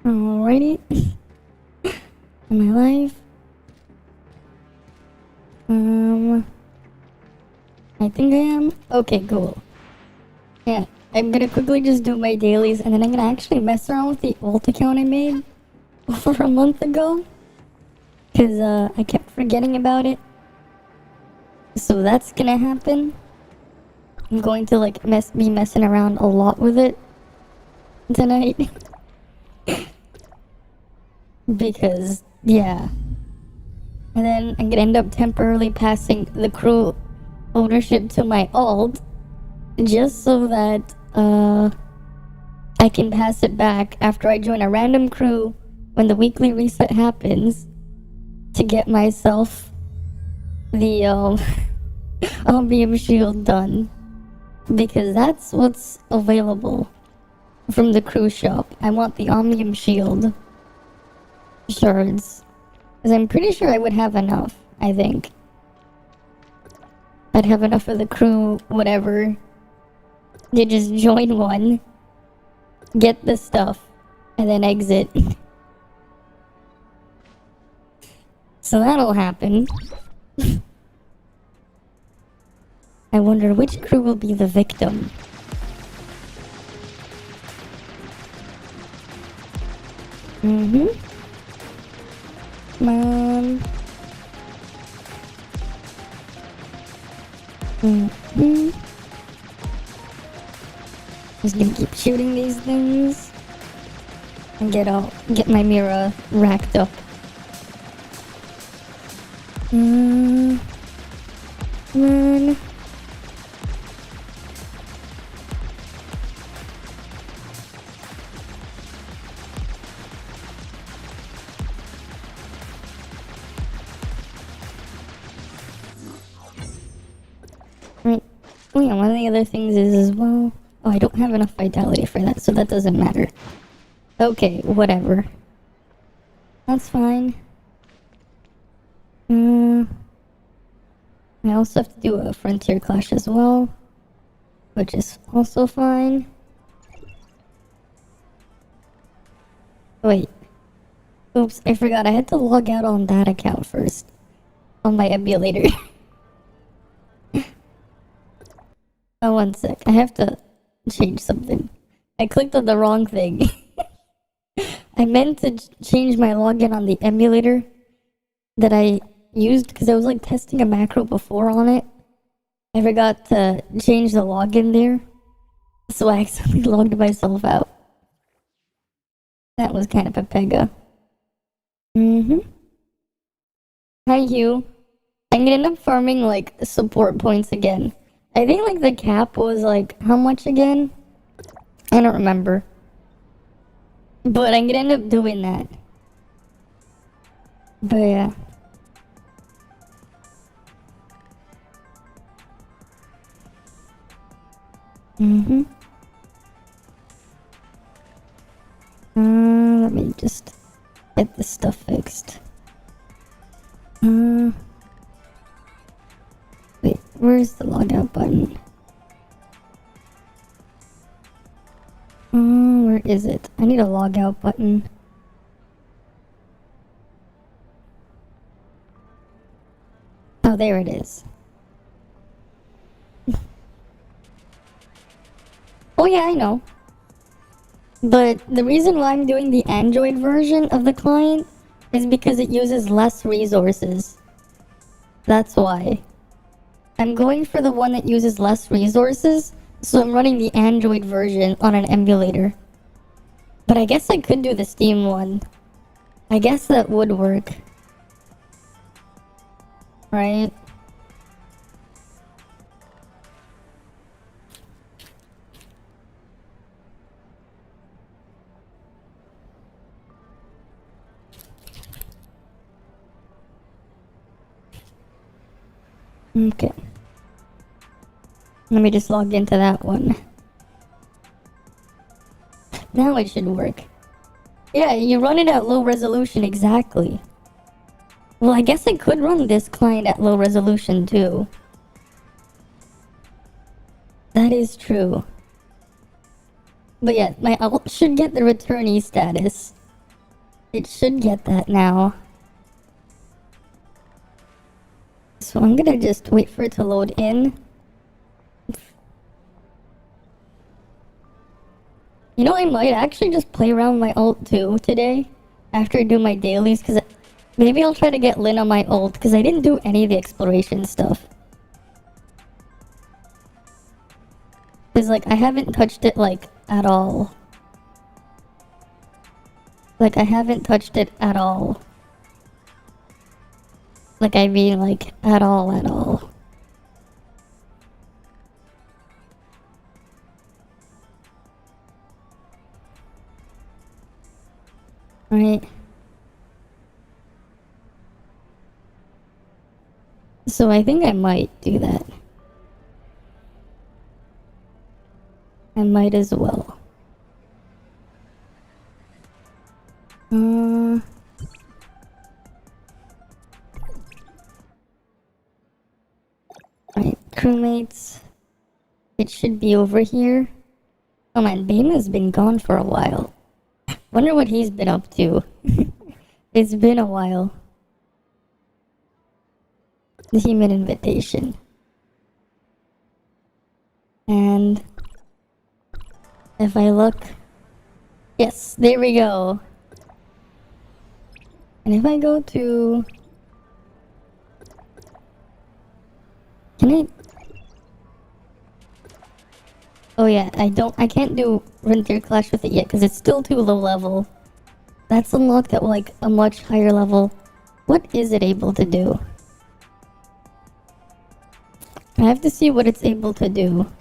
Alrighty. Am I live? I think I am. Okay, cool. Yeah, I'm gonna quickly just do my dailies, and then I'm gonna actually mess around with the alt account I made over a month ago. Cause, I kept forgetting about it. So that's gonna happen. I'm going to, like, be messing around a lot with it tonight. Because, yeah. And then I'm gonna end up temporarily passing the crew ownership to my alt, just so that, I can pass it back after I join a random crew when the weekly reset happens to get myself the, Omnium Shield done. Because that's what's available from the crew shop. I want the Omnium Shield shards. Because I'm pretty sure I would have enough, I think. I'd have enough for the crew, whatever. You just join one, get the stuff, and then exit. So that'll happen. I wonder which crew will be the victim. Come on. Just gonna keep shooting these things and get my mirror racked up. Come on. Right. Oh yeah, one of the other things is as well... Oh, I don't have enough vitality for that, so that doesn't matter. Okay, whatever. That's fine. I also have to do a frontier clash as well, which is also fine. Wait. Oops, I forgot I had to log out on that account first. On my emulator. Oh, one sec. I have to change something. I clicked on the wrong thing. I meant to change my login on the emulator that I used because I was like testing a macro before on it. I forgot to change the login there, so I accidentally logged myself out. That was kind of a pega. Hi, Hugh. I'm gonna end up farming like support points again. I think like the cap was like how much again? I don't remember. But I'm gonna end up doing that. But yeah. Let me just get this stuff fixed. Wait, where's the logout button? Where is it? I need a logout button. Oh, there it is. Oh yeah, I know. But the reason why I'm doing the Android version of the client is because it uses less resources. That's why. I'm going for the one that uses less resources, so I'm running the Android version on an emulator. But I guess I could do the Steam one. I guess that would work. Right? Okay. Let me just log into that one. Now it should work. Yeah, you run it at low resolution, exactly. Well, I guess I could run this client at low resolution too. That is true. But yeah, my alt should get the returnee status It should get that now. So I'm gonna just wait for it to load in. You know, I might actually just play around my ult too today after I do my dailies, because maybe I'll try to get Lynn on my ult, because I didn't do any of the exploration stuff. Because, like, I haven't touched it, like, at all. Like, I haven't touched it at all. Like, I mean, like, at all, at all. Right. So I think I might do that. I might as well. Right, crewmates. It should be over here. Oh man, Bane has been gone for a while. Wonder what he's been up to. It's been a while. The human invitation. And if I look, yes, there we go. And if I go to, can I? Oh yeah, I can't do Rentier Clash with it yet because it's still too low level. That's unlocked at like a much higher level. What is it able to do? I have to see what it's able to do.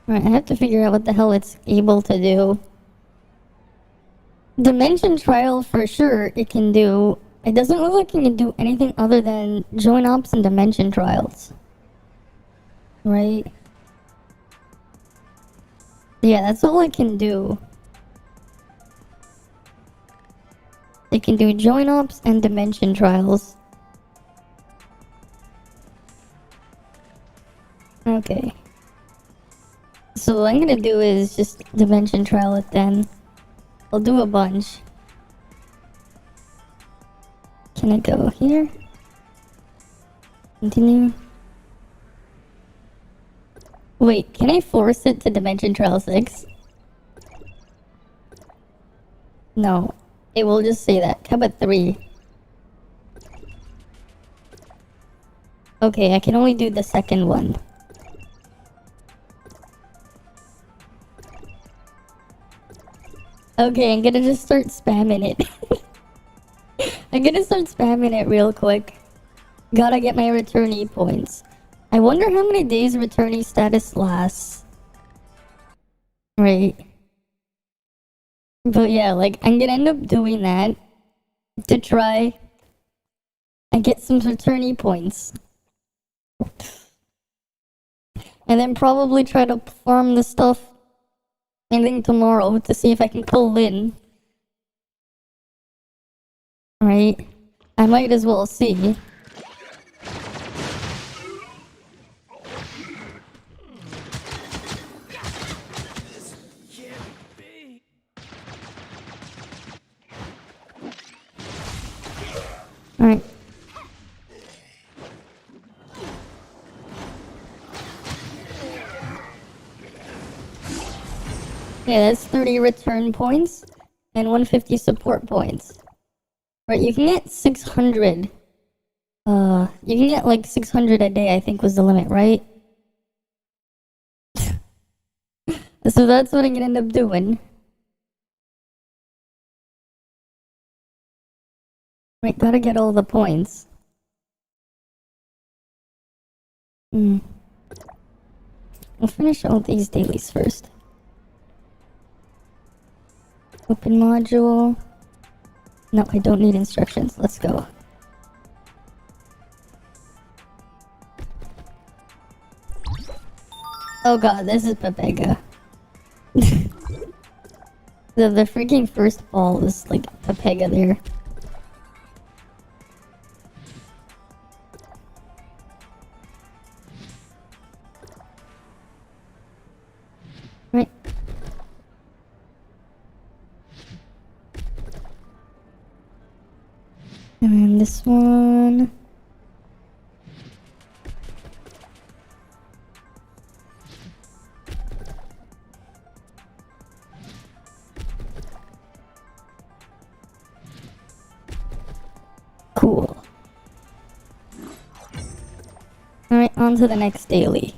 Alright, I have to figure out what the hell it's able to do. Dimension Trial for sure it can do. It doesn't look like it can do anything other than join ops and dimension trials. Right? Yeah, that's all it can do. It can do join ops and dimension trials. Okay. So what I'm gonna do is just dimension trial it then. I'll do a bunch. Can I go here? Continue. Wait, can I force it to Dimension Trial 6? No. It will just say that. How about 3? Okay, I can only do the second one. Okay, I'm gonna just start spamming it. I'm gonna start spamming it real quick. Gotta get my returnee points. I wonder how many days returnee status lasts. Right. But yeah, like, I'm gonna end up doing that to try and get some returnee points. And then probably try to farm the stuff I think tomorrow to see if I can pull in. Right? I might as well see. Alright. Yeah, that's 30 return points and 150 support points. Right, you can get 600. You can get like 600 a day, I think was the limit, right? So that's what I'm gonna end up doing. Right, gotta get all the points. We'll finish all these dailies first. Open module. No, I don't need instructions. Let's go. Oh god, this is Pepega. The freaking first ball is like Pepega there. And then this one. Cool. Alright, on to the next daily.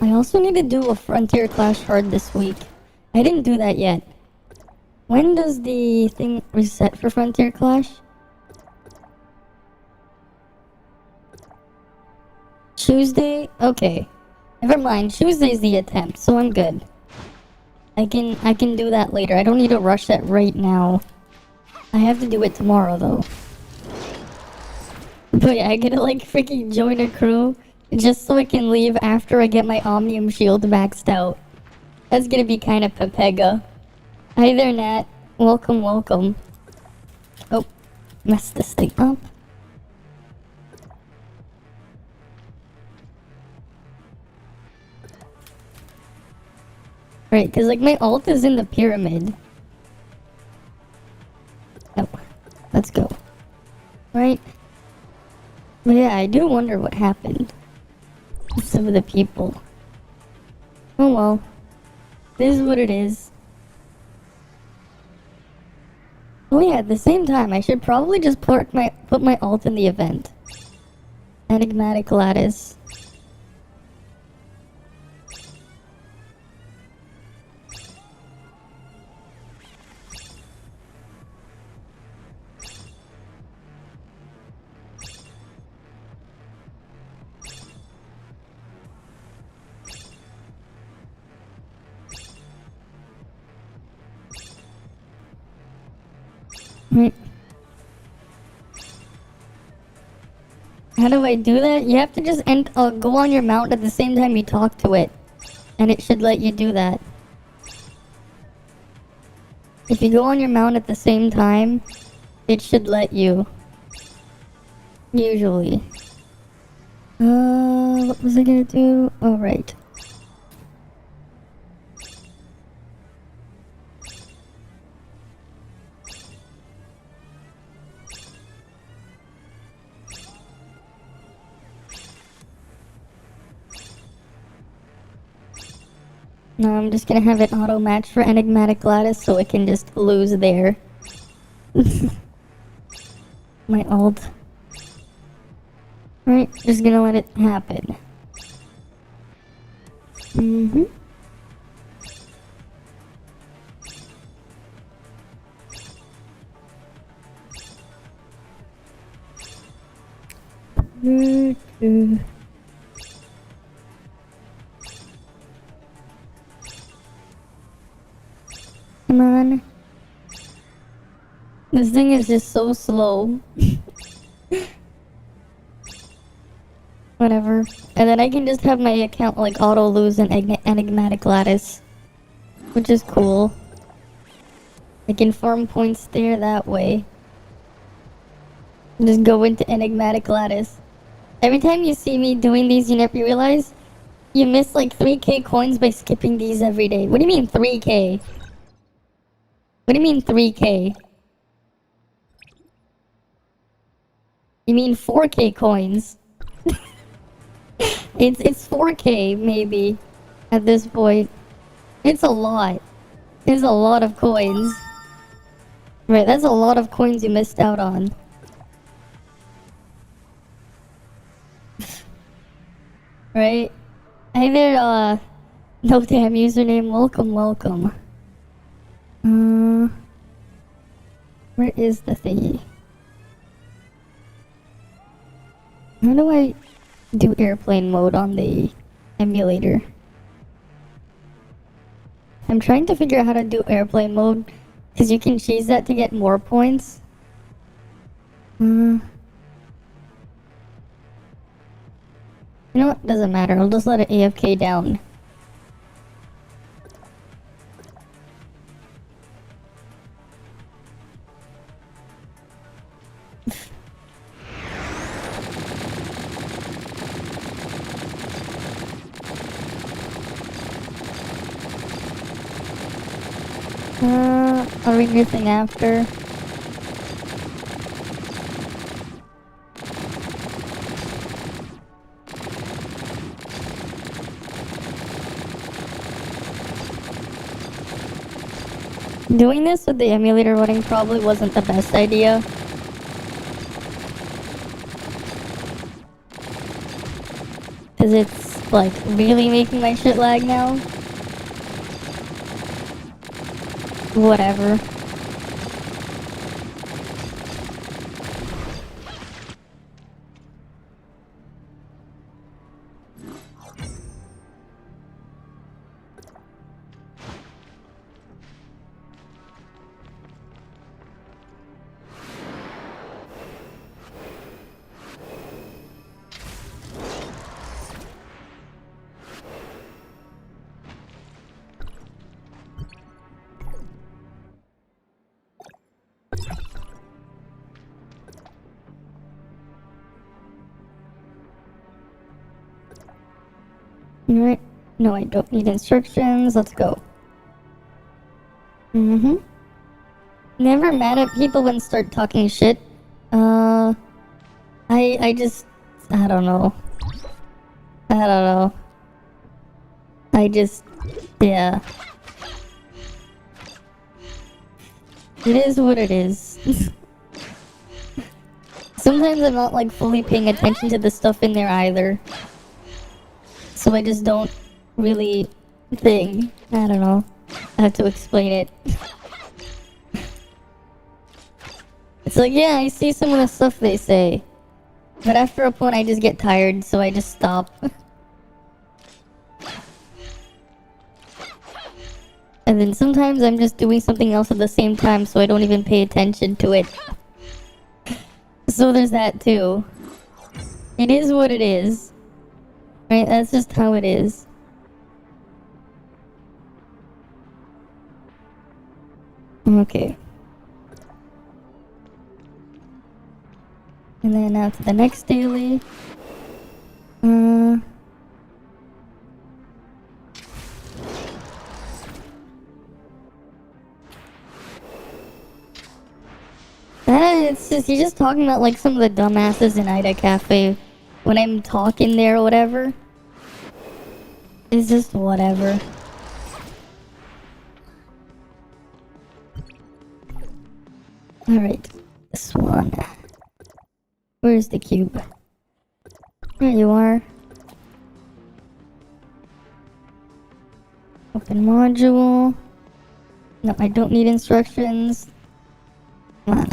I also need to do a Frontier Clash hard this week. I didn't do that yet. When does the thing reset for Frontier Clash? Tuesday? Okay. Never mind, Tuesday's the attempt, so I'm good. I can do that later. I don't need to rush that right now. I have to do it tomorrow though. But yeah, I gotta like freaking join a crew just so I can leave after I get my Omnium Shield maxed out. That's gonna be kind of Pepega. Hi there, Nat. Welcome, welcome. Oh, messed this thing up. Right, cause like my ult is in the pyramid. Oh, let's go. Right. But yeah, I do wonder what happened with some of the people. Oh well. This is what it is. Oh yeah, at the same time, I should probably just put my ult in the event. Enigmatic Lattice. Right. How do I do that? You have to just go on your mount at the same time you talk to it. And it should let you do that. If you go on your mount at the same time, it should let you. Usually. What was I gonna do? Oh, right. No, I'm just gonna have it auto match for Enigmatic Lattice so it can just lose there. My ult. Right, just gonna let it happen. Mm-hmm. Come on. This thing is just so slow. Whatever. And then I can just have my account like auto lose an Enigmatic Lattice. Which is cool. I can farm points there that way. Just go into Enigmatic Lattice. Every time you see me doing these, you never realize you miss like 3k coins by skipping these every day. What do you mean 3k? What do you mean 3k? You mean 4k coins? It's 4k maybe at this point. It's a lot. It's a lot of coins. Right, that's a lot of coins you missed out on. Right? Hi there, no damn username. Welcome, welcome. Where is the thingy? How do I do airplane mode on the emulator? I'm trying to figure out how to do airplane mode, because you can cheese that to get more points. You know what? Doesn't matter. I'll just let it AFK down. I'll read your thing after. Doing this with the emulator running probably wasn't the best idea. Cause it's like really making my shit lag now. Whatever. Alright. No, I don't need instructions. Let's go. Never mad at people when start talking shit. I just... I don't know. I just... yeah. It is what it is. Sometimes I'm not like fully paying attention to the stuff in there either. So I just don't really think. I don't know. I have to explain it. It's like, yeah, I see some of the stuff they say. But after a point I just get tired, so I just stop. And then sometimes I'm just doing something else at the same time, so I don't even pay attention to it. So there's that too. It is what it is. Right, that's just how it is. Okay. And then now to the next daily. It's just, you're just talking about like some of the dumbasses in Ida Cafe. When I'm talking there or whatever. It's just whatever. Alright. This one. Where's the cube? There you are. Open module. No, I don't need instructions. Come on.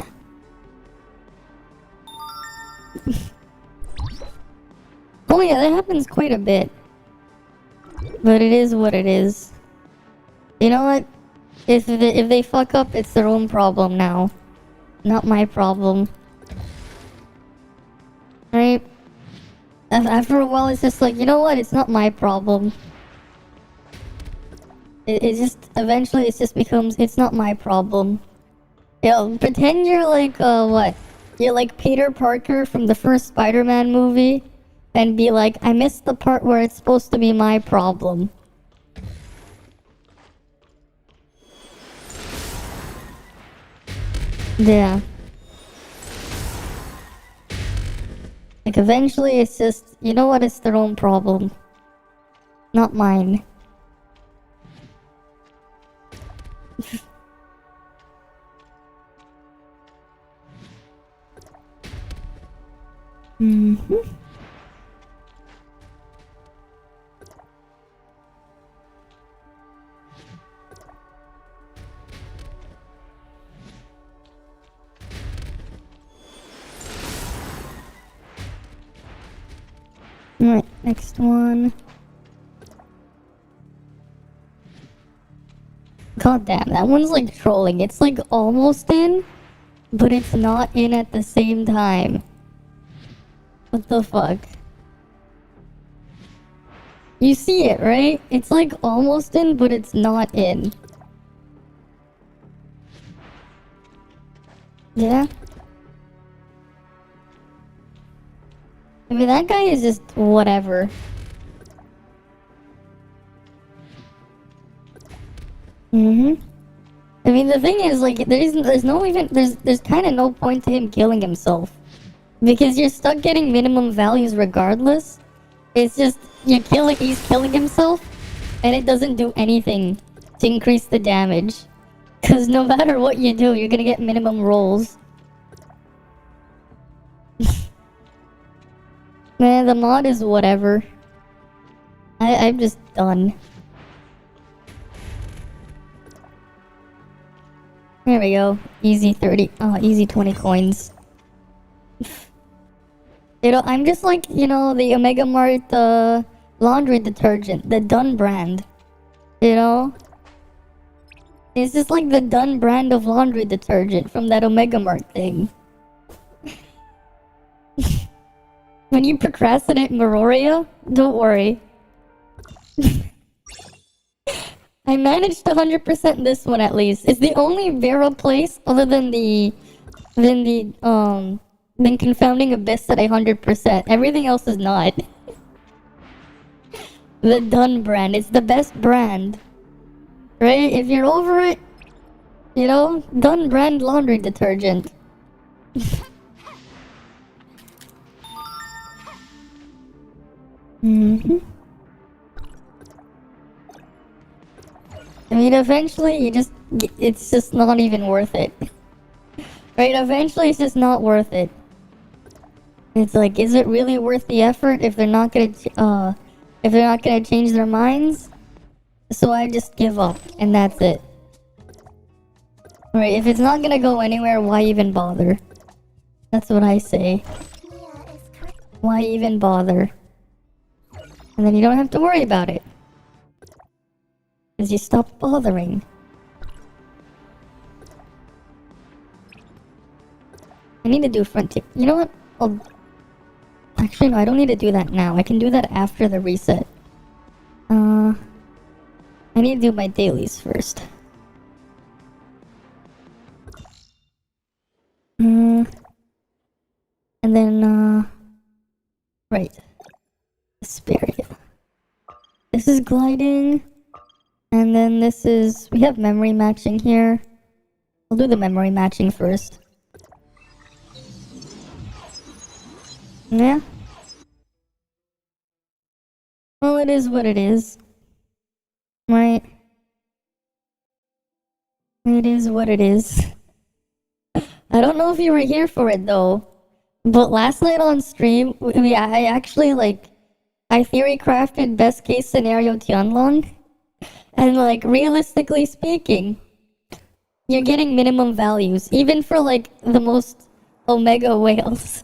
Oh yeah, that happens quite a bit. But it is what it is. You know what? If they fuck up, it's their own problem now. Not my problem. Right? After a while, it's just like, you know what? It's not my problem. It just, eventually it just becomes, it's not my problem. Yo, pretend you're like, what? You're like Peter Parker from the first Spider-Man movie. And be like, I missed the part where it's supposed to be my problem. Yeah. Like, eventually it's just, you know what? It's their own problem. Not mine. Alright, next one. God damn, that one's like trolling. It's like almost in, but it's not in at the same time. What the fuck? You see it, right? It's like almost in, but it's not in. Yeah? I mean, that guy is just whatever. I mean, the thing is, like, there's kind of no point to him killing himself. Because you're stuck getting minimum values regardless. It's just, he's killing himself, and it doesn't do anything to increase the damage. Because no matter what you do, you're gonna get minimum rolls. Man, the mod is whatever. I'm just done. There we go. Easy 30. Oh, easy 20 coins. You know, I'm just like, you know, the Omega Mart laundry detergent, the Dun brand. You know? It's just like the Dun brand of laundry detergent from that Omega Mart thing. When you procrastinate Meroria, don't worry. I managed 100% this one at least. It's the only Vera place other than Confounding Abyss at 100%. Everything else is not. The Dun brand. It's the best brand. Right? If you're over it, you know, Dun brand laundry detergent. I mean, eventually it's just not even worth it. Right? Eventually it's just not worth it. It's like, is it really worth the effort if they're not gonna change their minds? So I just give up, and that's it. Right, if it's not gonna go anywhere, why even bother? That's what I say. Why even bother? And then you don't have to worry about it. Because you stop bothering. I need to do frontier. You know what? Actually, no, I don't need to do that now. I can do that after the reset. I need to do my dailies first. And then, right. Asperia. This is gliding. And then this is... We have memory matching here. I'll do the memory matching first. Yeah. Well, it is what it is. Right. It is what it is. I don't know if you were here for it though. But last night on stream, I actually I theory crafted best case scenario Tianlong. And like, realistically speaking, you're getting minimum values, even for like the most Omega whales.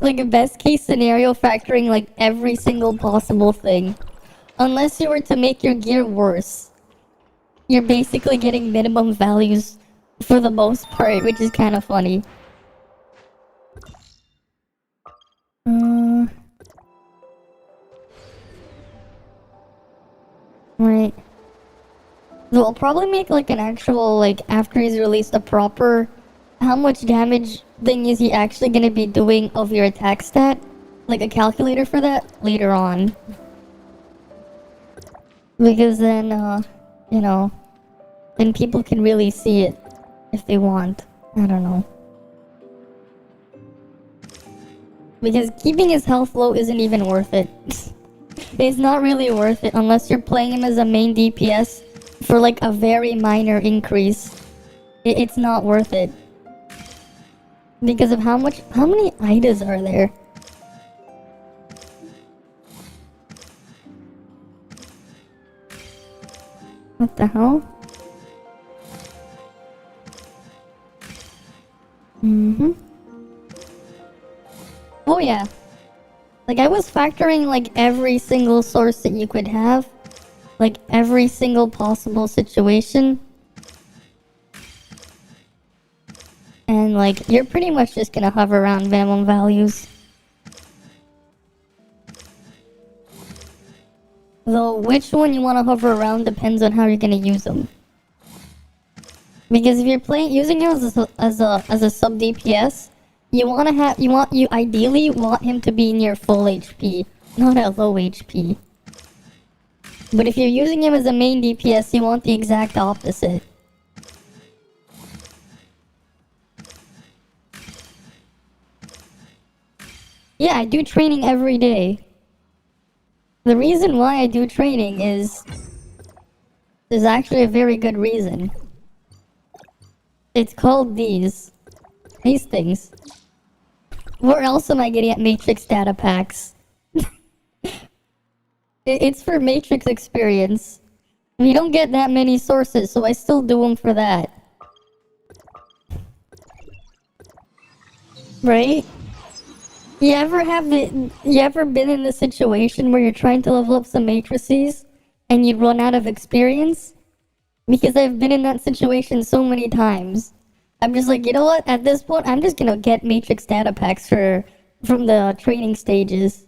Like a best case scenario factoring like every single possible thing. Unless you were to make your gear worse, you're basically getting minimum values for the most part, which is kind of funny. Right. So I'll probably make like an actual, like, after he's released a proper how much damage thing is he actually gonna be doing of your attack stat, like a calculator for that later on. Because then, you know, then people can really see it if they want. I don't know. Because keeping his health low isn't even worth it. It's not really worth it unless you're playing him as a main DPS for like a very minor increase. It's not worth it. Because of how many Idas are there? What the hell? Oh yeah. Like, I was factoring like every single source that you could have. Like every single possible situation. And like, you're pretty much just gonna hover around minimum values. Though which one you want to hover around depends on how you're gonna use them. Because if you're using him as a sub DPS, you ideally want him to be near full HP, not at low HP. But if you're using him as a main DPS, you want the exact opposite. Yeah, I do training every day. The reason why I do training is... there's actually a very good reason. It's called these things. Where else am I getting at Matrix data packs? It's for Matrix experience. We don't get that many sources, so I still do them for that. Right? You ever been in the situation where you're trying to level up some matrices and you run out of experience? Because I've been in that situation so many times. I'm just like, you know what? At this point, I'm just gonna get matrix data packs from the training stages.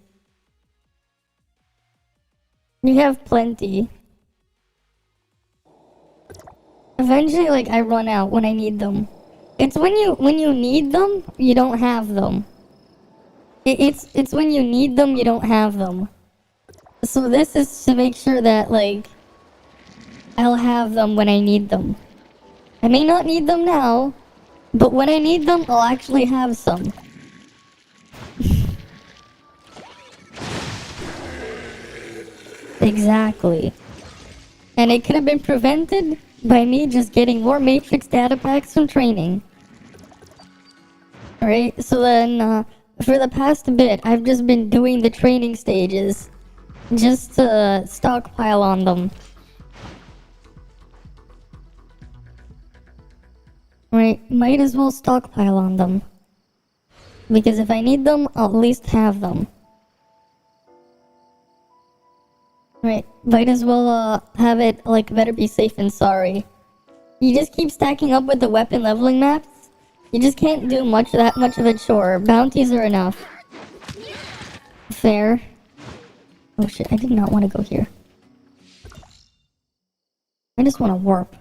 You have plenty. Eventually, like, I run out when I need them. It's when you need them, you don't have them. It's when you need them, you don't have them. So this is to make sure that, like, I'll have them when I need them. I may not need them now, but when I need them, I'll actually have some. Exactly. And it could have been prevented by me just getting more Matrix data packs from training. Alright, so then, for the past bit, I've just been doing the training stages. Just to stockpile on them. Right, might as well stockpile on them. Because if I need them, I'll at least have them. Right, might as well have it, like, better be safe than sorry. You just keep stacking up with the weapon leveling maps. You just can't do that much of a chore. Bounties are enough. Fair. Oh shit, I did not want to go here. I just want to warp.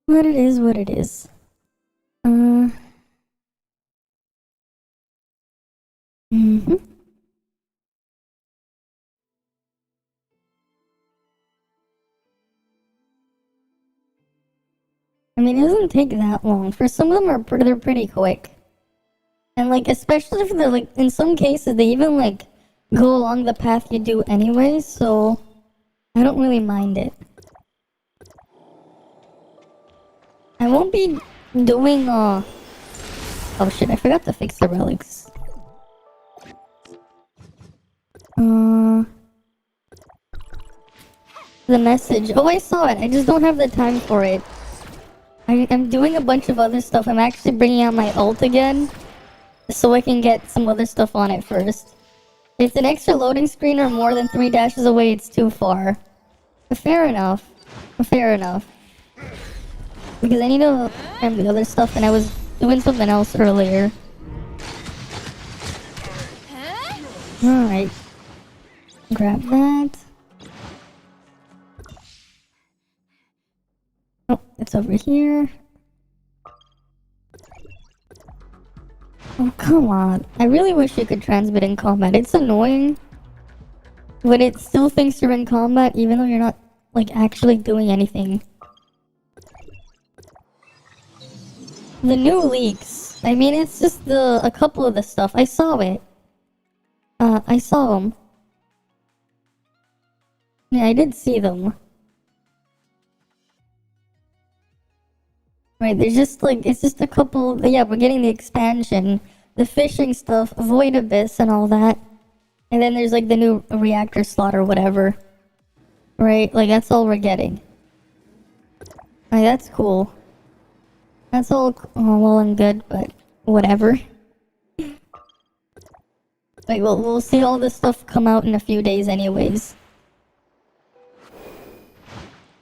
What it is, what it is. I mean, it doesn't take that long. For some of them, they're pretty quick. And, like, especially for the, like, in some cases, they even, like, go along the path you do anyway, so I don't really mind it. I won't be doing, oh shit, I forgot to fix the relics. The message. Oh, I saw it. I just don't have the time for it. I'm doing a bunch of other stuff. I'm actually bringing out my ult again, so I can get some other stuff on it first. If it's an extra loading screen or more than 3 dashes away, it's too far. Fair enough. Fair enough. Because I need to grab the other stuff, and I was doing something else earlier. Alright. Grab that. Oh, it's over here. Oh, come on. I really wish you could transmit in combat. It's annoying. But it still thinks you're in combat even though you're not, like, actually doing anything. The new leaks. I mean, it's just a couple of the stuff. I saw it. I saw them. Yeah, I did see them. Right, there's just, like, it's just a couple... Yeah, we're getting the expansion. The fishing stuff, Void Abyss and all that. And then there's, like, the new reactor slot or whatever. Right, like, that's all we're getting. Like, that's cool. That's all well and good, but whatever. Like, we'll see all this stuff come out in a few days anyways.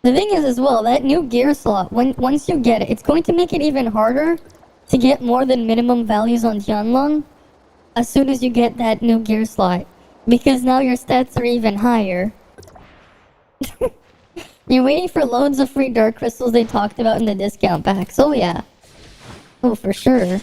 The thing is as well, that new gear slot, once you get it, it's going to make it even harder to get more than minimum values on Tianlong as soon as you get that new gear slot. Because now your stats are even higher. You're waiting for loads of free dark crystals they talked about in the discount packs. Oh yeah. Oh, for sure.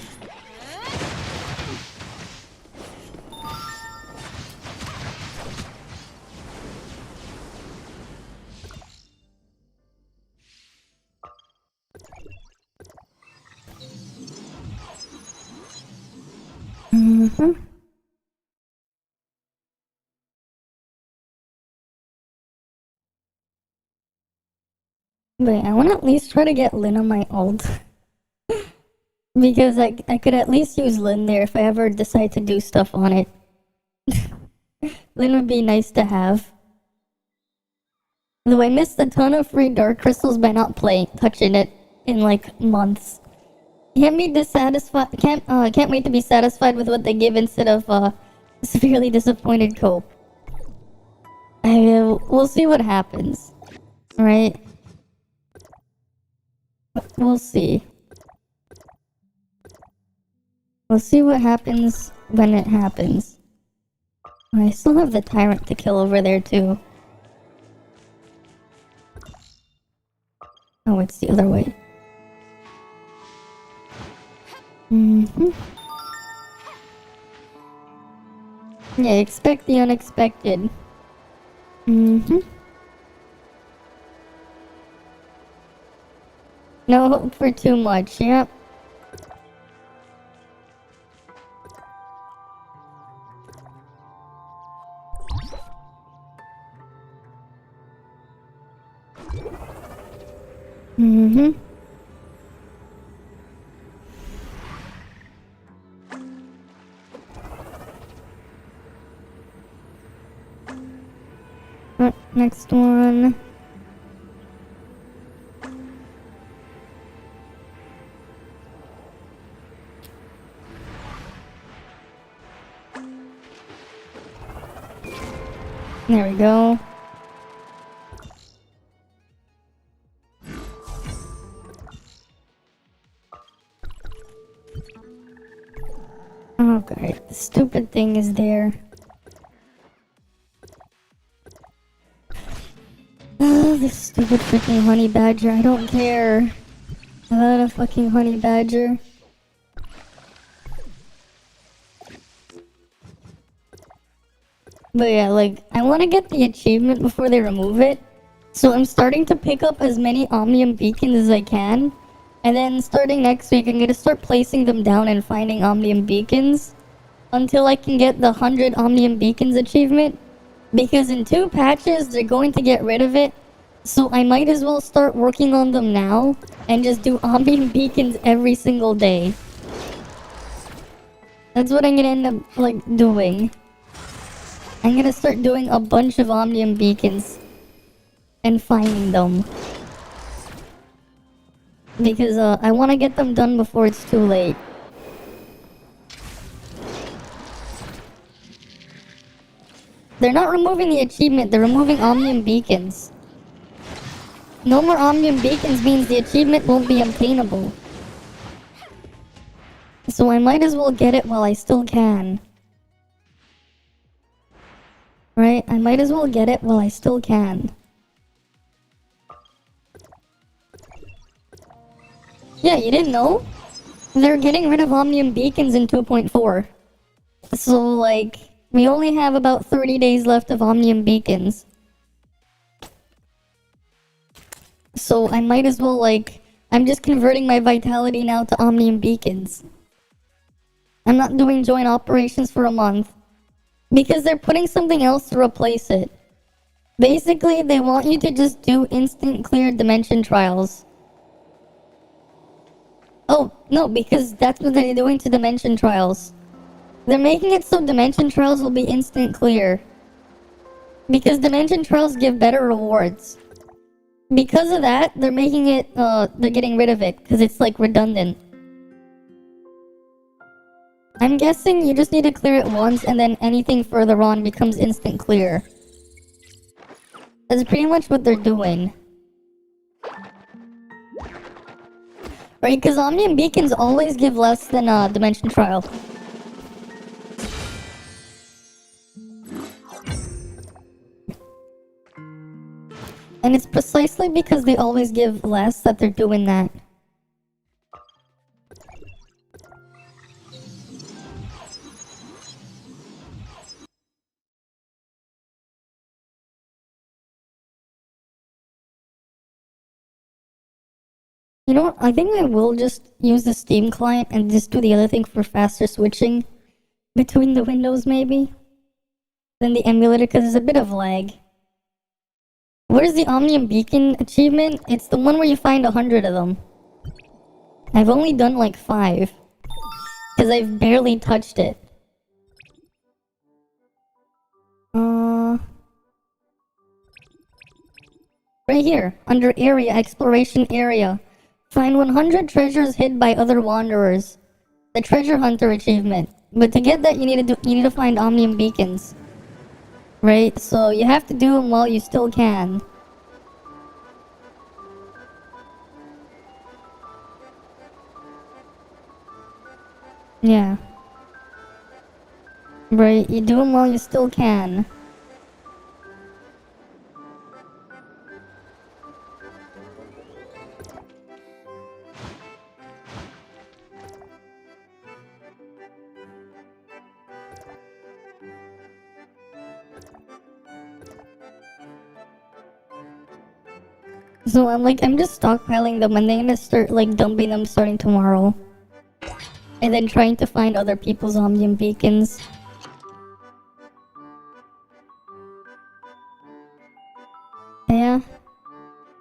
Mm-hmm. Wait, I want to at least try to get Lynn on my ult. Because I could at least use Lynn there if I ever decide to do stuff on it. Lynn would be nice to have. Though I missed a ton of free dark crystals by not touching it in like months. Can't be dissatisfied. Can't wait to be satisfied with what they give instead of severely disappointed cope. We'll see what happens. Right? We'll see. We'll see what happens when it happens. I still have the tyrant to kill over there too. Oh, it's the other way. Mm-hmm. Yeah, expect the unexpected. Mm-hmm. No hope for too much, yep. Mm-hmm. Next one. There we go. Oh god, the stupid thing is there. Oh, this stupid freaking honey badger, I don't care. I got a fucking honey badger. But yeah, like, I want to get the achievement before they remove it. So I'm starting to pick up as many Omnium Beacons as I can. And then starting next week, I'm going to start placing them down and finding Omnium Beacons. Until I can get the 100 Omnium Beacons achievement. Because in 2 patches, they're going to get rid of it. So I might as well start working on them now. And just do Omnium Beacons every single day. That's what I'm going to end up, like, doing. I'm gonna start doing a bunch of Omnium Beacons and finding them. Because I want to get them done before it's too late. They're not removing the achievement, they're removing Omnium Beacons. No more Omnium Beacons means the achievement won't be obtainable. So I might as well get it while I still can. Right? I might as well get it while I still can. Yeah, you didn't know? They're getting rid of Omnium Beacons in 2.4. So, like, we only have about 30 days left of Omnium Beacons. So I might as well, like, I'm just converting my vitality now to Omnium Beacons. I'm not doing joint operations for a month. Because they're putting something else to replace it. Basically, they want you to just do instant clear dimension trials. Oh, no, because that's what they're doing to dimension trials. They're making it so dimension trials will be instant clear. Because dimension trials give better rewards. Because of that, they're making it, they're getting rid of it, because it's like redundant. I'm guessing you just need to clear it once and then anything further on becomes instant clear. That's pretty much what they're doing. Right, because Omnium Beacons always give less than Dimension Trial. And it's precisely because they always give less that they're doing that. You know what? I think I will just use the Steam client and just do the other thing for faster switching. between the windows, maybe. Then the emulator, because there's a bit of lag. What is the Omnium Beacon achievement? It's the one where you find 100 of them. I've only done like 5. Because I've barely touched it. Right here, under area, exploration area. Find 100 treasures hid by other wanderers. The treasure hunter achievement. But to get that, you need to find Omnium Beacons. Right? So you have to do them while you still can. Yeah. Right, you do them while you still can. So I'm just stockpiling them and then I'm gonna start like dumping them starting tomorrow. And then trying to find other people's Omnium Beacons. Yeah.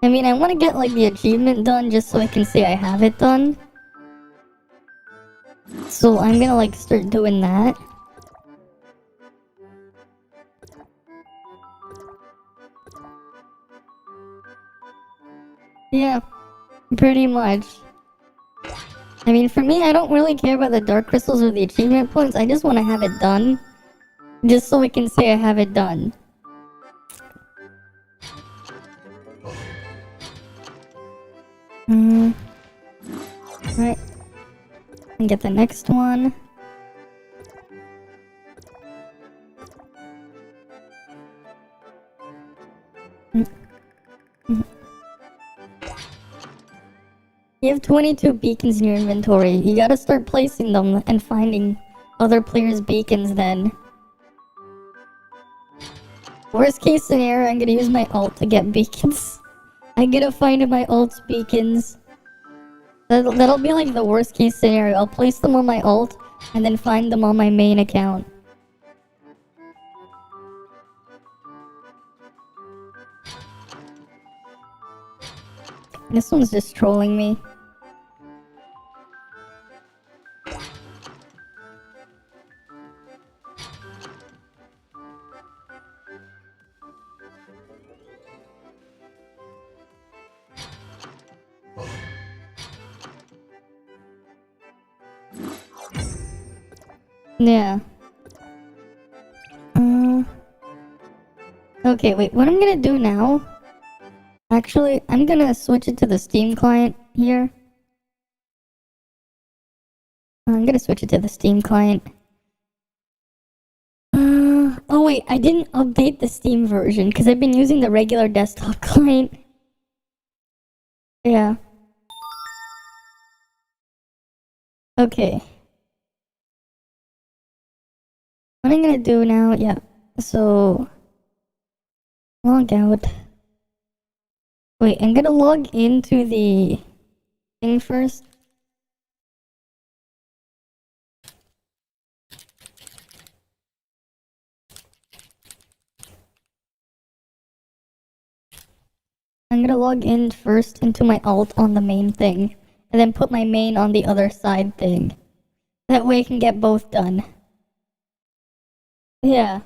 I mean, I want to get like the achievement done just so I can say I have it done. So I'm gonna like start doing that. Yeah, pretty much. I mean, for me, I don't really care about the dark crystals or the achievement points. I just want to have it done. Just so I can say I have it done. Right. And get the next one. You have 22 beacons in your inventory. You gotta start placing them and finding other players' beacons then. Worst case scenario, I'm gonna use my ult to get beacons. I'm gonna find my ult's beacons. That'll be like the worst case scenario. I'll place them on my ult and then find them on my main account. This one's just trolling me. Yeah. Okay, wait, what I'm gonna do now... Actually, I'm gonna switch it to the Steam client here. I'm gonna switch it to the Steam client. Oh wait, I didn't update the Steam version because I've been using the regular desktop client. Yeah. Okay. What I'm gonna do now, yeah. So... Log out. Wait, I'm gonna log into the thing first. I'm gonna log in first into my alt on the main thing, and then put my main on the other side thing. That way I can get both done. Yeah.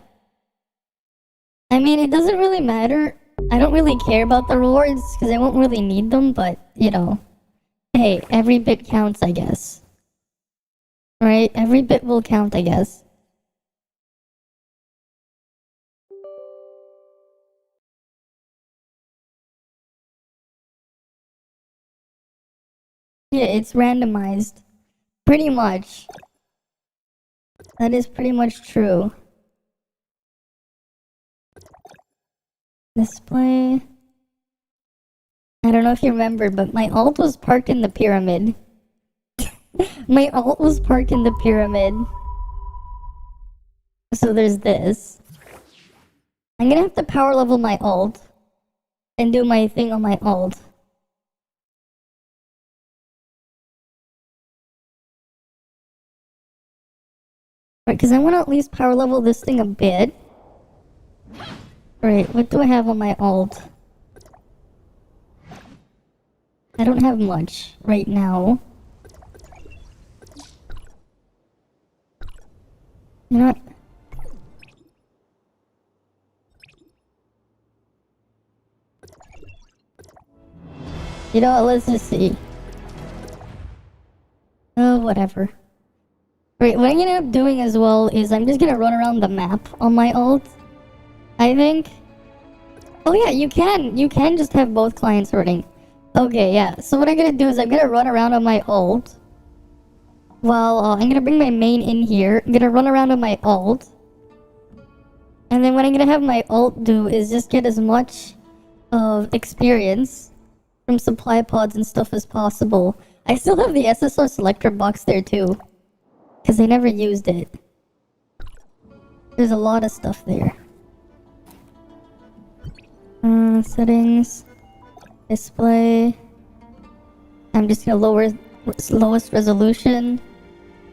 I mean, it doesn't really matter. I don't really care about the rewards, because I won't really need them, but, you know. Hey, every bit counts, I guess. Right? Every bit will count, I guess. Yeah, it's randomized. Pretty much. That is pretty much true. Display. I don't know if you remember, but my alt was parked in the pyramid. My alt was parked in the pyramid. So there's this. I'm gonna have to power level my alt. And do my thing on my alt. Right, because I want to at least power level this thing a bit. Right, what do I have on my alt? I don't have much right now. You know what? You know what, let's just see. Oh, whatever. Right, what I'm gonna end up doing as well is I'm just gonna run around the map on my alt. I think. Oh yeah, you can just have both clients running. Okay, yeah. So what I'm gonna do is I'm gonna run around on my alt. Well, I'm gonna bring my main in here. I'm gonna run around on my alt. And then what I'm gonna have my alt do is just get as much of experience from supply pods and stuff as possible. I still have the SSR selector box there too. Because I never used it. There's a lot of stuff there. Settings. Display. I'm just gonna lower lowest resolution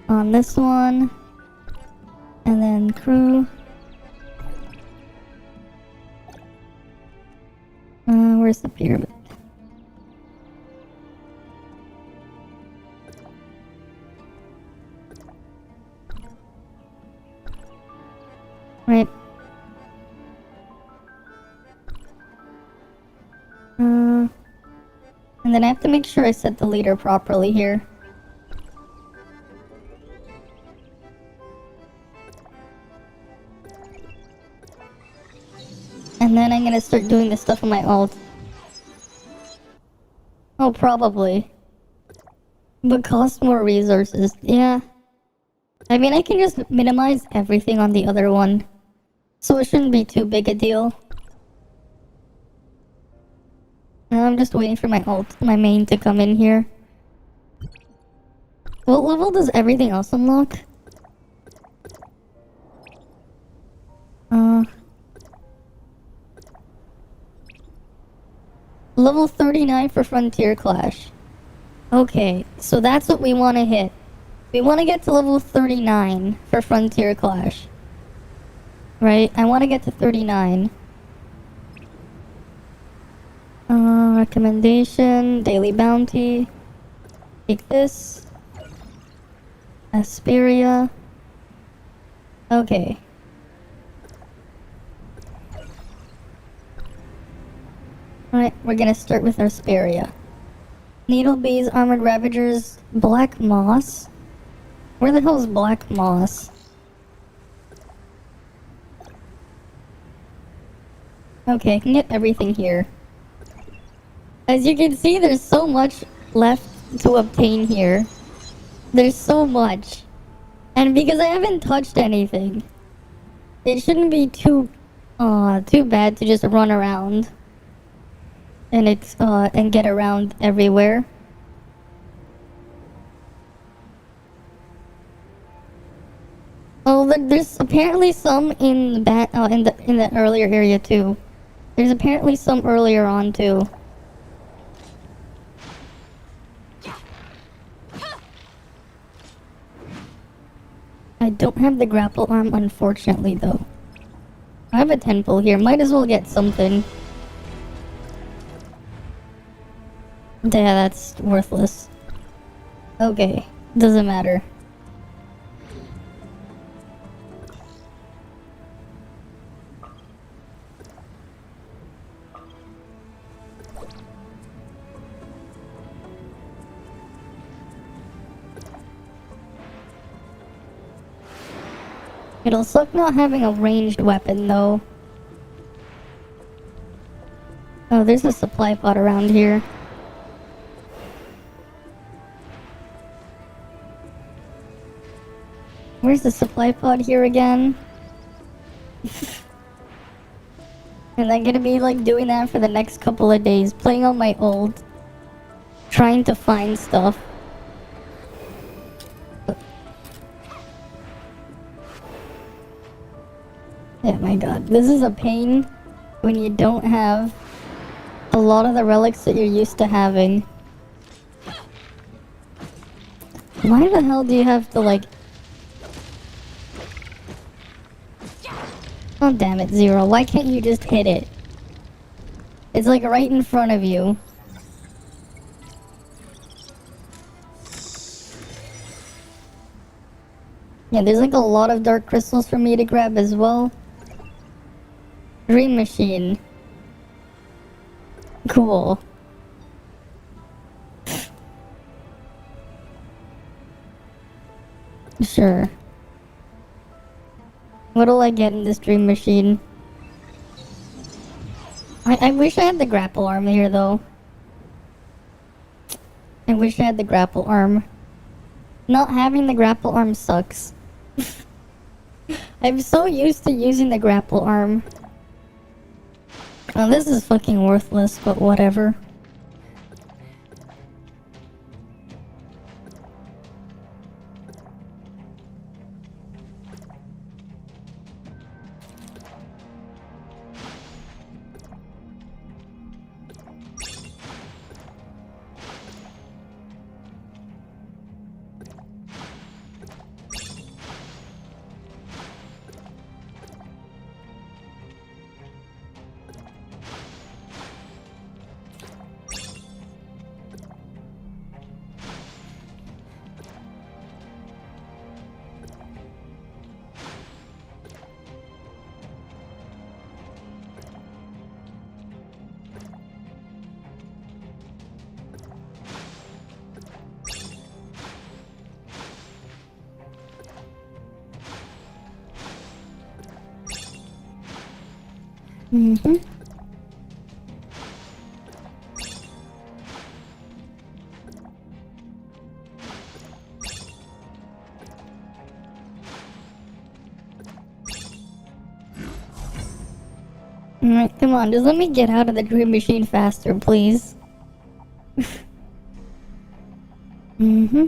on this one. And then crew. Where's the pyramid? Right. And then I have to make sure I set the leader properly here. And then I'm gonna start doing this stuff on my alt. Oh, probably. But cost more resources. Yeah. I mean, I can just minimize everything on the other one. So it shouldn't be too big a deal. Now I'm just waiting for my main to come in here. What level does everything else unlock? Level 39 for Frontier Clash. Okay, so that's what we want to hit. We want to get to level 39 for Frontier Clash. Right? I want to get to 39. Recommendation, daily bounty. Take this. Asperia. Okay. Alright, we're gonna start with Asperia. Needle bees, armored ravagers, black moss. Where the hell is black moss? Okay, I can get everything here. As you can see, there's so much left to obtain here. There's so much. And because I haven't touched anything, it shouldn't be too bad to just run around. And get around everywhere. Oh, there's apparently some in the earlier area too. There's apparently some earlier on too. I don't have the grapple arm, unfortunately, though. I have a 10 pull here. Might as well get something. Yeah, that's worthless. Okay, doesn't matter. It'll suck not having a ranged weapon, though. Oh, there's a supply pod around here. Where's the supply pod here again? And I'm gonna be like doing that for the next couple of days, playing on my old, trying to find stuff. Oh my god, this is a pain when you don't have a lot of the relics that you're used to having. Why the hell do you have to like... Oh damn it, Zero. Why can't you just hit it? It's like right in front of you. Yeah, there's like a lot of dark crystals for me to grab as well. Dream machine. Cool. Sure. What'll I get in this dream machine? I wish I had the grapple arm here though. I wish I had the grapple arm. Not having the grapple arm sucks. I'm so used to using the grapple arm. Oh, this is fucking worthless, but whatever. Mm-hmm. Alright, come on, just let me get out of the dream machine faster, please. Mm-hmm.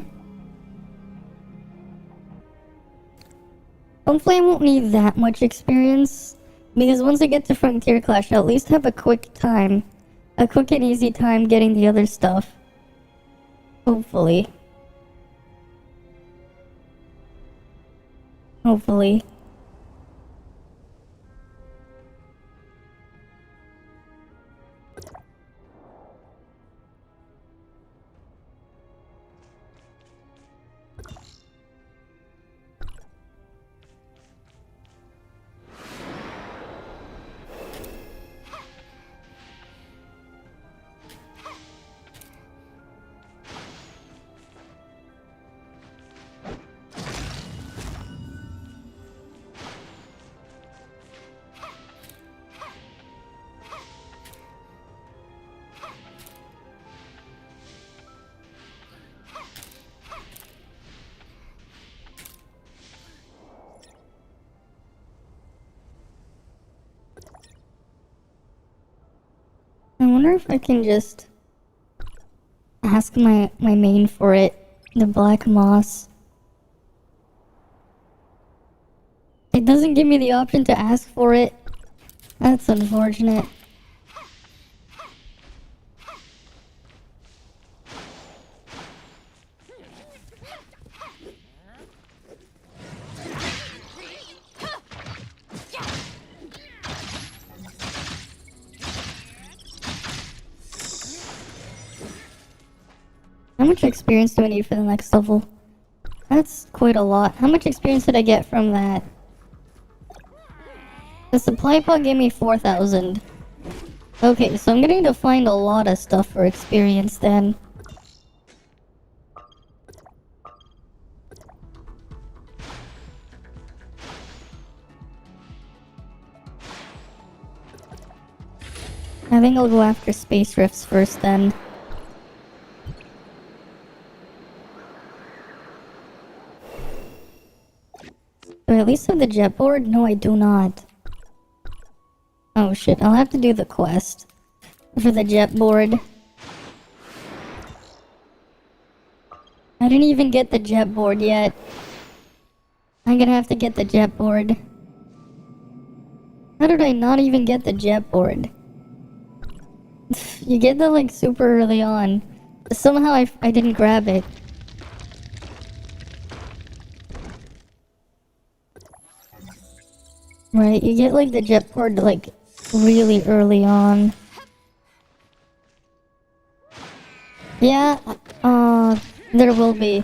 Hopefully I won't need that much experience, because once I get to Frontier Clash, I'll at least have a quick time. A quick and easy time getting the other stuff. Hopefully. Hopefully. I wonder if I can just ask my main for it. The black moss. It doesn't give me the option to ask for it. That's unfortunate. How much experience do I need for the next level? That's quite a lot. How much experience did I get from that? The supply pod gave me 4,000. Okay, so I'm gonna need to find a lot of stuff for experience then. I think I'll go after space rifts first then. Do I at least have the jet board? No, I do not. Oh shit, I'll have to do the quest for the jet board. I didn't even get the jet board yet. I'm gonna have to get the jet board. How did I not even get the jet board? You get that like super early on. Somehow I didn't grab it. Right, you get like the jet cord like really early on. Yeah, there will be.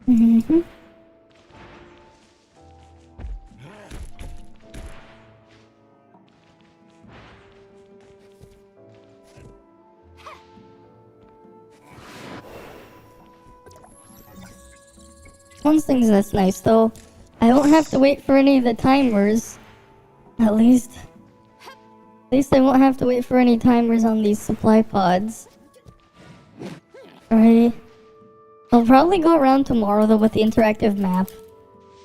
Mm-hmm. One thing that's nice though, I won't have to wait for any of the timers. At least I won't have to wait for any timers on these supply pods. Right? I'll probably go around tomorrow though with the interactive map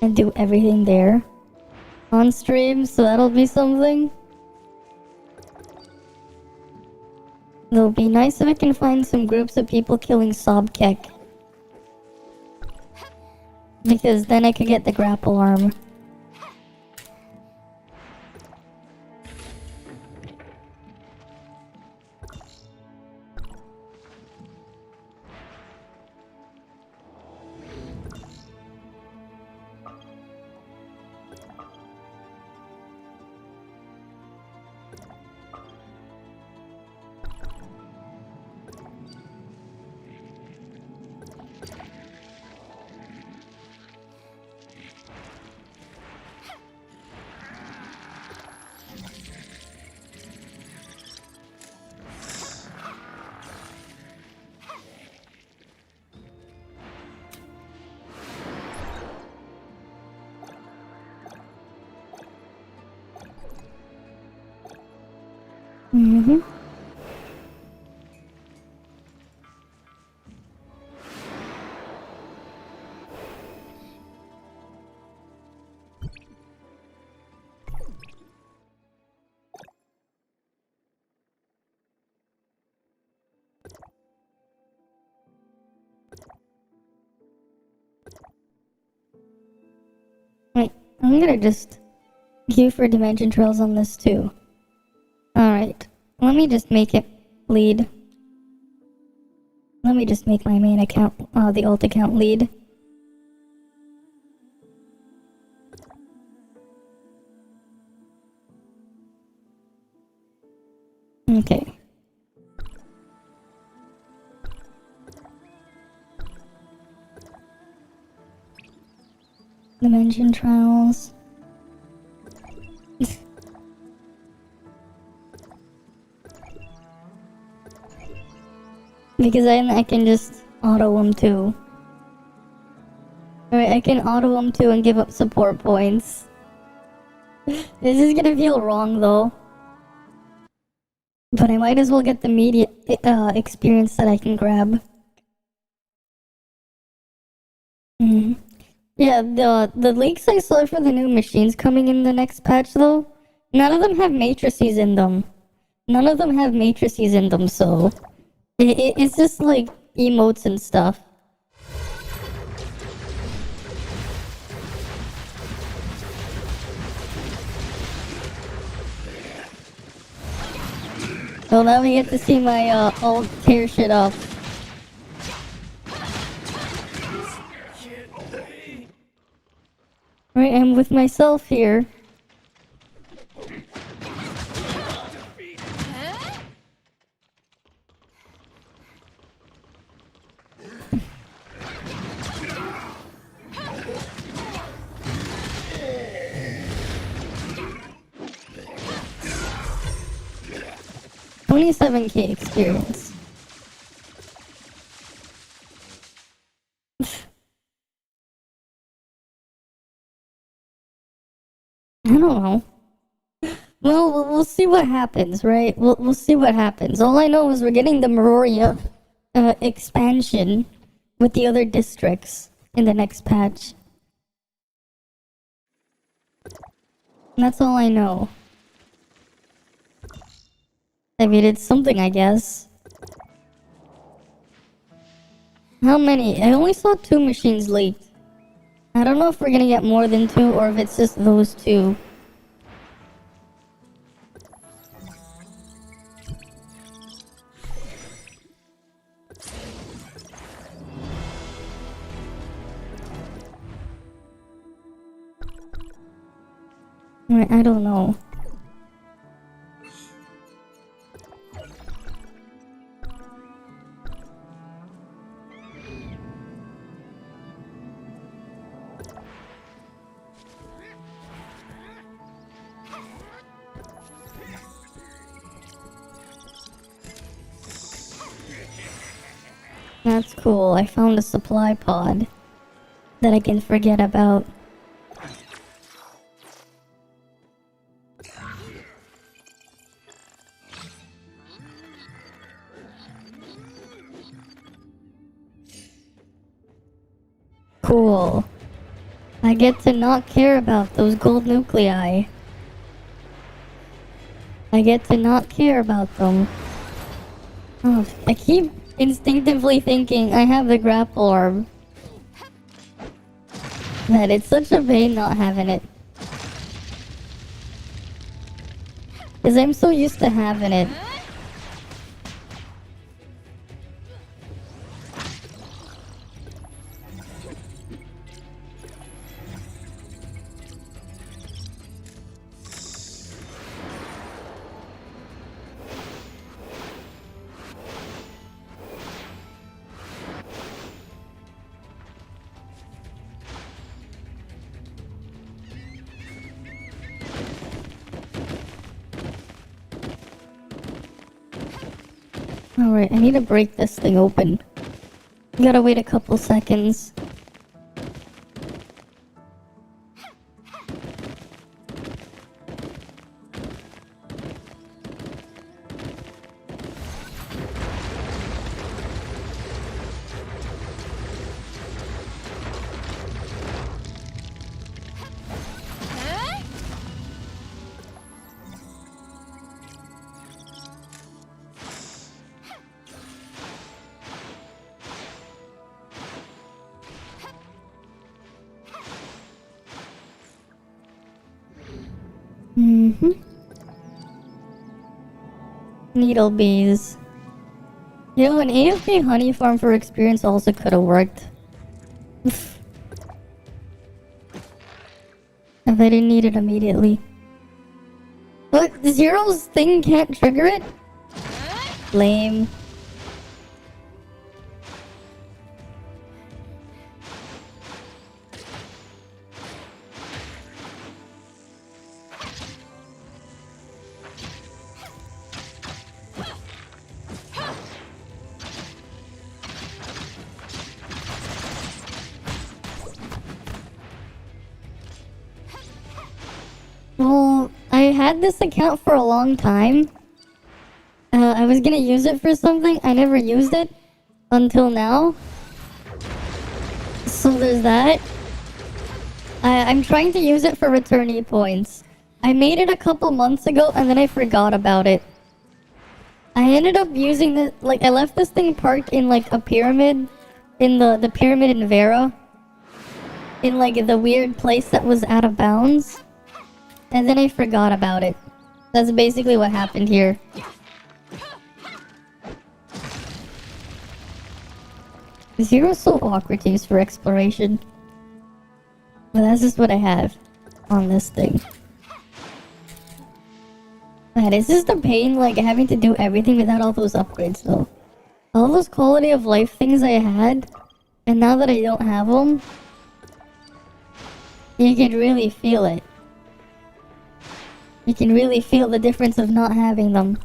and do everything there on stream, so that'll be something. It'll be nice if I can find some groups of people killing Sobkek. Because then I could get the grapple arm. Mm-hmm. Wait, I'm gonna just queue for dimension trails on this too. Alright, let me just make it lead. Let me just make my main account, the alt account lead. Okay. Dimension trials. Because I can just auto them too. Alright, I can auto them too and give up support points. This is gonna feel wrong though. But I might as well get the media experience that I can grab. Mm. Yeah, the leaks I saw for the new machines coming in the next patch though, none of them have matrices in them. None of them have matrices in them, so it's just like emotes and stuff. Well, now we get to see my ult tear shit up. Right, I'm with myself here. $27K experience. I don't know. Well, we'll see what happens, right? We'll see what happens. All I know is we're getting the Meroria expansion with the other districts in the next patch. And that's all I know. I mean, it's something, I guess. How many? I only saw 2 machines leaked. I don't know if we're gonna get more than 2 or if it's just those 2. I don't know. That's cool. I found a supply pod that I can forget about. Cool. I get to not care about those gold nuclei. I get to not care about them. Oh, I keep instinctively thinking I have the grapple orb. That it's such a pain not having it. Because I'm so used to having it. Alright, I need to break this thing open. You gotta wait a couple seconds. Needle bees. Yo, an AFK honey farm for experience also could have worked. If I didn't need it immediately. But Zero's thing can't trigger it? Lame. Well, I had this account for a long time. I was gonna use it for something. I never used it until now. So there's that. I'm trying to use it for returnee points. I made it a couple months ago and then I forgot about it. I ended up using it, like I left this thing parked in like a pyramid, in the pyramid in Vera. In like the weird place that was out of bounds. And then I forgot about it. That's basically what happened here. Zero's so awkward to use for exploration. But that's just what I have on this thing. Man, it's just a pain, like, having to do everything without all those upgrades, though. All those quality of life things I had, and now that I don't have them, you can really feel it. You can really feel the difference of not having them.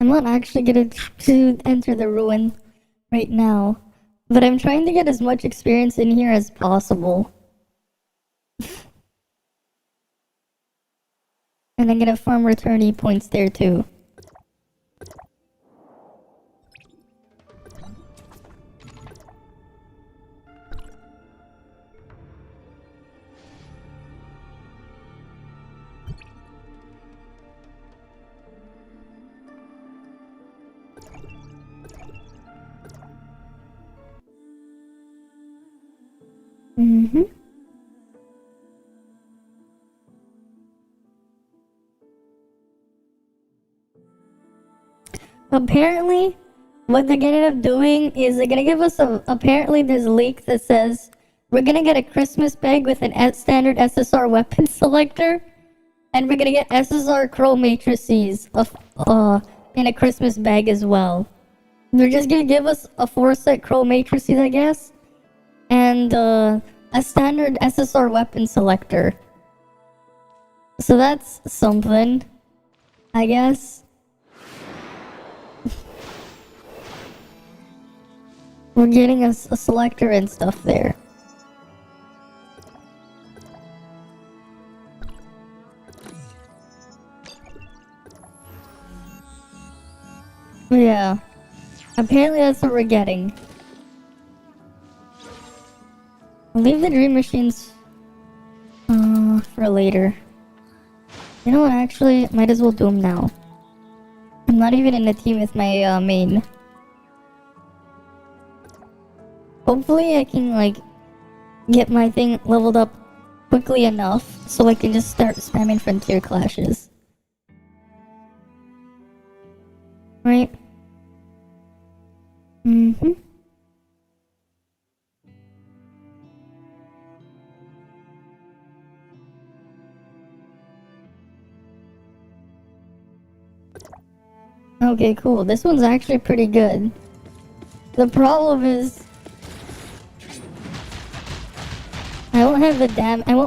I'm not actually gonna to enter the ruin right now, but I'm trying to get as much experience in here as possible. And I'm gonna farm returnee points there too. Mm-hmm. Apparently, what they're gonna end up doing is they're gonna give us a. Apparently, there's a leak that says we're gonna get a Christmas bag with an standard SSR weapon selector, and we're gonna get SSR Crow matrices of in a Christmas bag as well. They're just gonna give us a 4-set Crow matrices, I guess, and a standard SSR weapon selector. So that's something, I guess. We're getting a selector and stuff there. Yeah. Apparently that's what we're getting. I'll leave the dream machines for later. You know what, actually, might as well do them now. I'm not even in a team with my main. Hopefully I can, like, get my thing leveled up quickly enough so I can just start spamming frontier clashes. Right? Mm-hmm. Okay, cool. This one's actually pretty good. The problem is I won't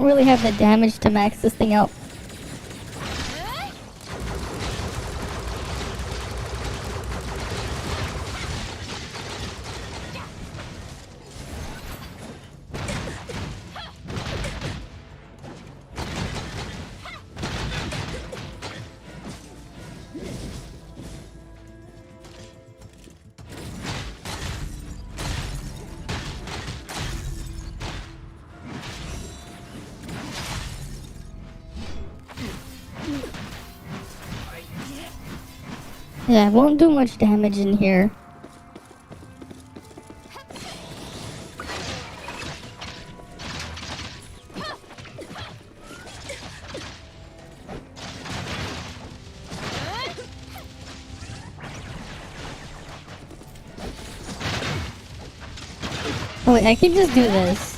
really have the damage to max this thing out. Yeah, it won't do much damage in here. Oh wait, I can just do this.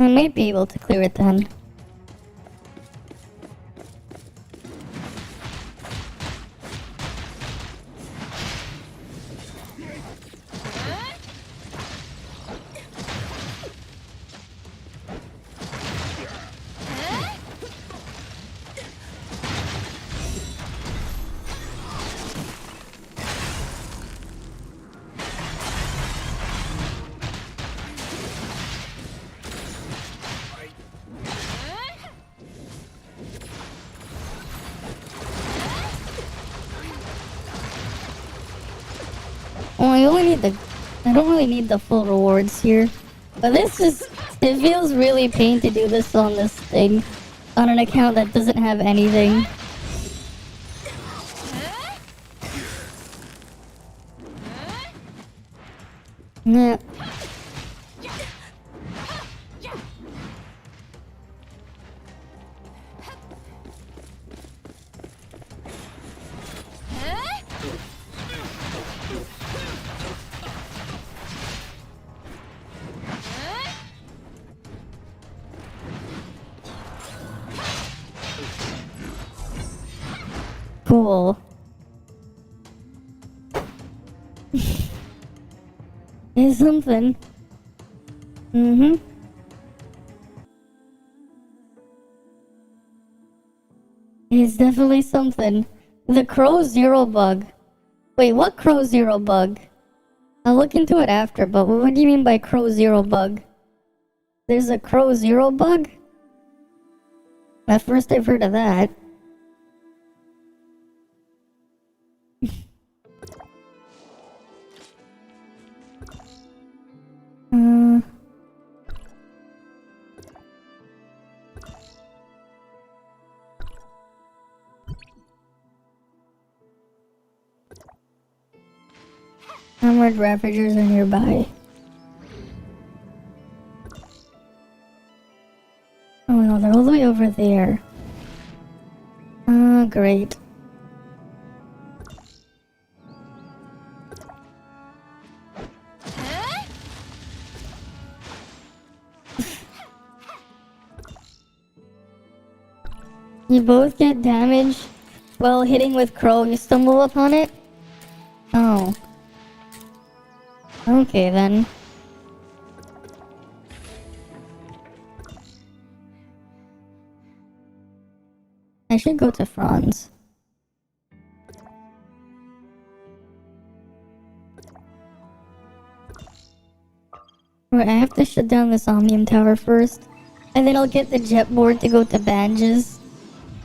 I might be able to clear it then. Oh, I don't really need the full rewards here. But it feels really pain to do this on this thing. On an account that doesn't have anything. Yeah. Cool. It's something. Mm-hmm. It's definitely something. The Crow Zero bug. Wait, what Crow Zero bug? I'll look into it after, but what do you mean by Crow Zero bug? There's a Crow Zero bug? At first I've heard of that. Armored Ravagers are nearby. Oh no, they're all the way over there. Great. You both get damage while hitting with Crow. You stumble upon it? Oh. Okay then. I should go to Franz. Right, I have to shut down this Omnium Tower first. And then I'll get the jet board to go to Banges.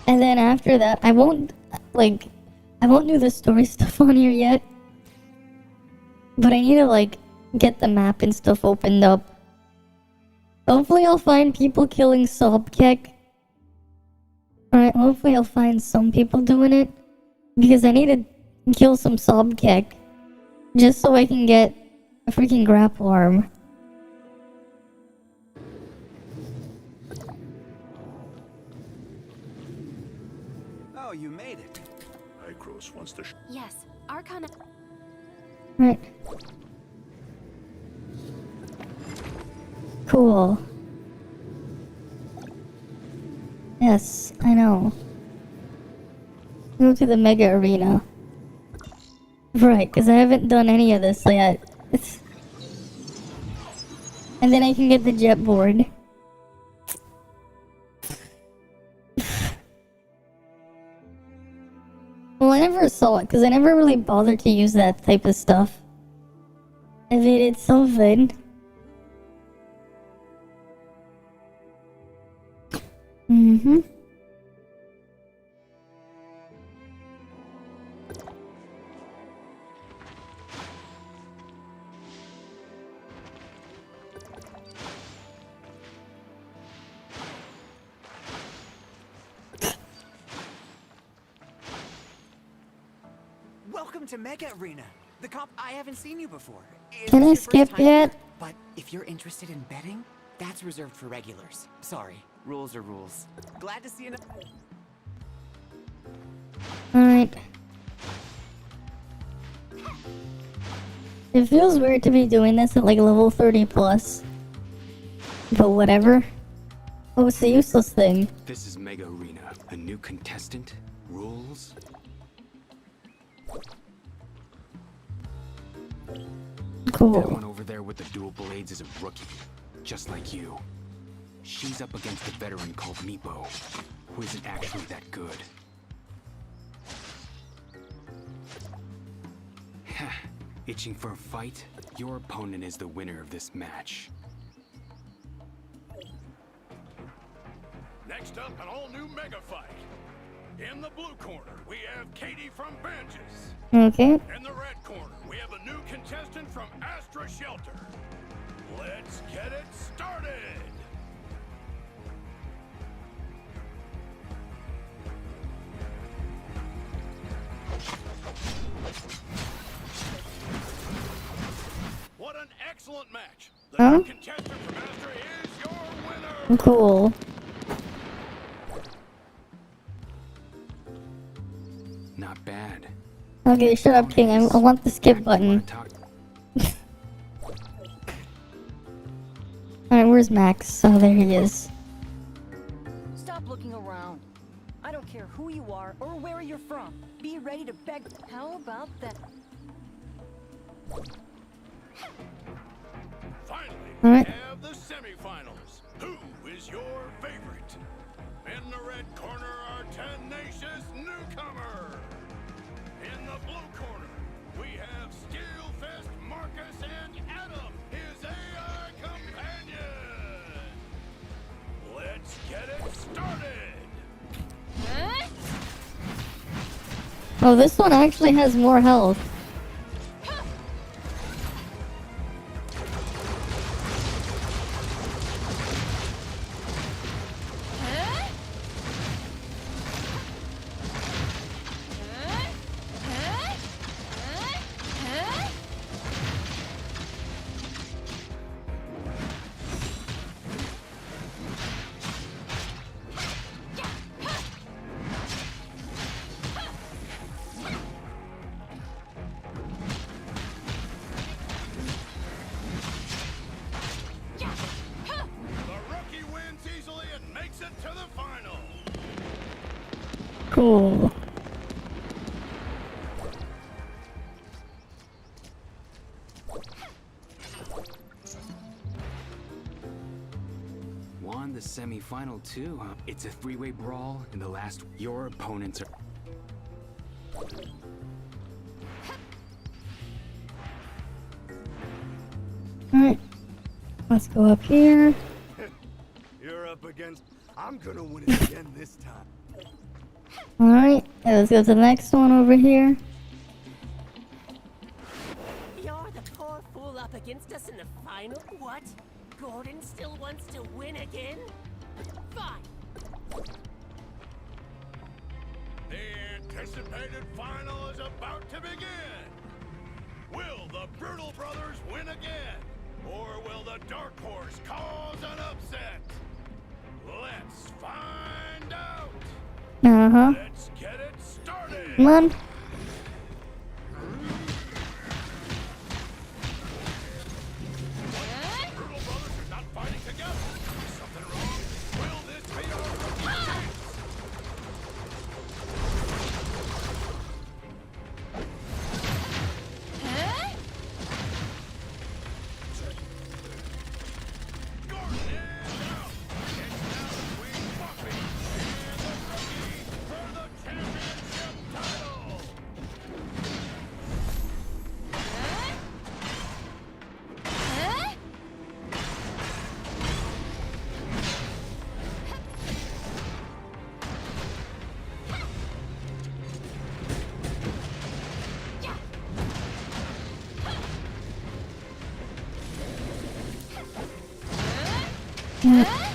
And then after that, I won't do the story stuff on here yet. But I need to, get the map and stuff opened up. Hopefully I'll find people killing Sobkek. Alright, hopefully I'll find some people doing it. Because I need to kill some Sobkek. Just so I can get a freaking grapple arm. Oh, you made it. Icros wants to Yes, Arcana. Right. Cool. Yes, I know. Go to the Mega Arena. Right, because I haven't done any of this yet. And then I can get the jet board. Well, I never saw it, because I never really bothered to use that type of stuff. I mean, it's so fun. Mm-hmm. Welcome to Mega Arena. The comp, I haven't seen you before. Can I skip yet? But if you're interested in betting, that's reserved for regulars. Sorry, rules are rules. Glad to see you. Alright. It feels weird to be doing this at level 30 plus. But whatever. Oh, it's a useless thing. This is Mega Arena. A new contestant? Rules? Cool. That one over there with the dual blades is a rookie. Just like you. She's up against a veteran called Meepo, who isn't actually that good. Itching for a fight? Your opponent is the winner of this match. Next up, an all-new mega fight. In the blue corner, we have Katie from Banges. Okay. In the red corner, we have a new contestant from Astra Shelter. Let's get it started! What an excellent match! The new contestant from Astra is your winner! Cool. Not bad. Okay, shut up, King. I want the skip button. Alright, where's Max? Oh, there he is. Stop looking around. I don't care who you are or where you're from. Be ready to beg. How about that? Finally, All we right. have the semifinals. Who is your favorite? In the red corner, our tenacious newcomer. In the blue corner, we have Steelfist Marcus and Adam, his AI companion. Let's get it started. Oh, this one actually has more health. The rookie wins easily and makes it to the final. Cool. Won the semi-final too, huh? It's a three-way brawl, and the last your opponents are. Alright. Let's go up here. You're up against. I'm gonna win it again this time. Alright. Let's go to the next one over here. You're the poor fool up against us in the final? What? Gordon still wants to win again? Fine. The anticipated final is about to begin. Will the Brutal Brothers win again? Or will the Dark Horse cause an upset? Let's find out. Uh-huh. Let's get it started. Come on. Brutal Brothers are not fighting together. Is something wrong? Will this be our rookie chance? Gordon is out. It's now between Buffy and the rookie for the championship title.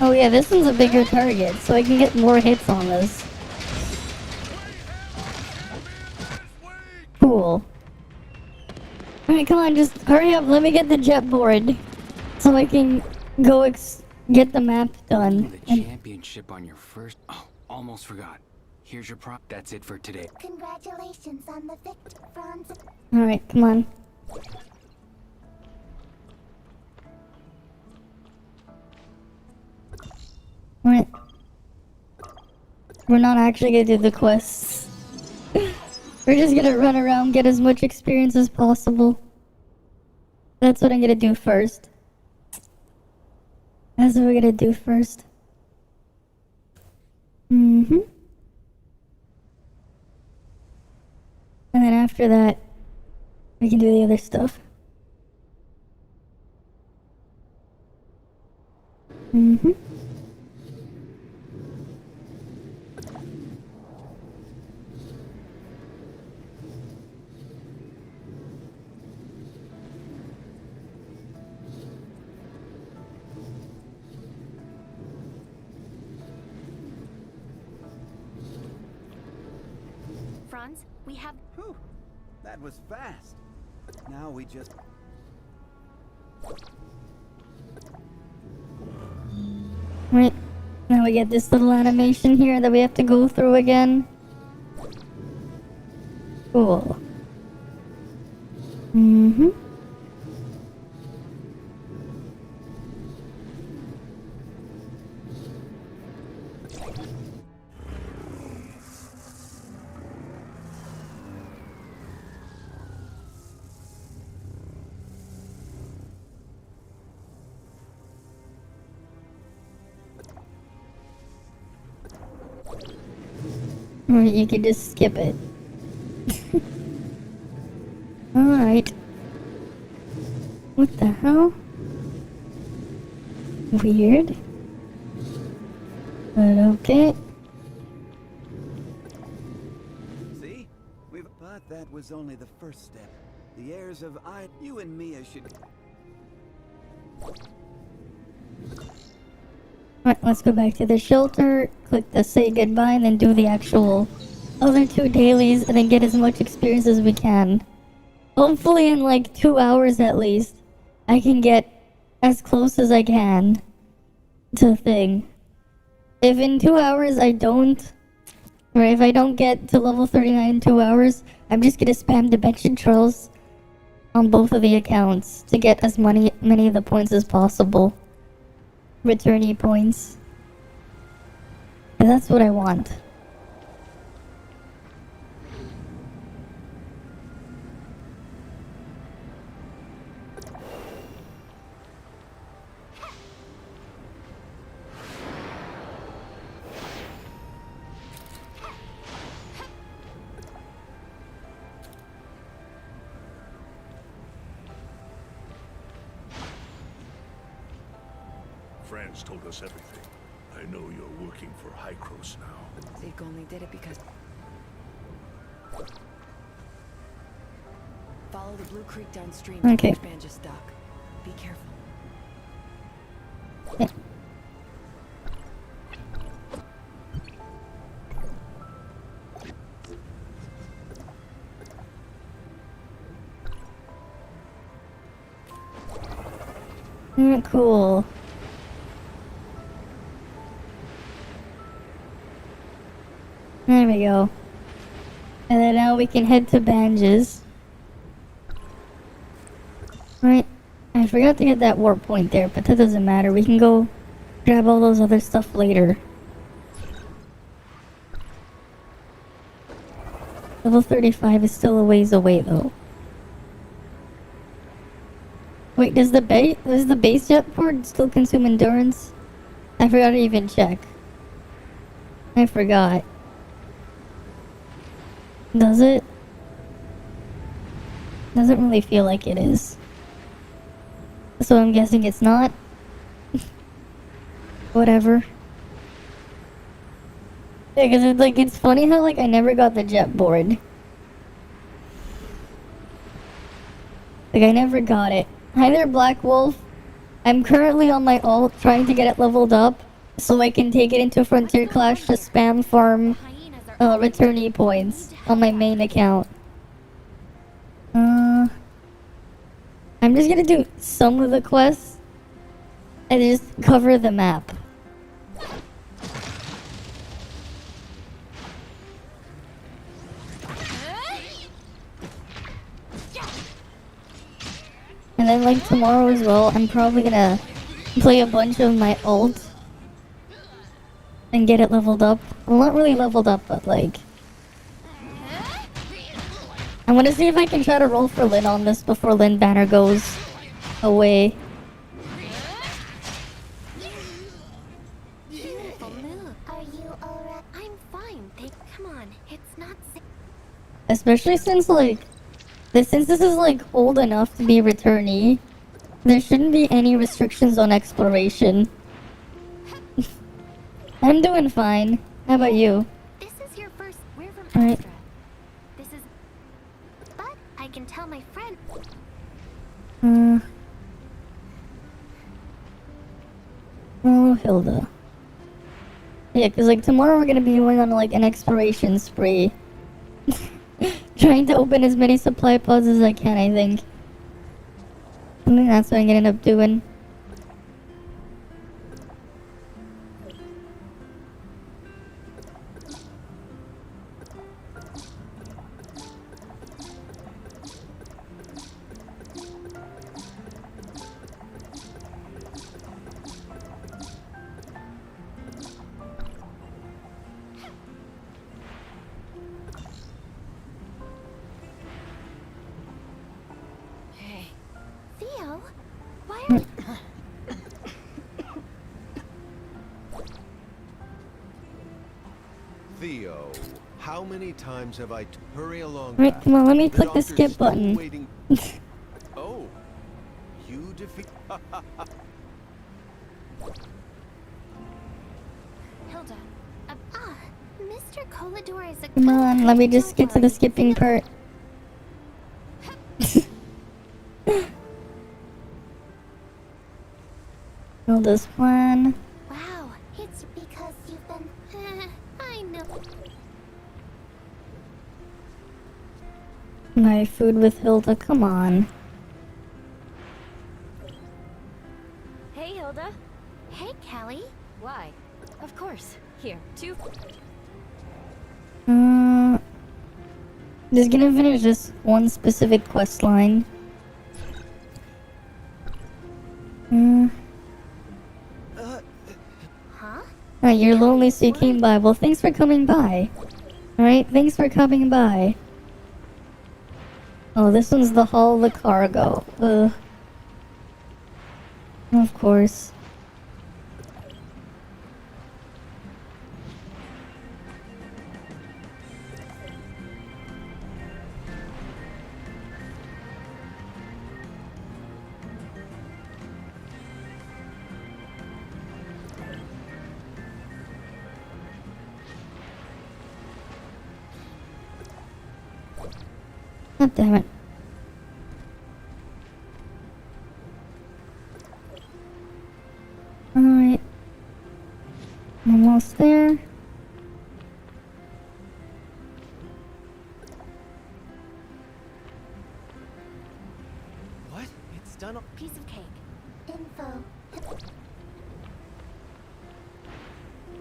Oh yeah, this one's a bigger target, so I can get more hits on this. Cool. Alright, come on, just hurry up, let me get the jet board. So I can go get the map done. The championship on your first. Oh, almost forgot. Here's your prop. That's it for today. Congratulations on the victory, Franz. Alright, come on. Alright. We're not actually gonna do the quests. We're just gonna run around, get as much experience as possible. That's what I'm gonna do first. That's what we're gonna do first. Mm-hmm. And then after that, we can do the other stuff. Mm-hmm. Franz, we have. Whew, that was fast. Now we just... Right. Now we get this little animation here that we have to go through again. Cool. Mm-hmm. Or you could just skip it. Alright. What the hell? Weird. But okay. See? But that was only the first step. The heirs of you and Mia should... Alright, let's go back to the shelter, click the say goodbye, and then do the actual other 2 dailies, and then get as much experience as we can. Hopefully in like 2 hours at least, I can get as close as I can to the thing. If in 2 hours I don't, or if I don't get to level 39 in 2 hours, I'm just gonna spam dimension trolls on both of the accounts to get as many of the points as possible. Returnee points. And that's what I want. Friends told us everything. I know you're working for Hycros now. Zeke only did it because... Follow the Blue Creek downstream to Okay. reach Banja's dock. Be careful. Yeah. Cool. There we go. And then now we can head to Banja's. Right. I forgot to get that warp point there, but that doesn't matter. We can go grab all those other stuff later. Level 35 is still a ways away though. Wait, does the base jet port still consume endurance? I forgot to even check. I forgot. Does it? Doesn't really feel like it is. So I'm guessing it's not. Whatever. Yeah, cause it's funny how I never got the jet board. I never got it. Hi there, Black Wolf. I'm currently on my ult trying to get it leveled up so I can take it into Frontier Clash to spam farm returnee points on my main account. I'm just gonna do some of the quests and just cover the map. And then tomorrow as well, I'm probably gonna play a bunch of my ult and get it leveled up. Well, not really leveled up, but I want to see if I can try to roll for Lynn on this before Lynn banner goes away. Beautiful move. Are you alright? I'm fine. Come on. It's not safe. Especially since this is old enough to be a returnee, there shouldn't be any restrictions on exploration. I'm doing fine. How about you? This is your first. We're from Alright. Extra. This is. But I can tell my friend. Oh, Hilda. Yeah, cause tomorrow we're gonna be going on an exploration spree. Trying to open as many supply pods as I can, I think. I think that's what I'm gonna end up doing. Theo, why are How many times have I hurry along? Alright, back. come on, let me The click the doctor's skip still button. waiting. Oh, you defeat. Hilda. Mr. Colador is a Come good on, guy, let me just don't get to the worry. skipping part. Hilda's plan. Wow, it's because you've been. I know. My food with Hilda, come on. Hey, Hilda. Hey, Callie. Why? Of course. Here, two. Just gonna finish this one specific quest line. Huh? You're lonely, so you came by. Well, thanks for coming by. Alright, thanks for coming by. Oh, this one's the hull of the cargo. Of course. God damn it. Alright. Almost there. What? It's done. Piece of cake. Info.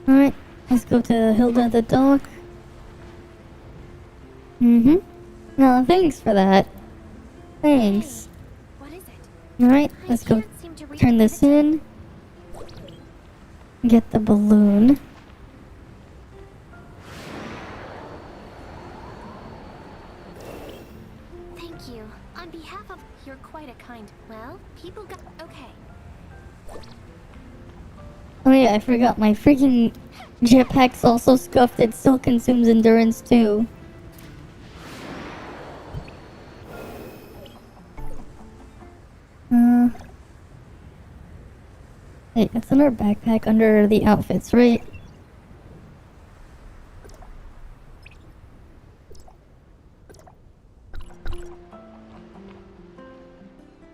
Alright, let's go to Hilda at the dock. No, thanks for that. Thanks. What is it? Alright, let's go Can't seem to read turn this in. Get the balloon. Thank you. On behalf of. You're quite a kind. Well, people got. Okay. Oh yeah, I forgot my freaking jetpack's also scuffed. It still consumes endurance too. Wait, it's in our backpack under the outfits, right?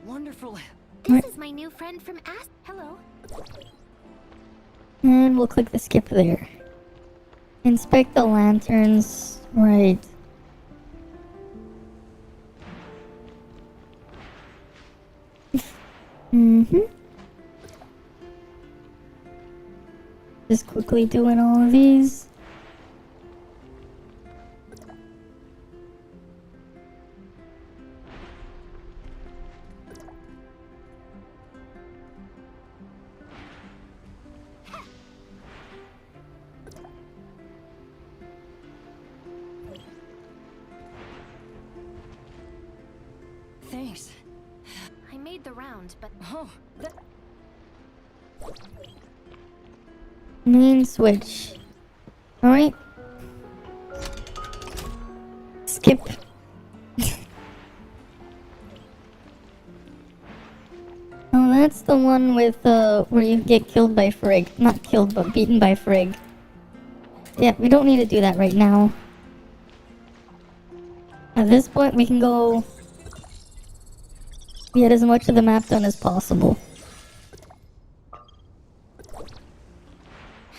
Wonderful. This is my new friend from Ast. Hello. And we'll click the skip there. Inspect the lanterns. Right. Just quickly doing all of these. Thanks. I made the round, but Oh, that. Main switch. Alright. Skip. Oh, that's the one with, where you get killed by Frigg. Not killed, but beaten by Frigg. Yeah, we don't need to do that right now. At this point, we can go get as much of the map done as possible.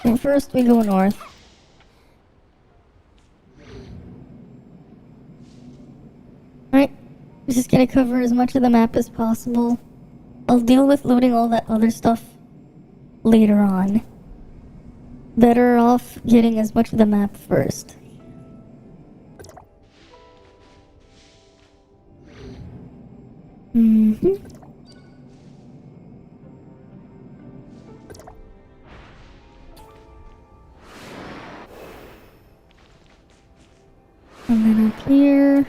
And first, we go north. Alright, we're just gonna cover as much of the map as possible. I'll deal with loading all that other stuff later on. Better off getting as much of the map first. And then up here.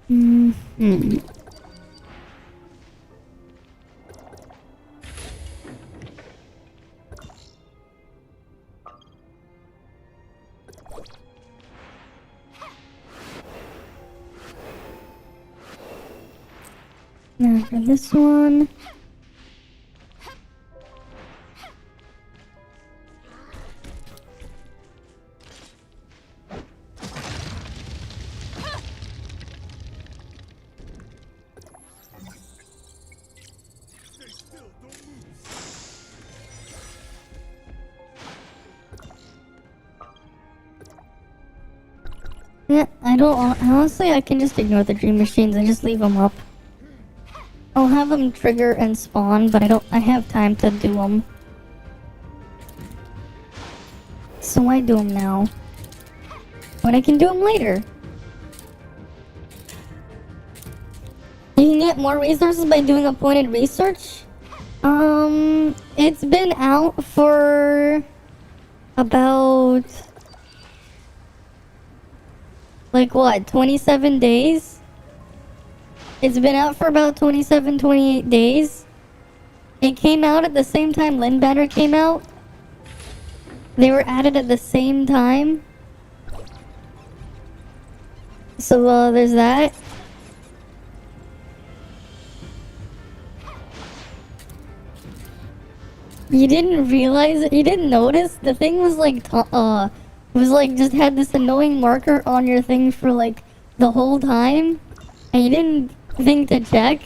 Hmm. Now for this one. Yeah, I don't. Honestly, I can just ignore the dream machines and just leave them up. I'll have them trigger and spawn, but I have time to do them. So why do them now? When I can do them later. You can get more resources by doing appointed research? It's been out for about like what, 27 days? It's been out for about 27, 28 days. It came out at the same time Lin Banner came out. They were added at the same time. So, there's that. You didn't realize it? You didn't notice? The thing was like, was like just had this annoying marker on your thing for like the whole time. And you didn't think to check?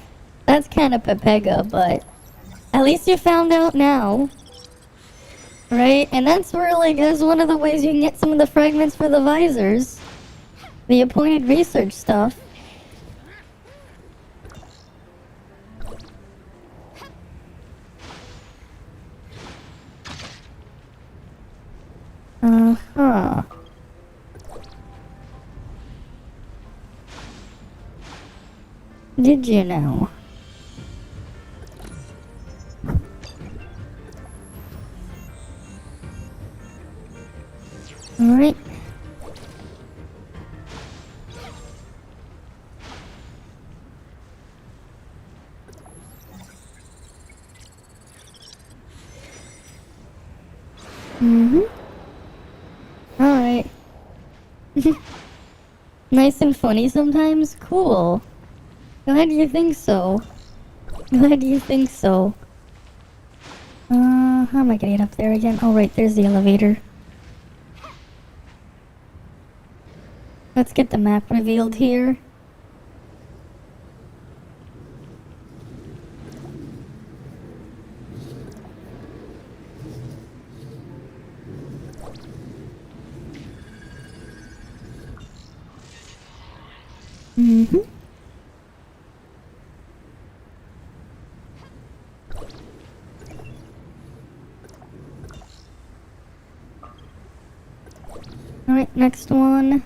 That's kind of Pepega, but at least you found out now. Right? And that's where, like, that's one of the ways you can get some of the fragments for the visors. The appointed research stuff. Uh-huh. Did you know? Alright. Alright. Nice and funny sometimes? Cool. Glad you think so. Glad you think so. How am I gonna get up there again? Oh, right, there's the elevator. Let's get the map revealed here. Alright, next one.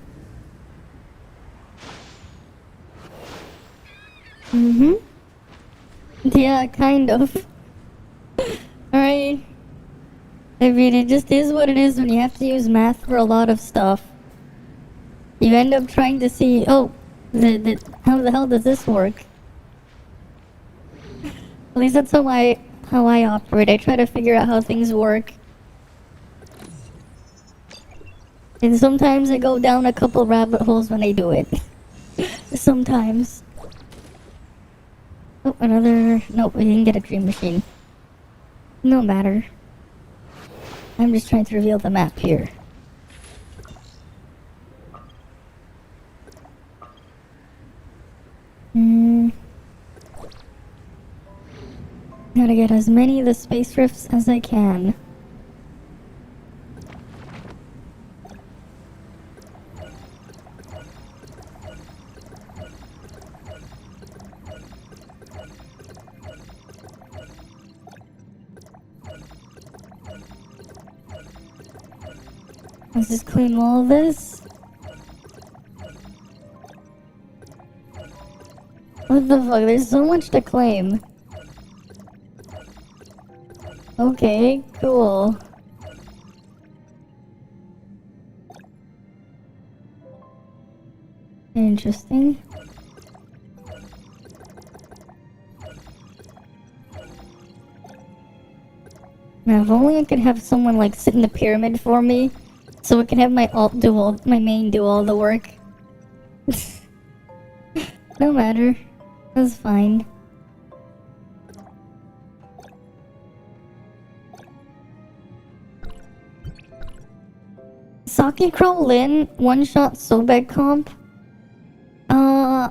Yeah, kind of. Alright. I mean, it just is what it is when you have to use math for a lot of stuff. You end up trying to see, oh, how the hell does this work? At least that's how I operate. I try to figure out how things work. And sometimes I go down a couple rabbit holes when I do it. Sometimes. Oh, another... Nope, we didn't get a dream machine. No matter. I'm just trying to reveal the map here. Gotta get as many of the space rifts as I can. Let's just clean all of this. What the fuck? There's so much to claim. Okay, cool. Interesting. If only I could have someone like sit in the pyramid for me, so I can have my my main do all the work. No matter, that's fine. Saki Crow Lin one-shot Sobek comp.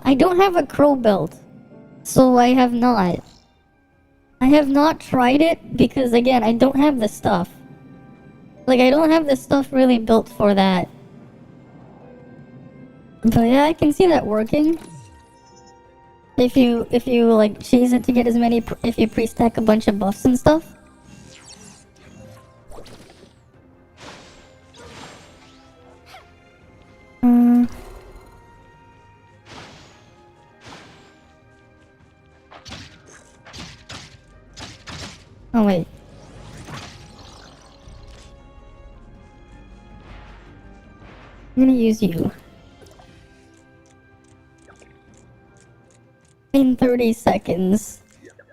I don't have a crow build, so I have not. I have not tried it because again, I don't have the stuff. Like, I don't have the stuff really built for that. But yeah, I can see that working. If you like cheese it to get as many, if you pre-stack a bunch of buffs and stuff. Oh wait. I'm gonna use you. In 30 seconds.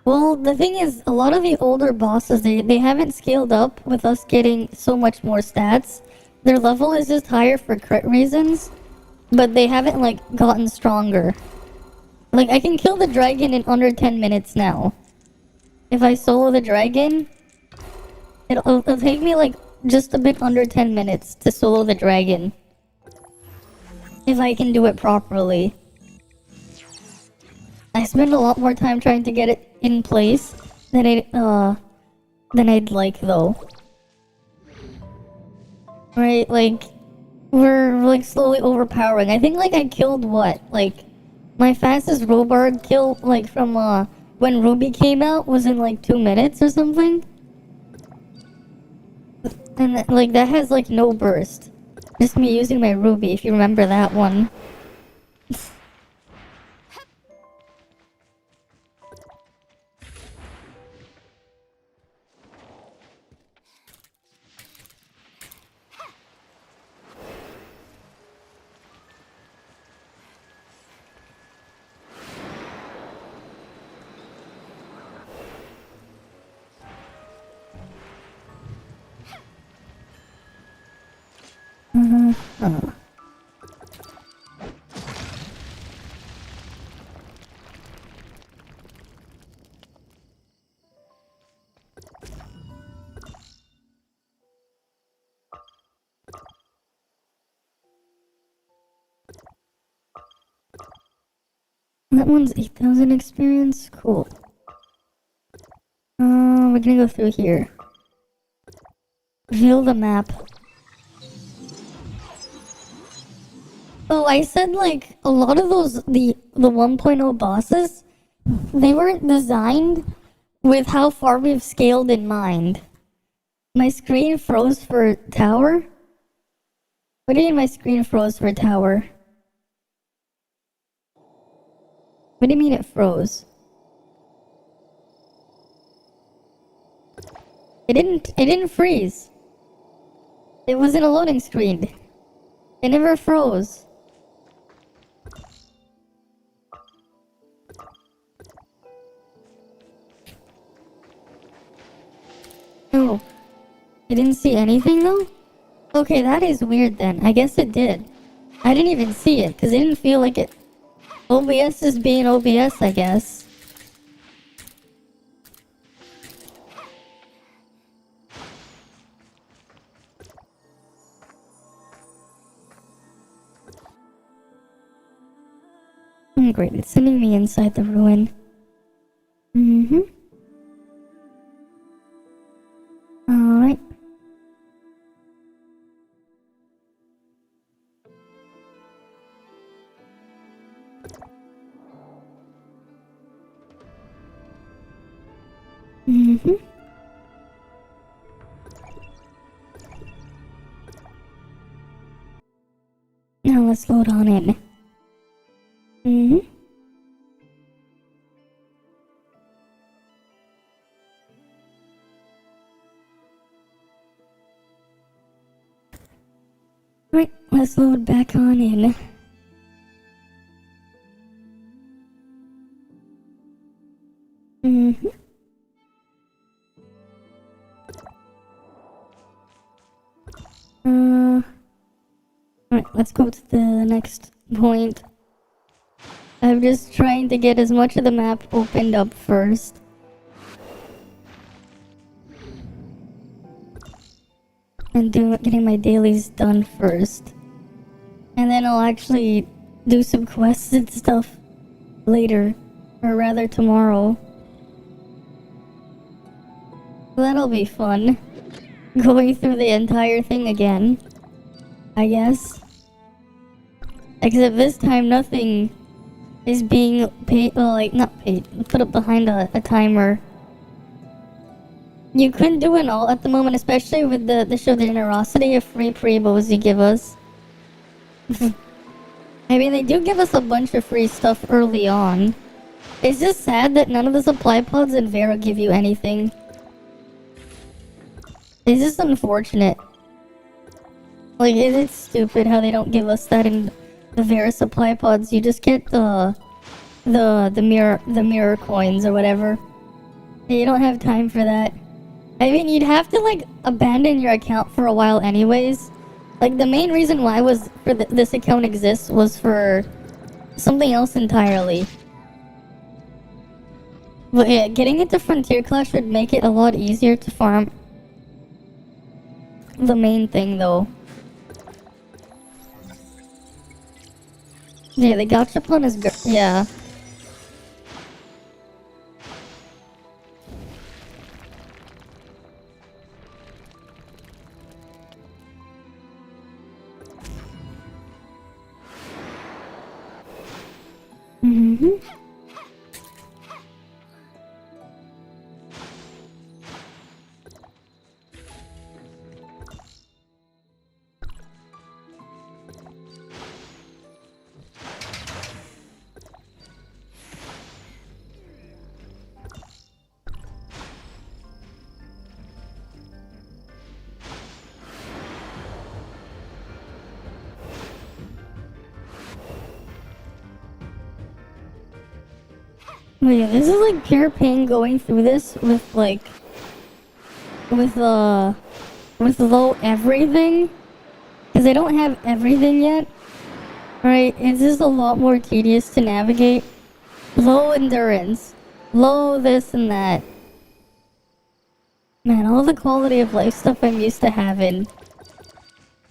Well, the thing is, a lot of the older bosses, they haven't scaled up with us getting so much more stats. Their level is just higher for crit reasons, but they haven't, like, gotten stronger. Like, I can kill the dragon in under 10 minutes now. If I solo the dragon, it'll take me, like, just a bit under 10 minutes to solo the dragon. If I can do it properly. I spend a lot more time trying to get it in place than I'd like, though. Right, like, we're like slowly overpowering. I think like I killed what? Like, my fastest Robard kill, like from when Ruby came out, was in like 2 minutes or something. And like that has like no burst. Just me using my Ruby, if you remember that one. That one's 8,000 experience? Cool. We're gonna go through here. Reveal the map. Oh, I said like, a lot of those, the 1.0 bosses, they weren't designed with how far we've scaled in mind. My screen froze for tower? What do you mean my screen froze for tower? What do you mean it froze? It didn't freeze. It wasn't a loading screen. It never froze. Oh. I didn't see anything though? Okay, that is weird then. I guess it did. I didn't even see it, because it didn't feel like it. OBS is being OBS, I guess. Great, it's sending me inside the ruin. Alright. Now let's load on in. Right, let's load back on in. Alright, let's go to the next point. I'm just trying to get as much of the map opened up first. And getting my dailies done first. And then I'll actually do some quests and stuff later. Or rather tomorrow. That'll be fun. Going through the entire thing again. I guess. Except this time nothing is being paid, well, like, not paid, put up behind a timer. You couldn't do it all at the moment, especially with the show the generosity of free prebos you give us. I mean, they do give us a bunch of free stuff early on. It's just sad that none of the supply pods in Vera give you anything. It's just unfortunate. Like, it's stupid how they don't give us that in the Vera supply pods. You just get the mirror coins or whatever. You don't have time for that. I mean, you'd have to, like, abandon your account for a while anyways. Like, the main reason why was for this account exists was for something else entirely. But yeah, getting into Frontier Clash would make it a lot easier to farm. The main thing, though. Yeah, the gachapon is good. Yeah. Mm-hmm. Oh yeah, this is like pure pain going through this with like with low everything, because I don't have everything yet. Right, it's just a lot more tedious to navigate. Low endurance, low this and that. Man, all the quality of life stuff I'm used to having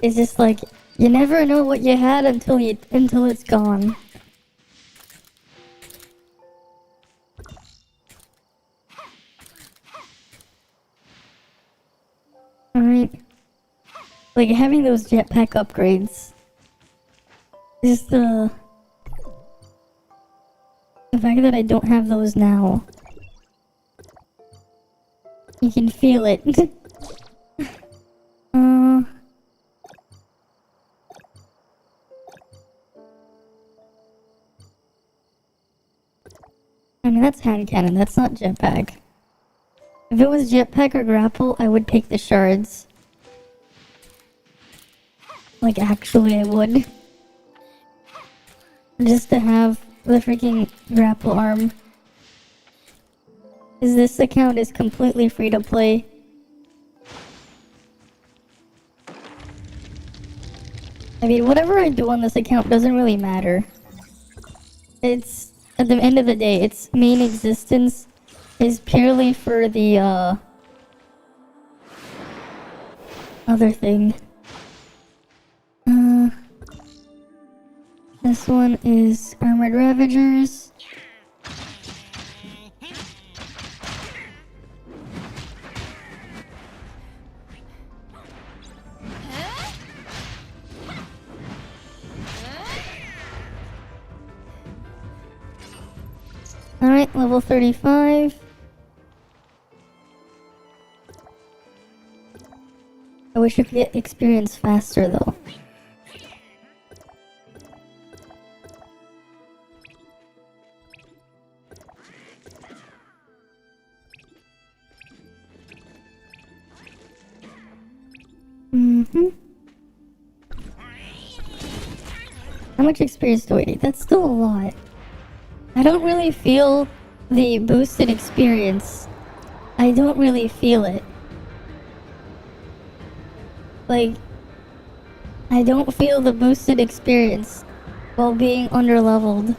is just like you never know what you had until it's gone. Alright. Like, having those jetpack upgrades. Just the fact that I don't have those now. You can feel it. I mean, that's hand cannon, that's not jetpack. If it was jetpack or grapple, I would take the shards. Like, actually, I would. Just to have the freaking grapple arm. Because this account is completely free to play. I mean, whatever I do on this account doesn't really matter. It's, at the end of the day, its main existence is purely for the, other thing. This one is Armored Ravagers. Alright, level 35. I wish I could get experience faster though. How much experience do I need? That's still a lot. I don't really feel the boosted experience. I don't really feel it. Like, I don't feel the boosted experience while being underleveled.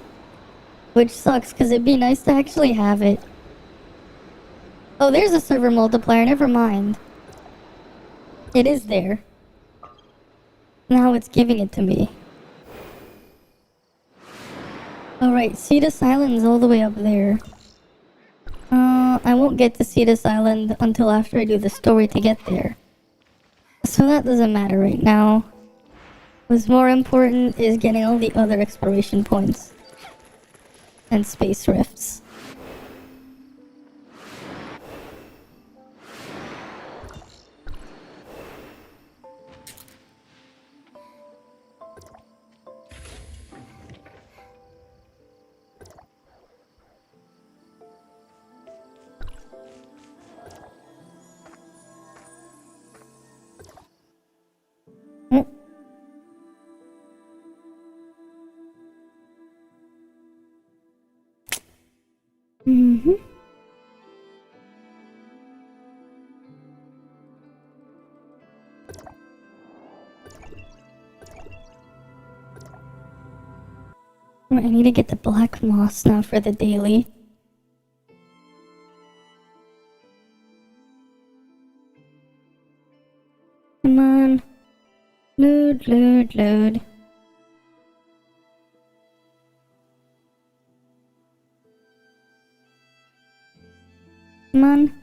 Which sucks, because it'd be nice to actually have it. Oh, there's a server multiplier, never mind. It is there. Now it's giving it to me. Alright, Cetus Island's all the way up there. I won't get to Cetus Island until after I do the story to get there. So that doesn't matter right now. What's more important is getting all the other exploration points. And space rifts. Mm-hmm. I need to get the black moss now for the daily. Come on. Load, load, load. Come on.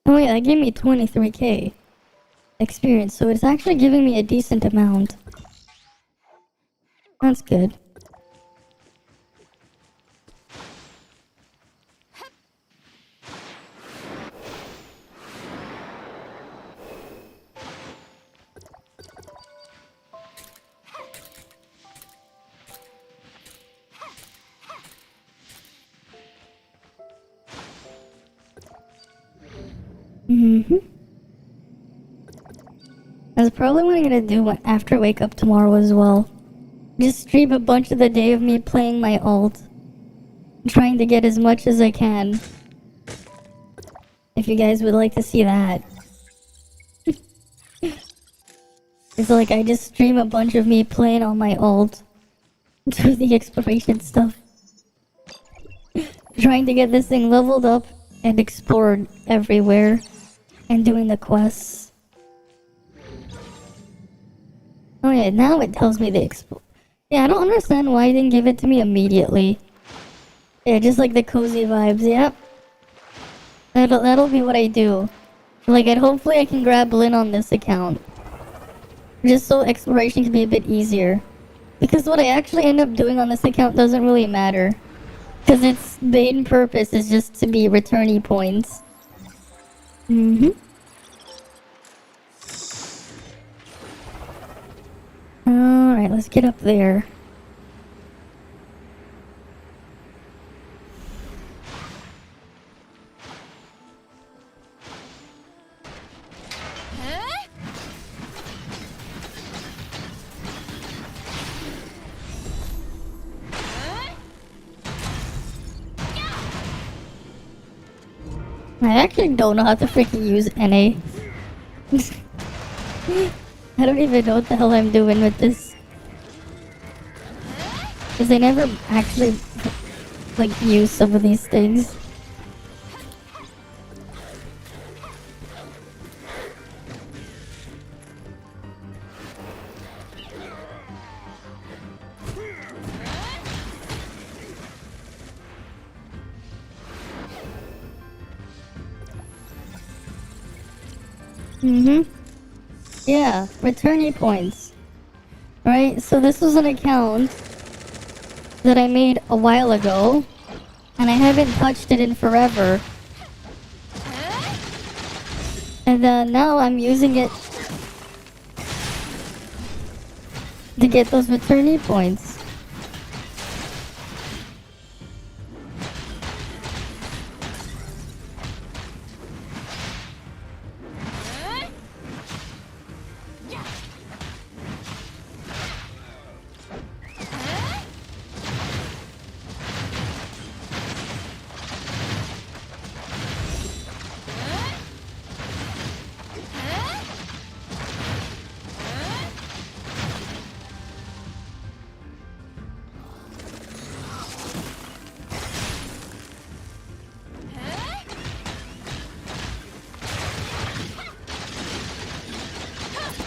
Oh yeah, that gave me 23k experience, so it's actually giving me a decent amount. That's good. Mm-hmm. That's probably what I'm gonna do after I wake up tomorrow as well. Just stream a bunch of the day of me playing my ult. Trying to get as much as I can. If you guys would like to see that. It's like I just stream a bunch of me playing on my ult. Do the exploration stuff. Trying to get this thing leveled up and explored everywhere. And doing the quests. Oh yeah, now it tells me the Yeah, I don't understand why you didn't give it to me immediately. Yeah, just like the cozy vibes, yep. That'll be what I do. Like, hopefully I can grab Lynn on this account. Just so exploration can be a bit easier. Because what I actually end up doing on this account doesn't really matter. Because its main purpose is just to be returnee points. Mm-hmm. Alright, let's get up there. I actually don't know how to freaking use NA. I don't even know what the hell I'm doing with this. Because I never actually, like, use some of these things. Mm-hmm. Yeah, returnee points. Right, so this was an account that I made a while ago, and I haven't touched it in forever. And now I'm using it to get those returnee points.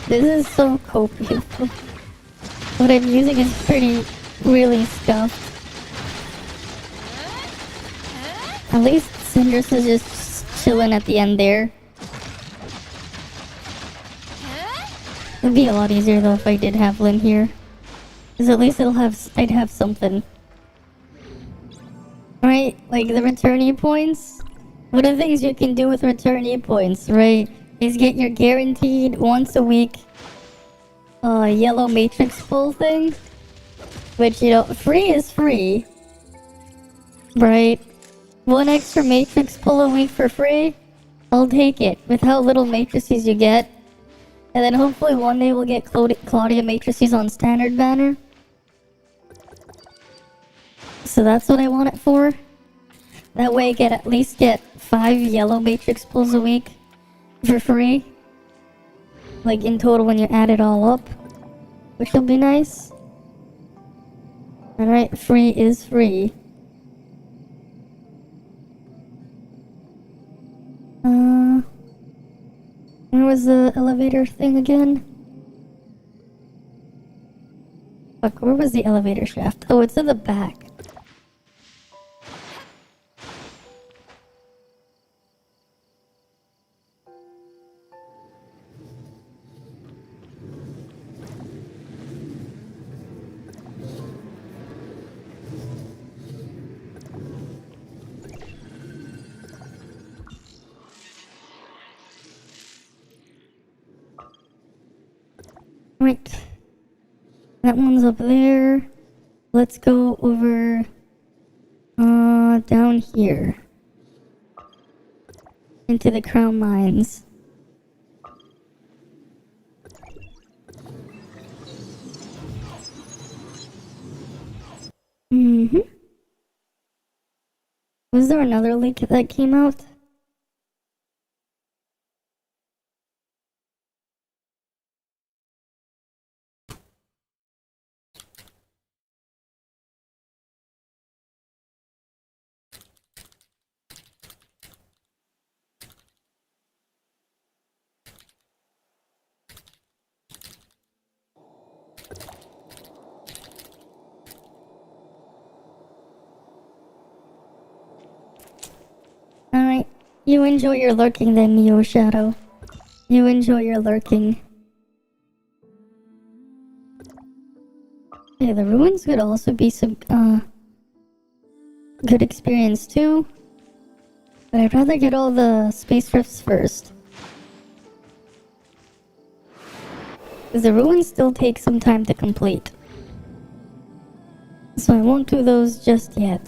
This is so copious. What I'm using is really scuffed. At least Cinders is just chilling at the end there. It'd be a lot easier though if I did have Lynn here. Cause at least I'd have something. Right? Like the returnee points? One of the things you can do with returnee points, right? Is get your guaranteed once a week yellow matrix pull thing. Which, you know, free is free. Right? One extra matrix pull a week for free? I'll take it. With how little matrices you get. And then hopefully one day we'll get Claudia matrices on standard banner. So that's what I want it for. That way I at least get 5 yellow matrix pulls a week for free. Like in total when you add it all up. Which will be nice. Alright, free is free. Where was the elevator thing again? Fuck, where was the elevator shaft? Oh, it's in the back. Right. That one's up there. Let's go over down here. Into the crown mines. Was there another leak that came out? Alright, you enjoy your lurking then, Neo Shadow. You enjoy your lurking. Yeah, the ruins could also be some, good experience too. But I'd rather get all the space rifts first. Because the ruins still take some time to complete. So I won't do those just yet.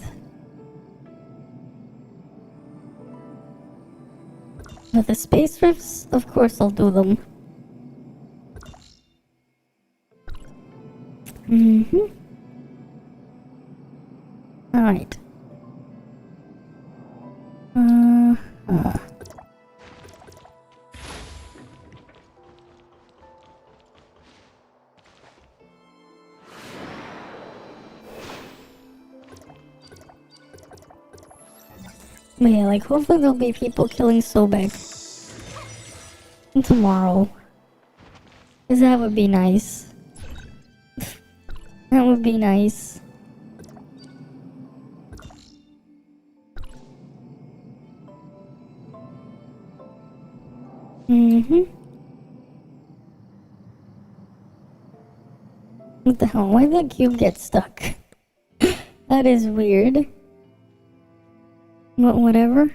But the space rifts, of course I'll do them. Alright. But yeah, like hopefully there'll be people killing Sobek tomorrow. Cause that would be nice. That would be nice. What the hell? Why did that cube get stuck? That is weird. But whatever.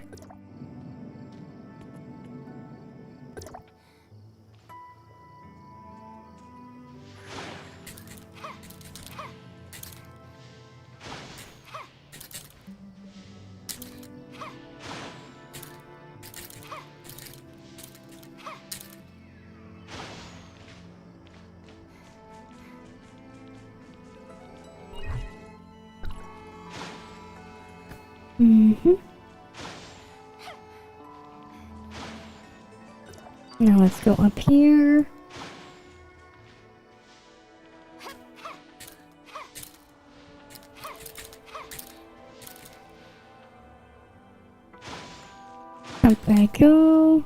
Now let's go up here. Up I go.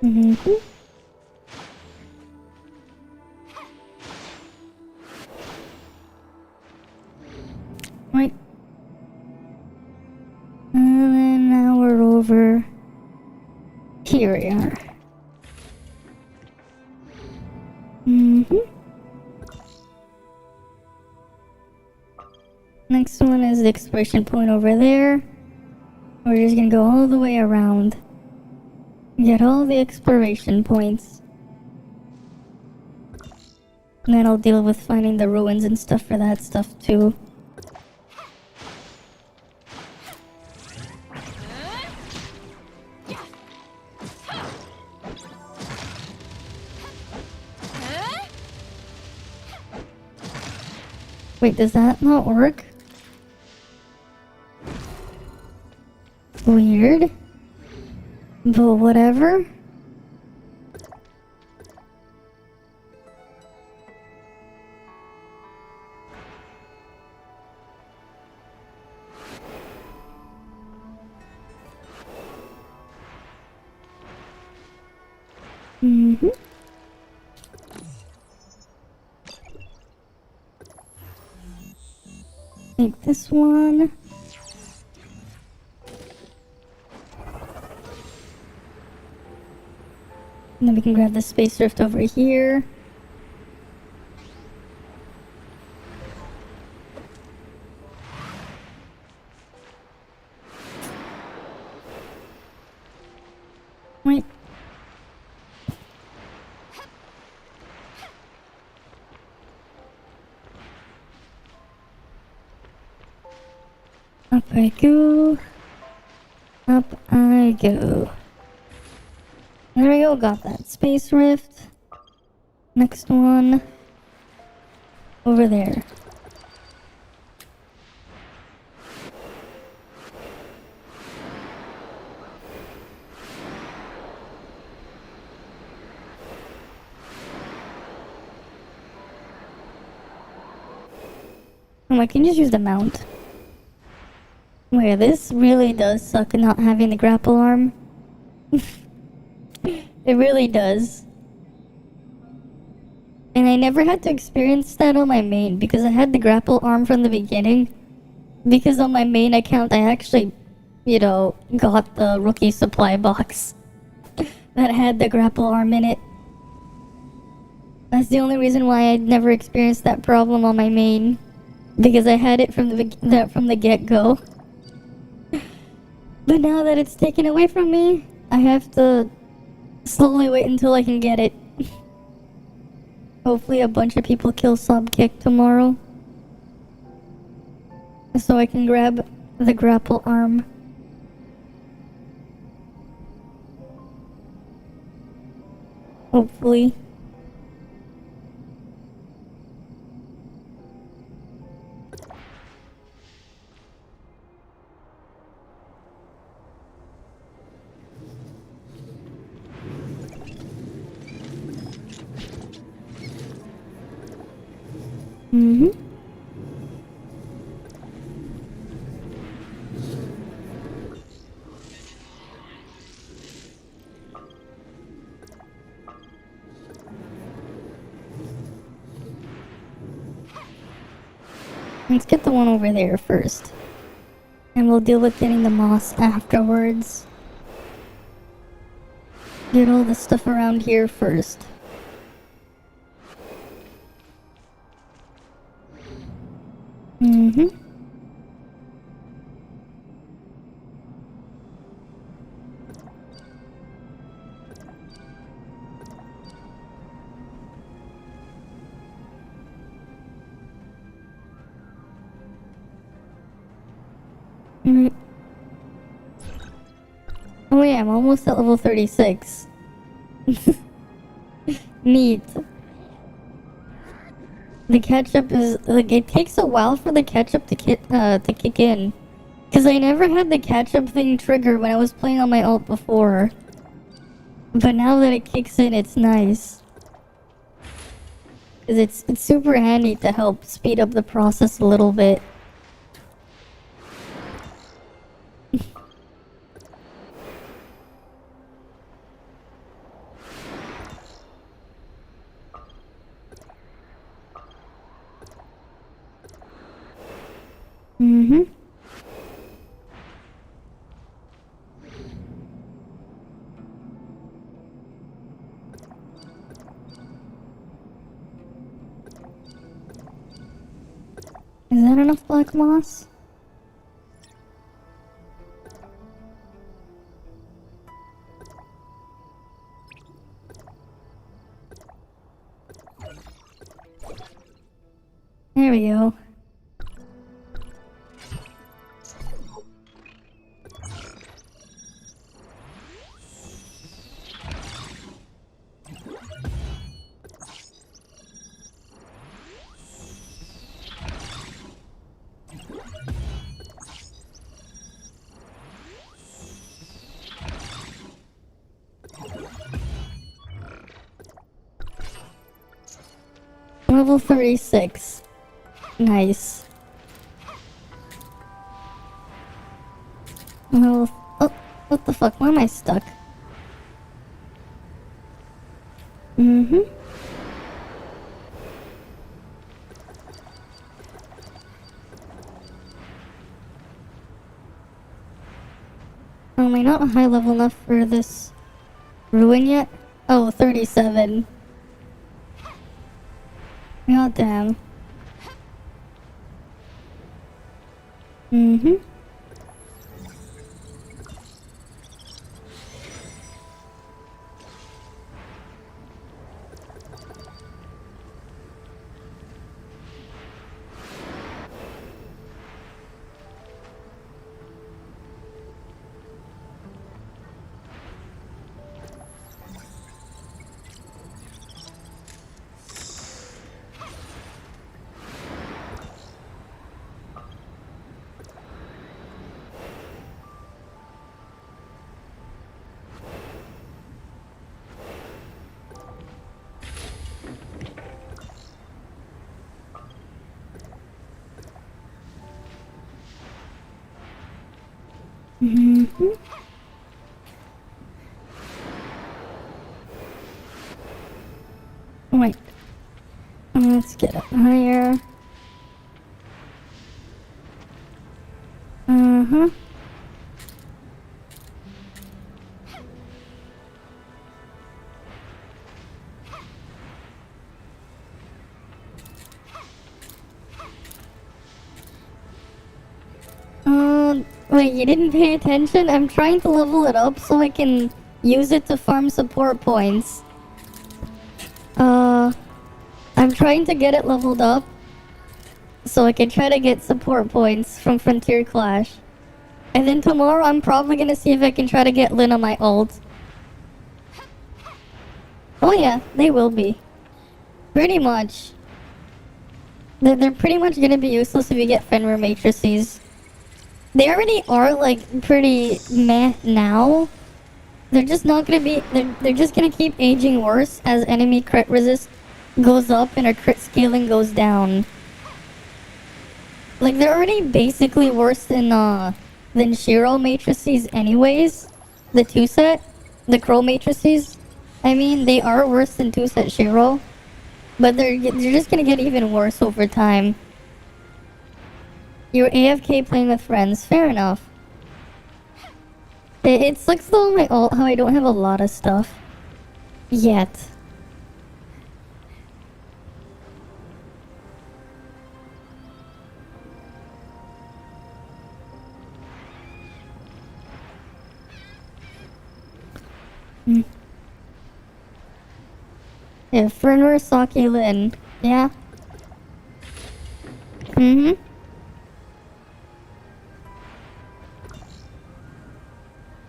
Mm-hmm. Right. And then now we're over. Here we are. Mm-hmm. Next one is the expiration point over there. We're just gonna go all the way around. Get all the expiration points. And then I'll deal with finding the ruins and stuff for that stuff too. Wait, does that not work? Weird. But whatever. Mm-hmm. Take this one. And then we can grab the space rift over here. Wait. Up I go. Up I go. There we go, got that space rift. Next one. Over there. Oh, I can just use the mount. Wait, this really does suck not having the grapple arm. It really does. And I never had to experience that on my main because I had the grapple arm from the beginning. Because on my main account I actually, got the rookie supply box that had the grapple arm in it. That's the only reason why I never experienced that problem on my main. Because I had it from the get-go. But now that it's taken away from me, I have to slowly wait until I can get it. Hopefully a bunch of people kill Subkick tomorrow. So I can grab the grapple arm. Hopefully. Mm-hmm. Let's get the one over there first. And we'll deal with getting the moss afterwards. Get all the stuff around here first. Mm-hmm. Oh yeah, I'm almost at level 36. Neat. The catch-up is, it takes a while for the catch-up to kick in. Because I never had the catch-up thing trigger when I was playing on my ult before. But now that it kicks in, it's nice. Because it's super handy to help speed up the process a little bit. Mm-hmm. Is that enough black moss? There we go. Level 36. Nice. Well, oh, what the fuck? Why am I stuck? Mm-hmm. Am I not high level enough for this ruin yet? Oh, 37. God damn. Mm-hmm. Mm-hmm. Wait. Let's get up higher. Uh-huh. Wait, you didn't pay attention? I'm trying to level it up so I can use it to farm support points. I'm trying to get it leveled up so I can try to get support points from Frontier Clash. And then tomorrow I'm probably gonna see if I can try to get Lynn on my ult. Oh yeah, they will be. Pretty much. They're pretty much gonna be useless if you get Fenrir matrices. They already are like pretty meh now. They're just not gonna be. They're just gonna keep aging worse as enemy crit resist goes up and our crit scaling goes down. Like they're already basically worse than Shiro matrices anyways. The 2-set, the Crow matrices. I mean, they are worse than 2-set Shiro, but they're just gonna get even worse over time. You're AFK playing with friends. Fair enough. It sucks though on my ult how I don't have a lot of stuff. Yet. Yeah, Fenrir, Saki, Lin. Yeah? Mm-hmm.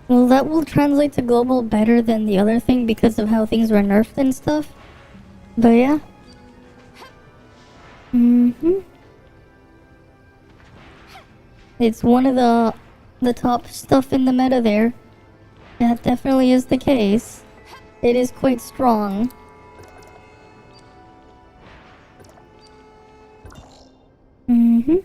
Well, that will translate to global better than the other thing because of how things were nerfed and stuff. But yeah. Mm-hmm. It's one of the top stuff in the meta there. That definitely is the case. It is quite strong. Mm-hmm.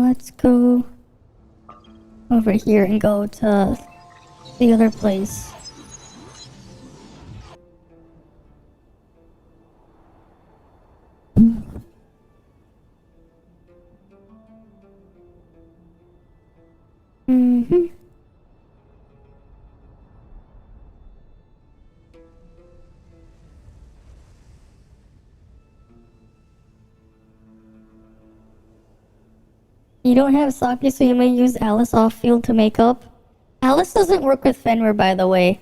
Let's go over here and go to the other place. Mm-hmm. You don't have Saki, so you may use Alice off-field to make up. Alice doesn't work with Fenrir, by the way.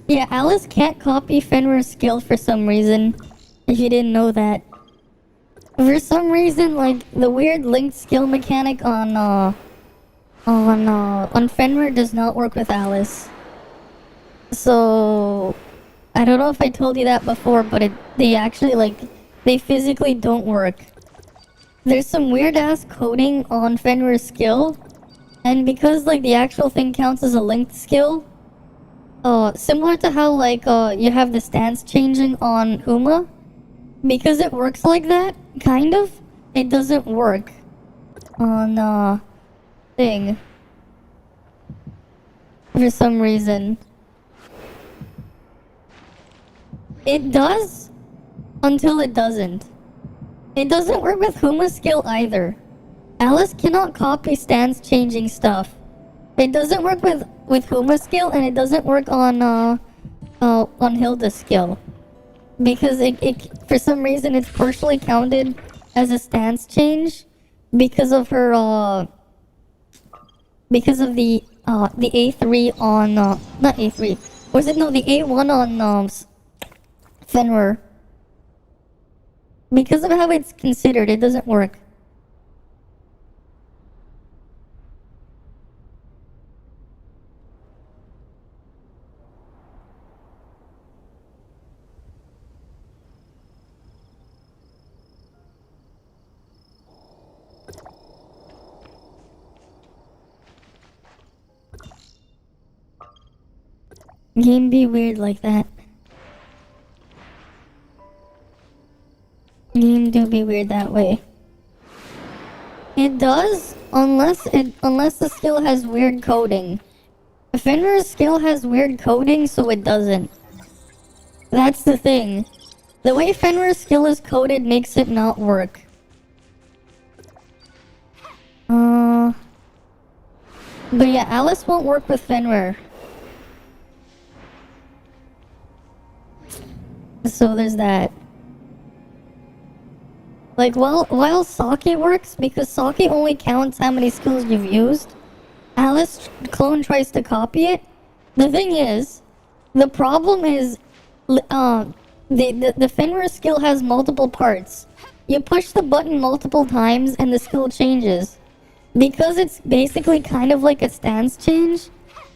Yeah, Alice can't copy Fenrir's skill for some reason. If you didn't know that. For some reason, like, the weird linked skill mechanic on Fenrir does not work with Alice. So, I don't know if I told you that before, but they actually, like, they physically don't work. There's some weird-ass coding on Fenrir's skill, and because, like, the actual thing counts as a linked skill, similar to how, like, you have the stance changing on Uma, because it works like that, kind of, it doesn't work on, thing. For some reason. It does, until it doesn't. It doesn't work with Huma's skill either. Alice cannot copy stance changing stuff. It doesn't work with Huma's skill, and it doesn't work on Hilda's skill. Because it for some reason it's partially counted as a stance change because of her because of the A3 on not A3. Was it no the A1 on Fenrir? Because of how it's considered, it doesn't work. Game be weird like that. Game do be weird that way. It does, unless the skill has weird coding. Fenrir's skill has weird coding, so it doesn't. That's the thing. The way Fenrir's skill is coded makes it not work. But yeah, Alice won't work with Fenrir. So there's that. Like, while Saki works, because Saki only counts how many skills you've used, Alice clone tries to copy it. The thing is, the problem is, the Fenrir skill has multiple parts. You push the button multiple times and the skill changes. Because it's basically kind of like a stance change,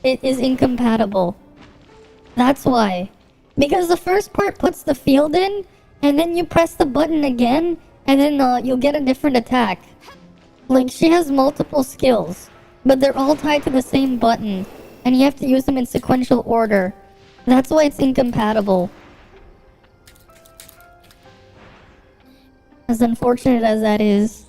it is incompatible. That's why. Because the first part puts the field in, and then you press the button again, and then you'll get a different attack. Like, she has multiple skills, but they're all tied to the same button, and you have to use them in sequential order. That's why it's incompatible. As unfortunate as that is.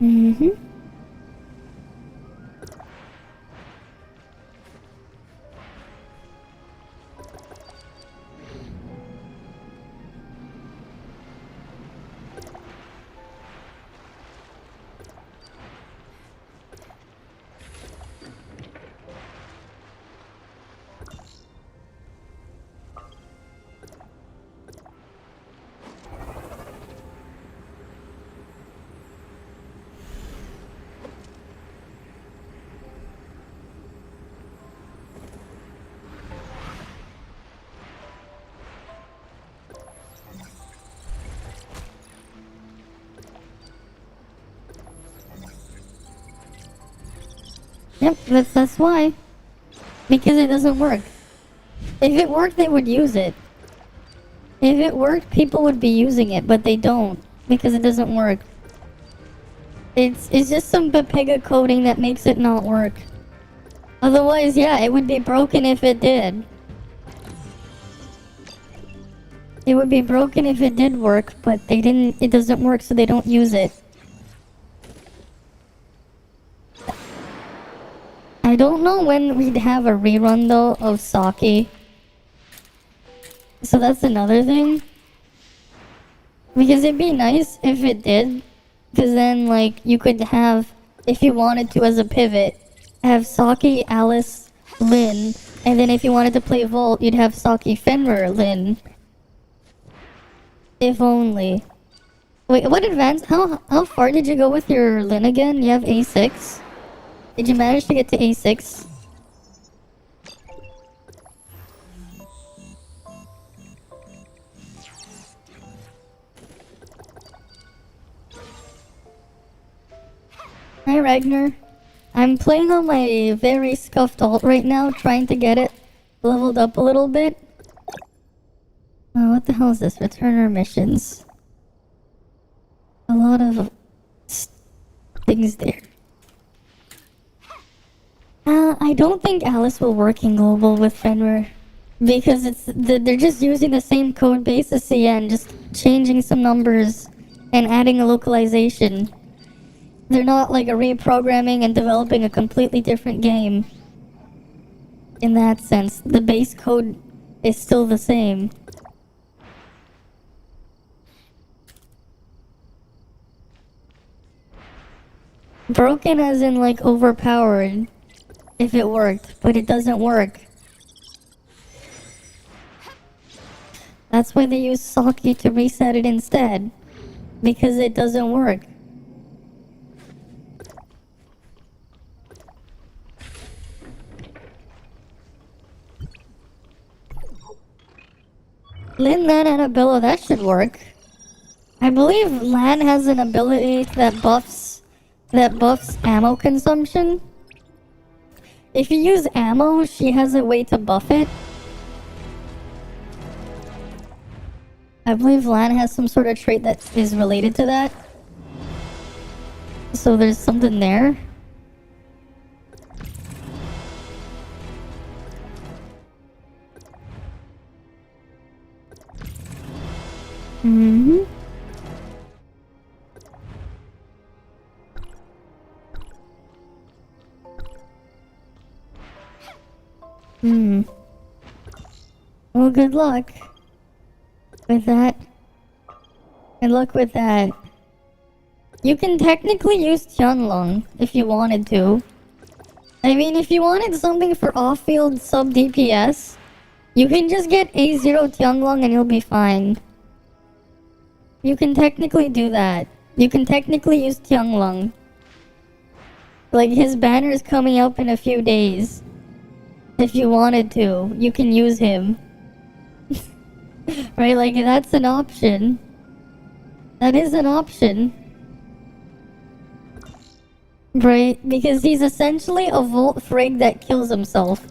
Mm-hmm. Yep, that's why. Because it doesn't work. If it worked, they would use it. If it worked, people would be using it, but they don't because it doesn't work. It's just some Pepega coding that makes it not work. Otherwise, yeah, it would be broken if it did. It would be broken if it did work, but they didn't. It doesn't work, so they don't use it. I don't know when we'd have a rerun though of Saki. So that's another thing. Because it'd be nice if it did. Because then, like, you could have, if you wanted to as a pivot, have Saki, Alice, Lynn. And then if you wanted to play Volt, you'd have Saki, Fenrir, Lynn. If only. Wait, what advance? How far did you go with your Lynn again? You have A6? Did you manage to get to A6? Hi Ragnar. I'm playing on my very scuffed alt right now, trying to get it leveled up a little bit. Oh, what the hell is this? Returner missions. A lot of things there. I don't think Alice will work in global with Fenrir. Because they're just using the same code base as CN, just changing some numbers and adding a localization. They're not like reprogramming and developing a completely different game. In that sense, the base code is still the same. Broken as in like overpowered, if it worked, but it doesn't work. That's why they use Saki to reset it instead, because it doesn't work. Lin, Lan, Annabella, that should work. I believe Lan has an ability that buffs ammo consumption. If you use ammo, she has a way to buff it. I believe Lan has some sort of trait that is related to that. So there's something there. Mm-hmm. Well, good luck with that. Good luck with that. You can technically use Tianlong if you wanted to. I mean, if you wanted something for off-field sub-DPS, you can just get A0 Tianlong and you'll be fine. You can technically do that. You can technically use Tianlong. Like, his banner is coming up in a few days. If you wanted to, you can use him. Right, like, that's an option. That is an option. Right, because he's essentially a Volt Frig that kills himself.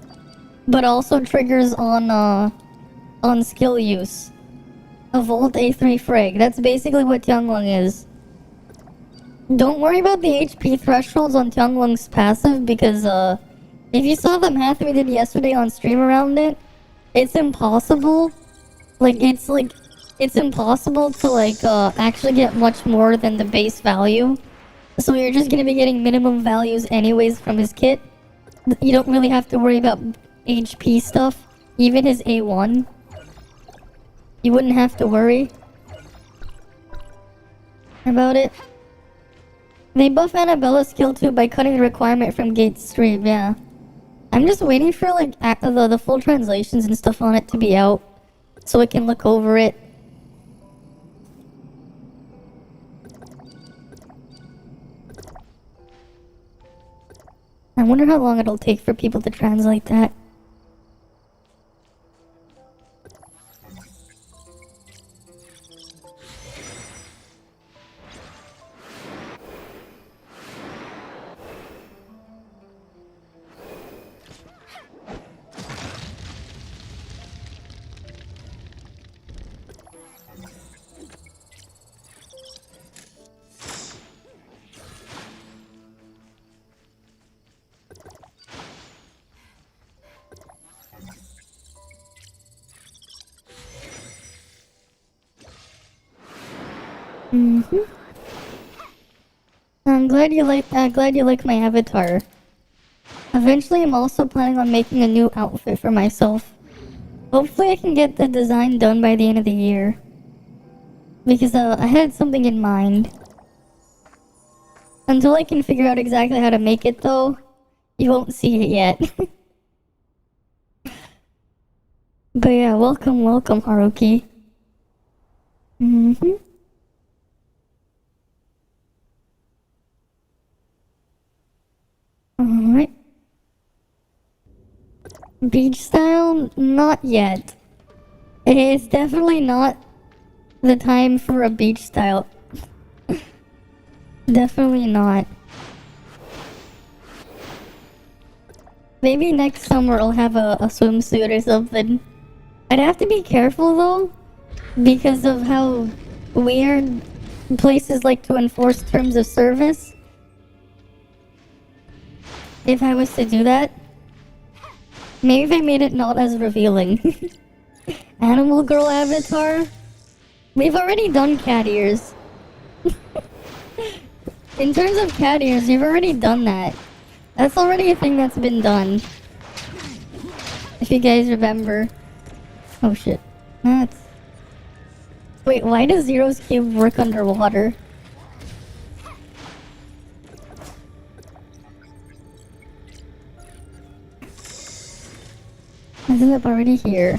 But also triggers on skill use. A Volt A3 Frig. That's basically what Tianlong is. Don't worry about the HP thresholds on Tianlong's passive because, if you saw the math we did yesterday on stream around it, it's impossible. It's impossible to, actually get much more than the base value. So you're just gonna be getting minimum values anyways from his kit. You don't really have to worry about HP stuff. Even his A1. You wouldn't have to worry about it. They buff Annabella's skill too by cutting the requirement from gate stream, yeah. I'm just waiting for like the full translations and stuff on it to be out so I can look over it. I wonder how long it'll take for people to translate that. Mm-hmm. I'm glad you like my avatar. Eventually, I'm also planning on making a new outfit for myself. Hopefully, I can get the design done by the end of the year. Because I had something in mind. Until I can figure out exactly how to make it, though, you won't see it yet. But yeah, welcome, Haruki. Mm-hmm. Alright. Beach style? Not yet. It's definitely not the time for a beach style. Definitely not. Maybe next summer I'll have a swimsuit or something. I'd have to be careful though, because of how weird places like to enforce terms of service. If I was to do that, maybe if I made it not as revealing. Animal girl avatar? We've already done cat ears. In terms of cat ears, you've already done that. That's already a thing that's been done. If you guys remember. Oh shit. That's... Wait, why does Zero's Cube work underwater? Isn't it already here?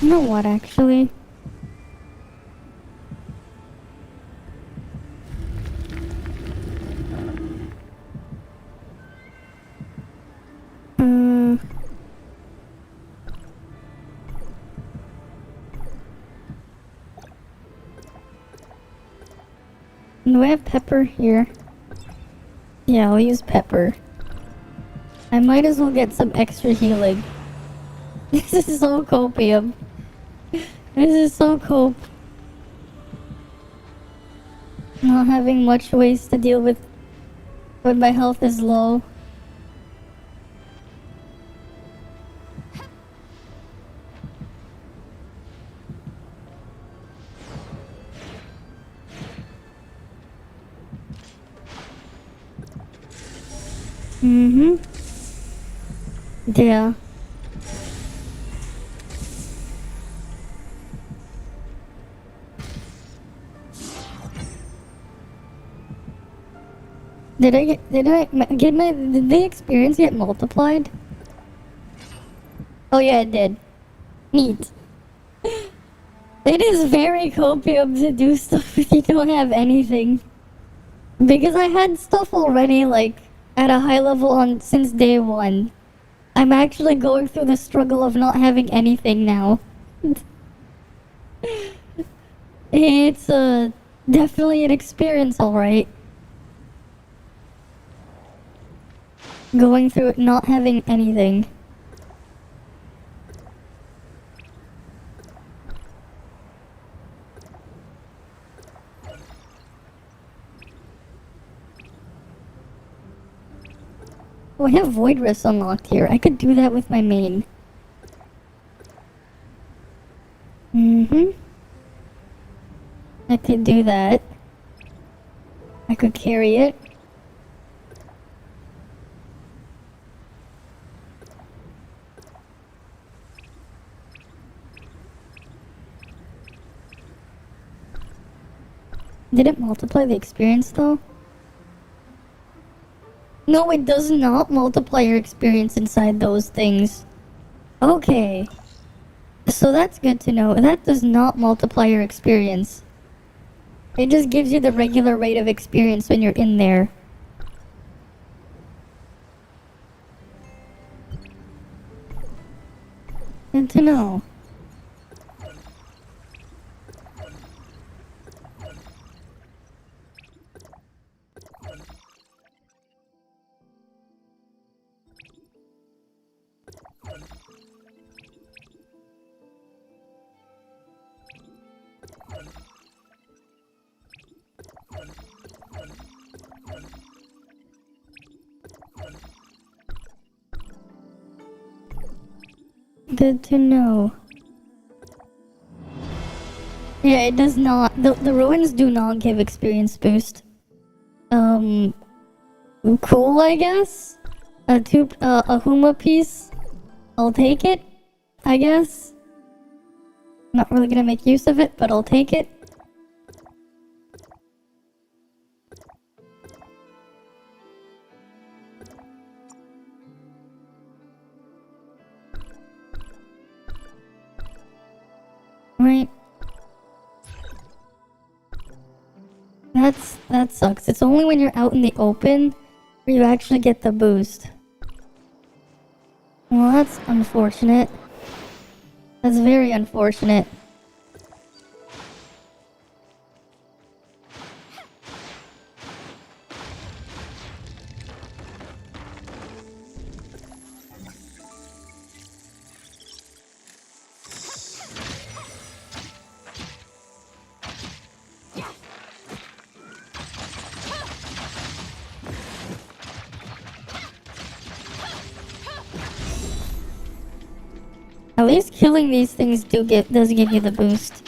You know what, actually? Do I have pepper here? Yeah, I'll use pepper. I might as well get some extra healing. This is so copium. This is so cope. Not having much ways to deal with when my health is low. Mm-hmm. Yeah. Did the experience get multiplied? Oh yeah, it did. Neat. It is very copium to do stuff if you don't have anything. Because I had stuff already, like, at a high level on since day one. I'm actually going through the struggle of not having anything now. It's, definitely an experience, alright. going through it not having anything. Oh, I have Void Rifts unlocked here. I could do that with my main. I could do that. I could carry it. Did it multiply the experience though? No, it does not multiply your experience inside those things. Okay. So that's good to know. That does not multiply your experience. It just gives you the regular rate of experience when you're in there. Good to know. Good to know. Yeah, it does not. The ruins do not give experience boost. Cool, I guess. A Huma piece. I'll take it, I guess. Not really gonna make use of it, but I'll take it. Right. That sucks. It's only when you're out in the open where you actually get the boost. Well, that's unfortunate. That's very unfortunate. At least killing these things does give you the boost.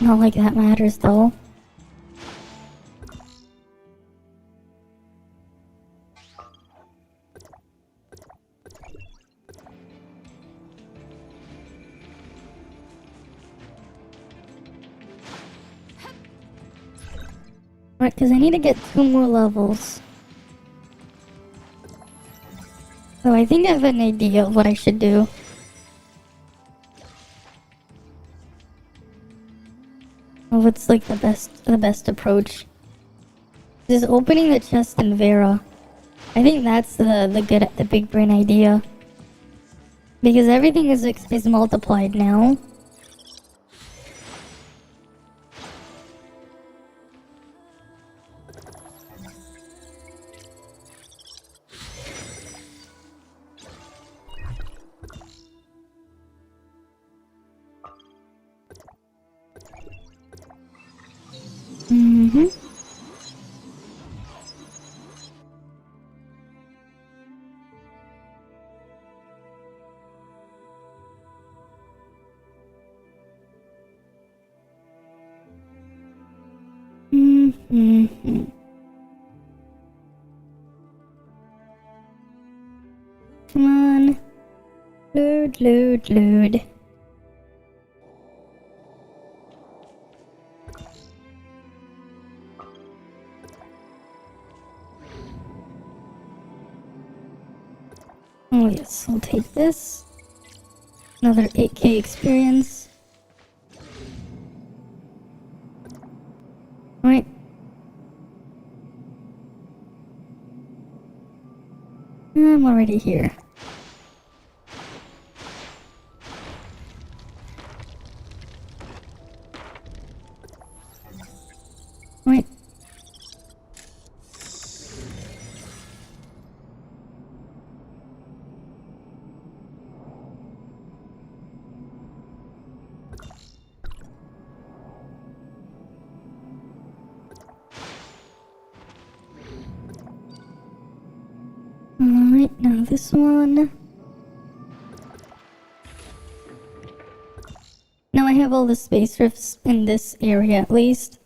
Not like that matters though. Right, because I need to get 2 more levels. So I think I have an idea of what I should do. What's like the best approach? Just opening the chest in Vera. I think that's the big brain idea. Because everything is multiplied now. Come on. Load. Oh yes, I'll take this. Another 8k experience. Right. I'm already here. Right. Now this one. Now I have all the space rifts in this area at least.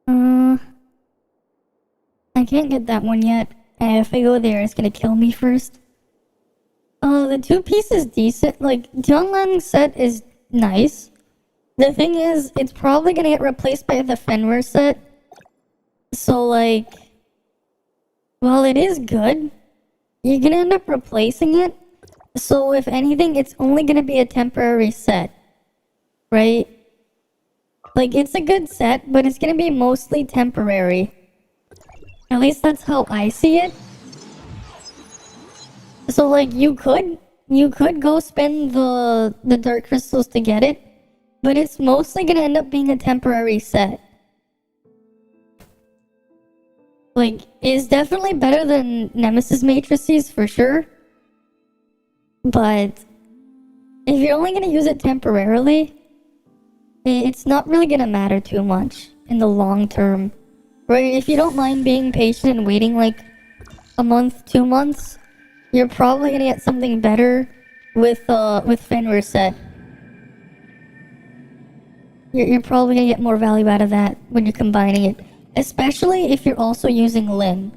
I can't get that one yet. If I go there, it's gonna kill me first. The two-piece is decent. Like, Tianlang set is nice. The thing is, it's probably gonna get replaced by the Fenrir set. So, like, while it is good, you're gonna end up replacing it. So, if anything, it's only gonna be a temporary set. Right? Like, it's a good set, but it's gonna be mostly temporary. At least that's how I see it. So, like, you could go spend the dark crystals to get it, but it's mostly gonna end up being a temporary set. Like, it's definitely better than Nemesis Matrices for sure. But if you're only gonna use it temporarily, it's not really gonna matter too much in the long term. Right? If you don't mind being patient and waiting like a month, 2 months, you're probably gonna get something better with Fenrir set. You're probably gonna get more value out of that when you're combining it. Especially if you're also using Lin.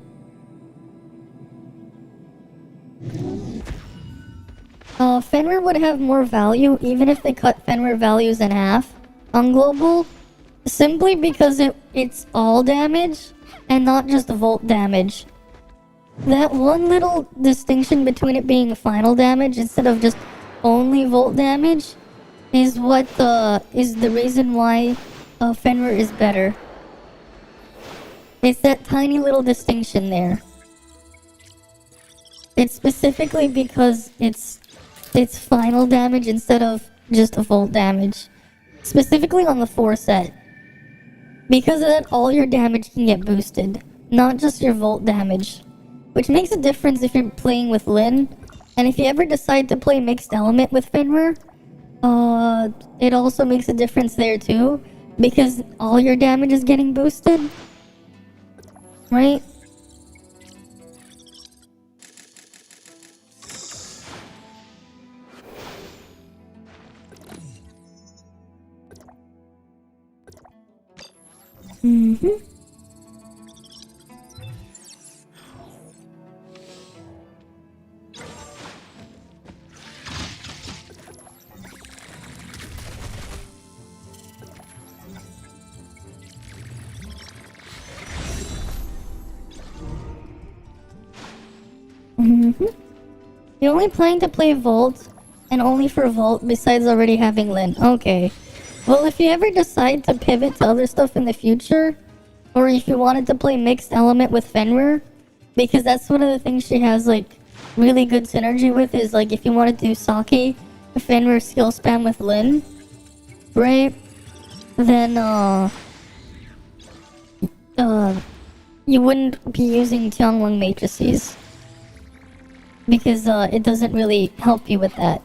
Fenrir would have more value even if they cut Fenrir values in half on global. Simply because it's all damage and not just volt damage. That one little distinction between it being final damage instead of just only volt damage is what is the reason why Fenrir is better. It's that tiny little distinction there. It's specifically because it's final damage instead of just a volt damage. Specifically on the 4 set. Because of that, all your damage can get boosted, not just your volt damage. Which makes a difference if you're playing with Lin. And if you ever decide to play mixed element with Fenrir, it also makes a difference there too. Because all your damage is getting boosted. Right? Mm-hmm. Mm-hmm. You're only planning to play Volt, and only for Volt besides already having Lin. Okay. Well, if you ever decide to pivot to other stuff in the future, or if you wanted to play mixed element with Fenrir, because that's one of the things she has, like, really good synergy with, is, like, if you want to do Saki, Fenrir skill spam with Lin, right? Then, you wouldn't be using Tianglong matrices. Because, it doesn't really help you with that.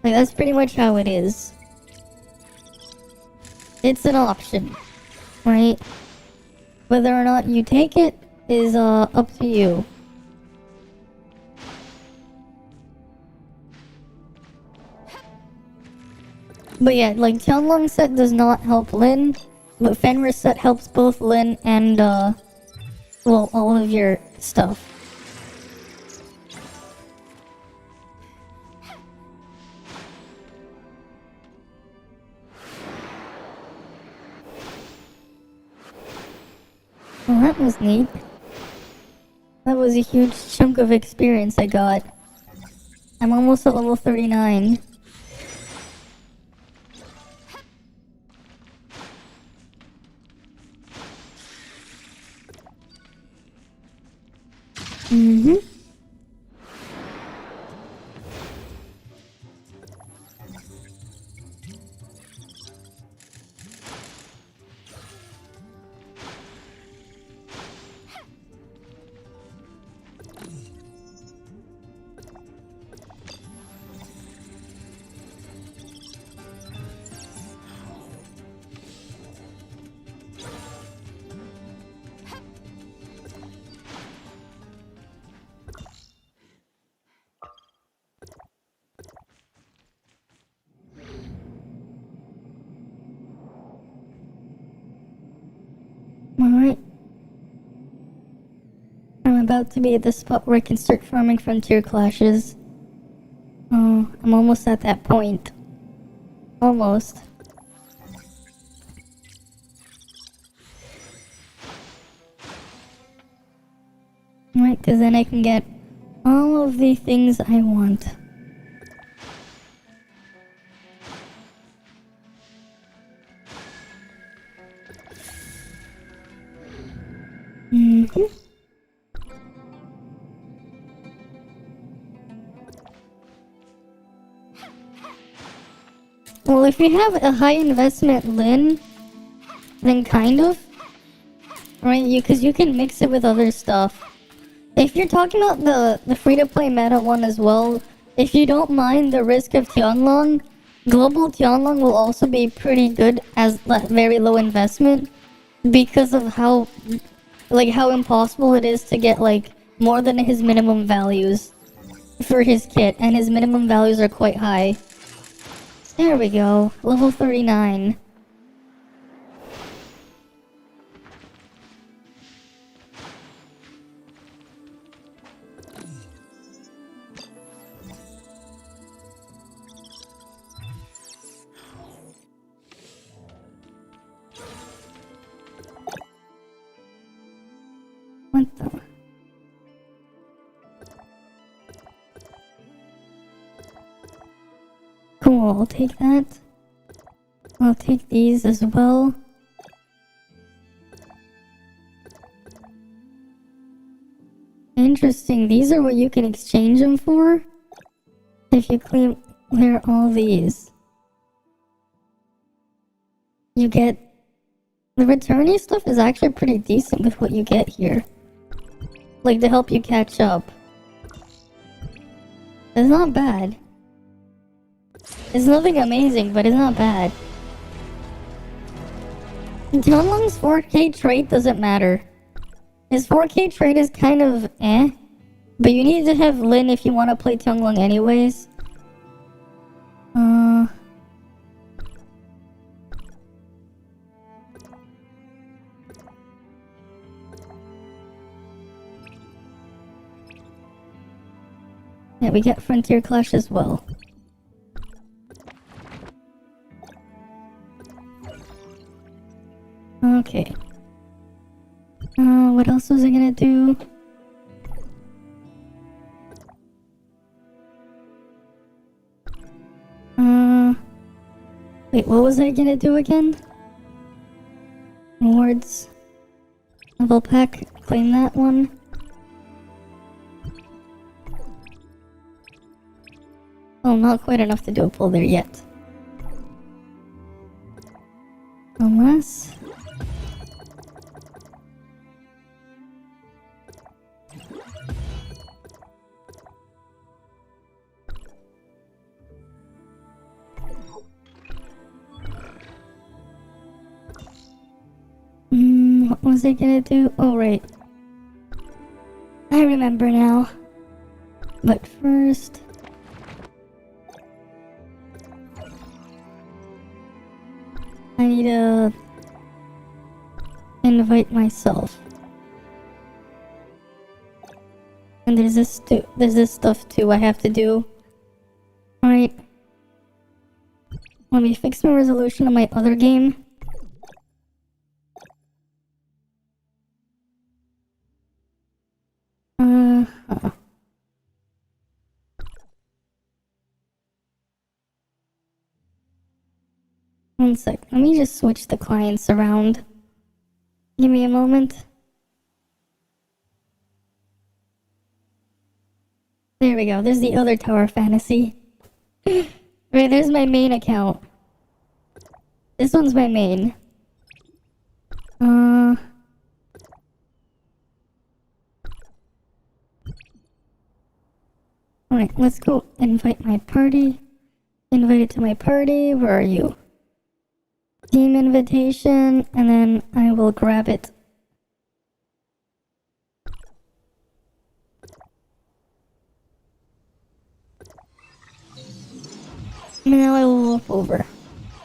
Like, that's pretty much how it is. It's an option, right? Whether or not you take it is, up to you. But yeah, like, Tianglong set does not help Lin, but Fenrir set helps both Lin and, well, all of your stuff. Well, that was neat. That was a huge chunk of experience I got. I'm almost at level 39. Mm-hmm. Alright. I'm about to be at the spot where I can start farming frontier clashes. Oh, I'm almost at that point. Almost. Right, because then I can get all of the things I want. Mm-hmm. Well, if you have a high investment Lin, then kind of. Right, because you can mix it with other stuff. If you're talking about the free-to-play meta one as well, if you don't mind the risk of Tianlong, Global Tianlong will also be pretty good as very low investment because of how impossible it is to get like more than his minimum values for his kit, and his minimum values are quite high. There we go, level 39. What the? Cool, I'll take that. I'll take these as well. Interesting, these are what you can exchange them for? If you clear all these. You get... The returnee stuff is actually pretty decent with what you get here. Like, to help you catch up. It's not bad. It's nothing amazing, but it's not bad. Tianlong's 4K trait doesn't matter. His 4K trait is kind of eh. But you need to have Lin if you want to play Tianlong anyways. Yeah, we get Frontier Clash as well. Okay. What else was I gonna do? Wait, what was I gonna do again? Rewards. Level pack, claim that one. Oh, not quite enough to do a pull there yet. Unless... what was I gonna do? Oh, right. I remember now. But first... I need to... invite myself. And there's this stuff too I have to do. Alright. Let me fix my resolution on my other game. One sec, let me just switch the clients around. Give me a moment. There we go, there's the other Tower Fantasy. Right, there's my main account. This one's my main. Alright, let's go invite my party. Invite it to my party, where are you? Team invitation, and then I will grab it. Now I will walk over.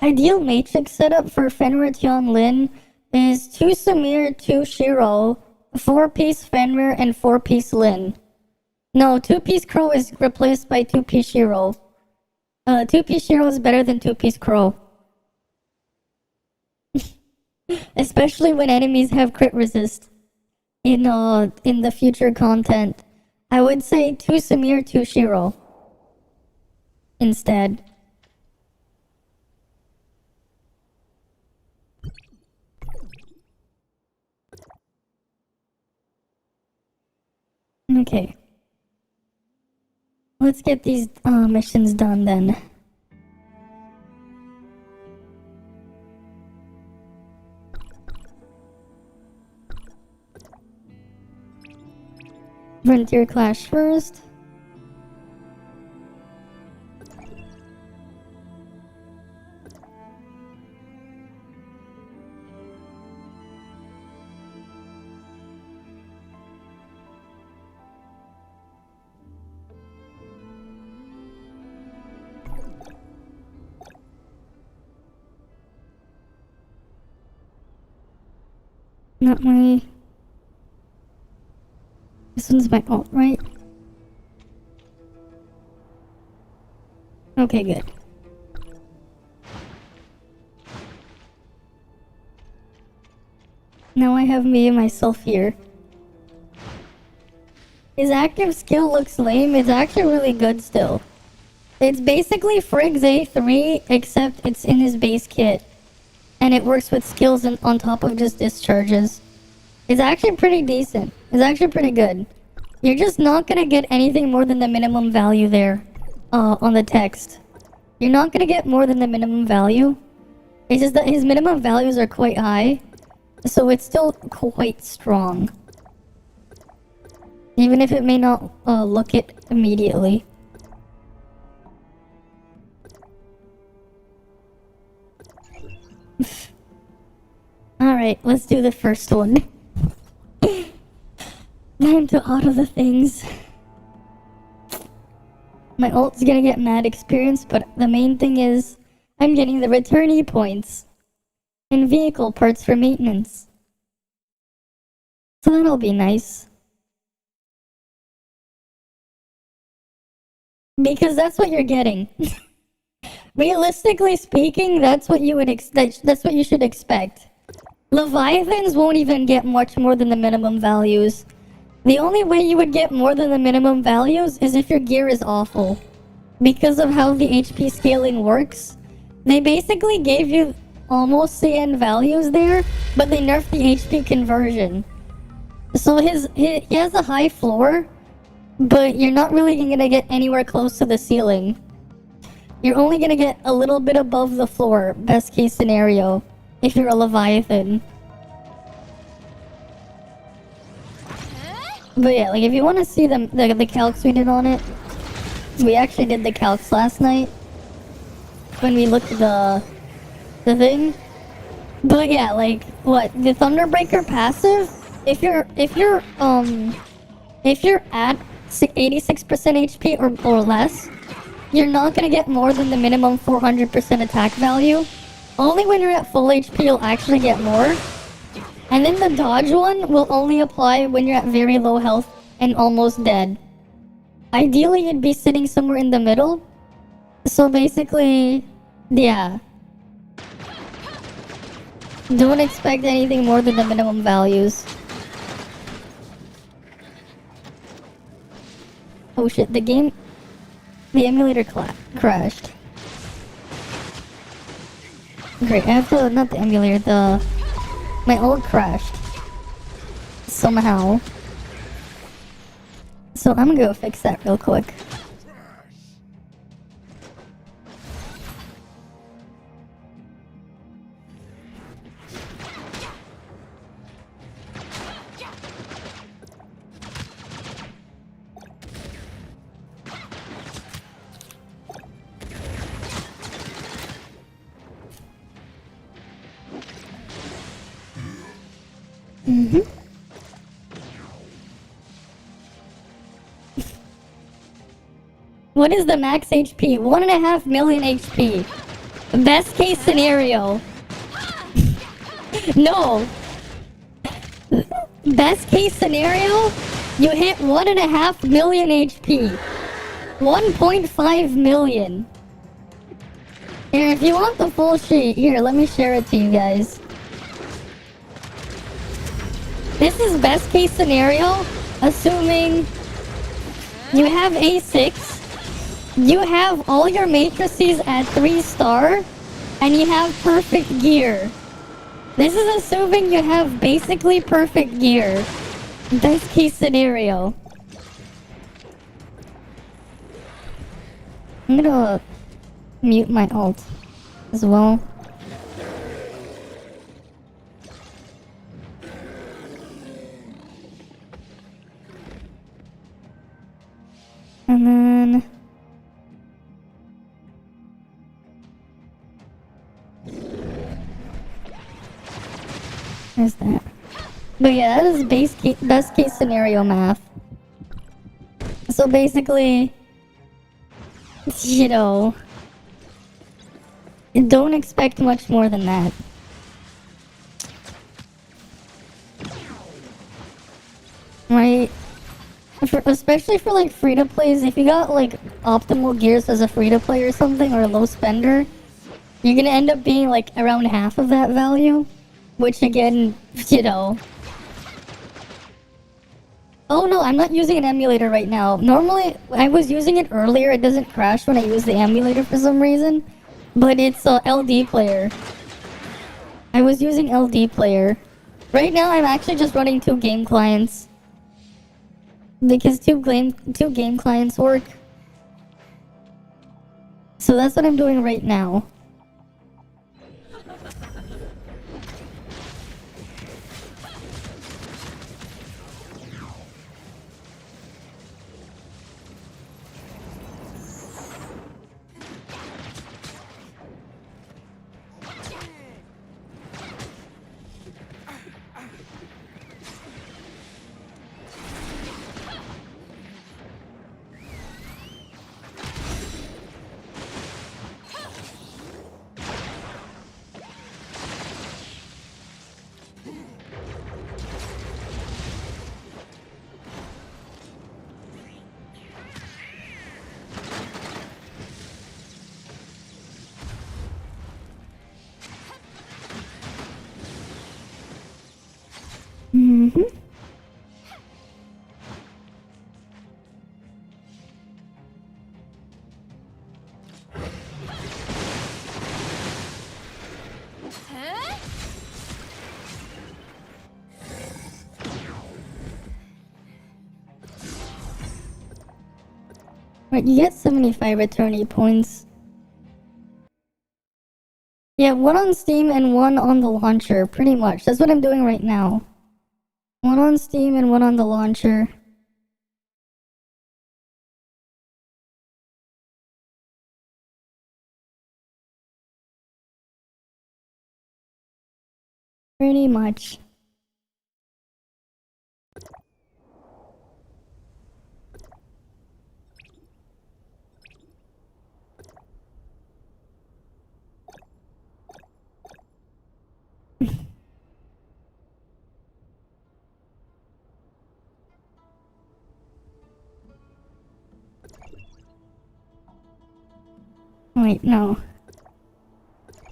Ideal matrix setup for Fenrir Tian Lin is 2 Samir, 2 Shiro, 4-piece Fenrir, and 4-piece Lin. No, 2-piece Crow is replaced by 2-piece Shiro. 2-piece Shiro is better than 2-piece Crow. Especially when enemies have crit resist. In the future content. I would say 2 Samir, 2 Shiro. Instead. Okay. Let's get these missions done then. Frontier Clash first. Not my... This one's my alt, right? Okay, good. Now I have me and myself here. His active skill looks lame, it's actually really good still. It's basically Frigg's A3, except it's in his base kit. And it works with skills on top of just discharges. It's actually pretty decent. It's actually pretty good. You're just not gonna get anything more than the minimum value there. On the text. You're not gonna get more than the minimum value. It's just that his minimum values are quite high. So it's still quite strong. Even if it may not look it immediately. Alright, let's do the first one. Time to auto the things. My ult's gonna get mad experience, but the main thing is I'm getting the returnee points and vehicle parts for maintenance. So that'll be nice. Because that's what you're getting. Realistically speaking, that's what you would that's what you should expect. Leviathans won't even get much more than the minimum values. The only way you would get more than the minimum values is if your gear is awful. Because of how the HP scaling works, they basically gave you almost CN values there, but they nerfed the HP conversion. So he has a high floor, but you're not really gonna get anywhere close to the ceiling. You're only gonna get a little bit above the floor, best case scenario, if you're a Leviathan. But yeah, like if you want to see the calcs we did on it, we actually did the calcs last night when we looked at the thing. But yeah, like what the Thunderbreaker passive, if you're at 86% HP or less, you're not gonna get more than the minimum 400% attack value. Only when you're at full HP you'll actually get more. And then the dodge one will only apply when you're at very low health and almost dead. Ideally you'd be sitting somewhere in the middle. So basically, yeah. Don't expect anything more than the minimum values. Oh shit, the emulator crashed. Great, I have to, not the emulator, my ult crashed. Somehow. So I'm gonna go fix that real quick. What is the max HP? 1.5 million HP. Best case scenario. No. Best case scenario, you hit 1.5 million HP. 1.5 million. Here, if you want the full sheet, here, let me share it to you guys. This is best case scenario, assuming you have A6, you have all your matrices at 3-star, and you have perfect gear. This is assuming you have basically perfect gear. Best case scenario. I'm gonna mute my alt as well. And then... There's that. But yeah, that is best case scenario math. So basically, you know, don't expect much more than that. Right? Especially for like free-to-plays, if you got like optimal gears as a free-to-play or something, or a low spender, you're gonna end up being like around half of that value. Which again, you know... Oh no, I'm not using an emulator right now. Normally, I was using it earlier. It doesn't crash when I use the emulator for some reason. But it's a LD player. I was using LD player. Right now, I'm actually just running 2 game clients. Because two game clients work. So that's what I'm doing right now. Mm-hmm. Right, you get 75 returnee points. Yeah, 1 on Steam and 1 on the launcher, pretty much. That's what I'm doing right now. 1 on Steam and 1 on the launcher. Pretty much. Wait, no.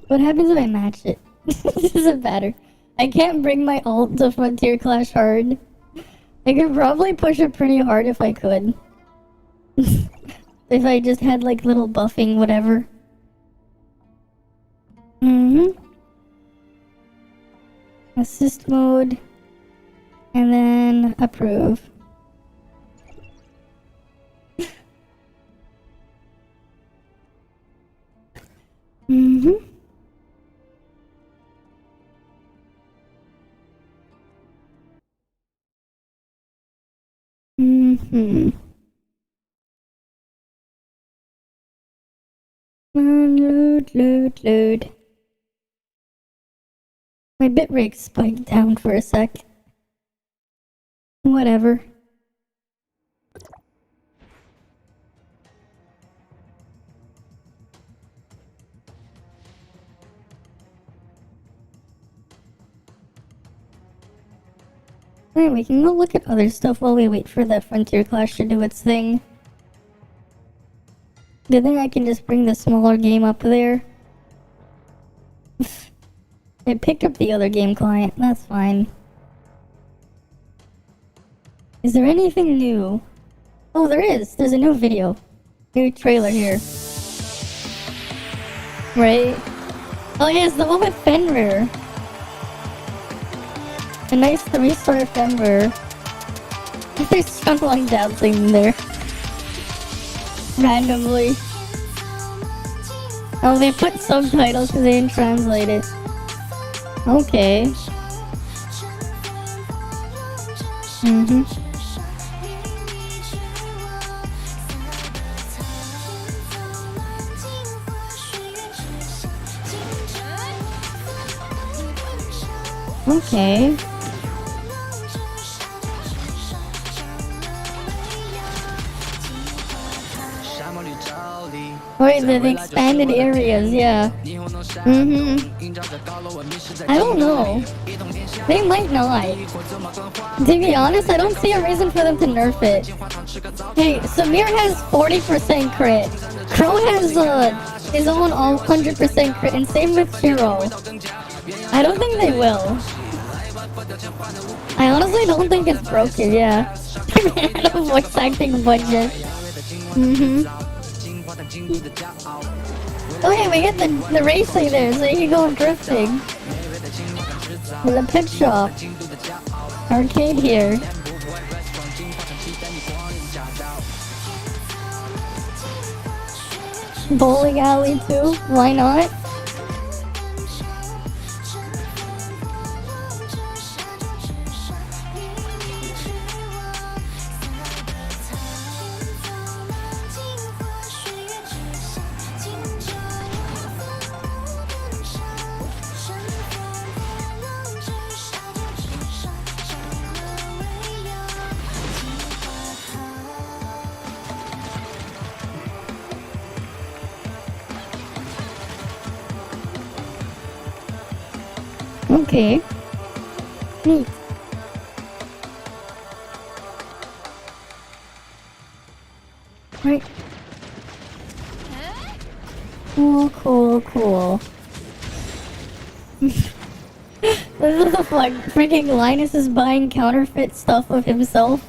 What happens if I match it? This doesn't matter. I can't bring my ult to Frontier Clash hard. I could probably push it pretty hard if I could. If I just had like little buffing, whatever. Assist mode. And then approve. Come on, load. My bitrate spiked down for a sec. Whatever. Alright, we can go look at other stuff while we wait for the Frontier Clash to do its thing. Good thing I can just bring the smaller game up there. It picked up the other game client, that's fine. Is there anything new? Oh, there is! There's a new video. New trailer here. Right? Oh yeah, it's the one with Fenrir. A nice 3-star Fenrir. There's someone dancing in there. Randomly. Oh, they put subtitles because they didn't translate it. Okay. Okay. Wait, the expanded areas, yeah. I don't know. They might not. To be honest, I don't see a reason for them to nerf it. Hey, Samir has 40% crit. Crow has his own 100% crit, and same with Hero. I don't think they will. I honestly don't think it's broken, yeah. Out of voice acting budget. Oh yeah, we get the racing there, so you can go drifting. The pit shop. Arcade here. Bowling alley too, why not? Okay. Neat. Right. Cool, cool, cool. This is the fun. Freaking Linus is buying counterfeit stuff of himself.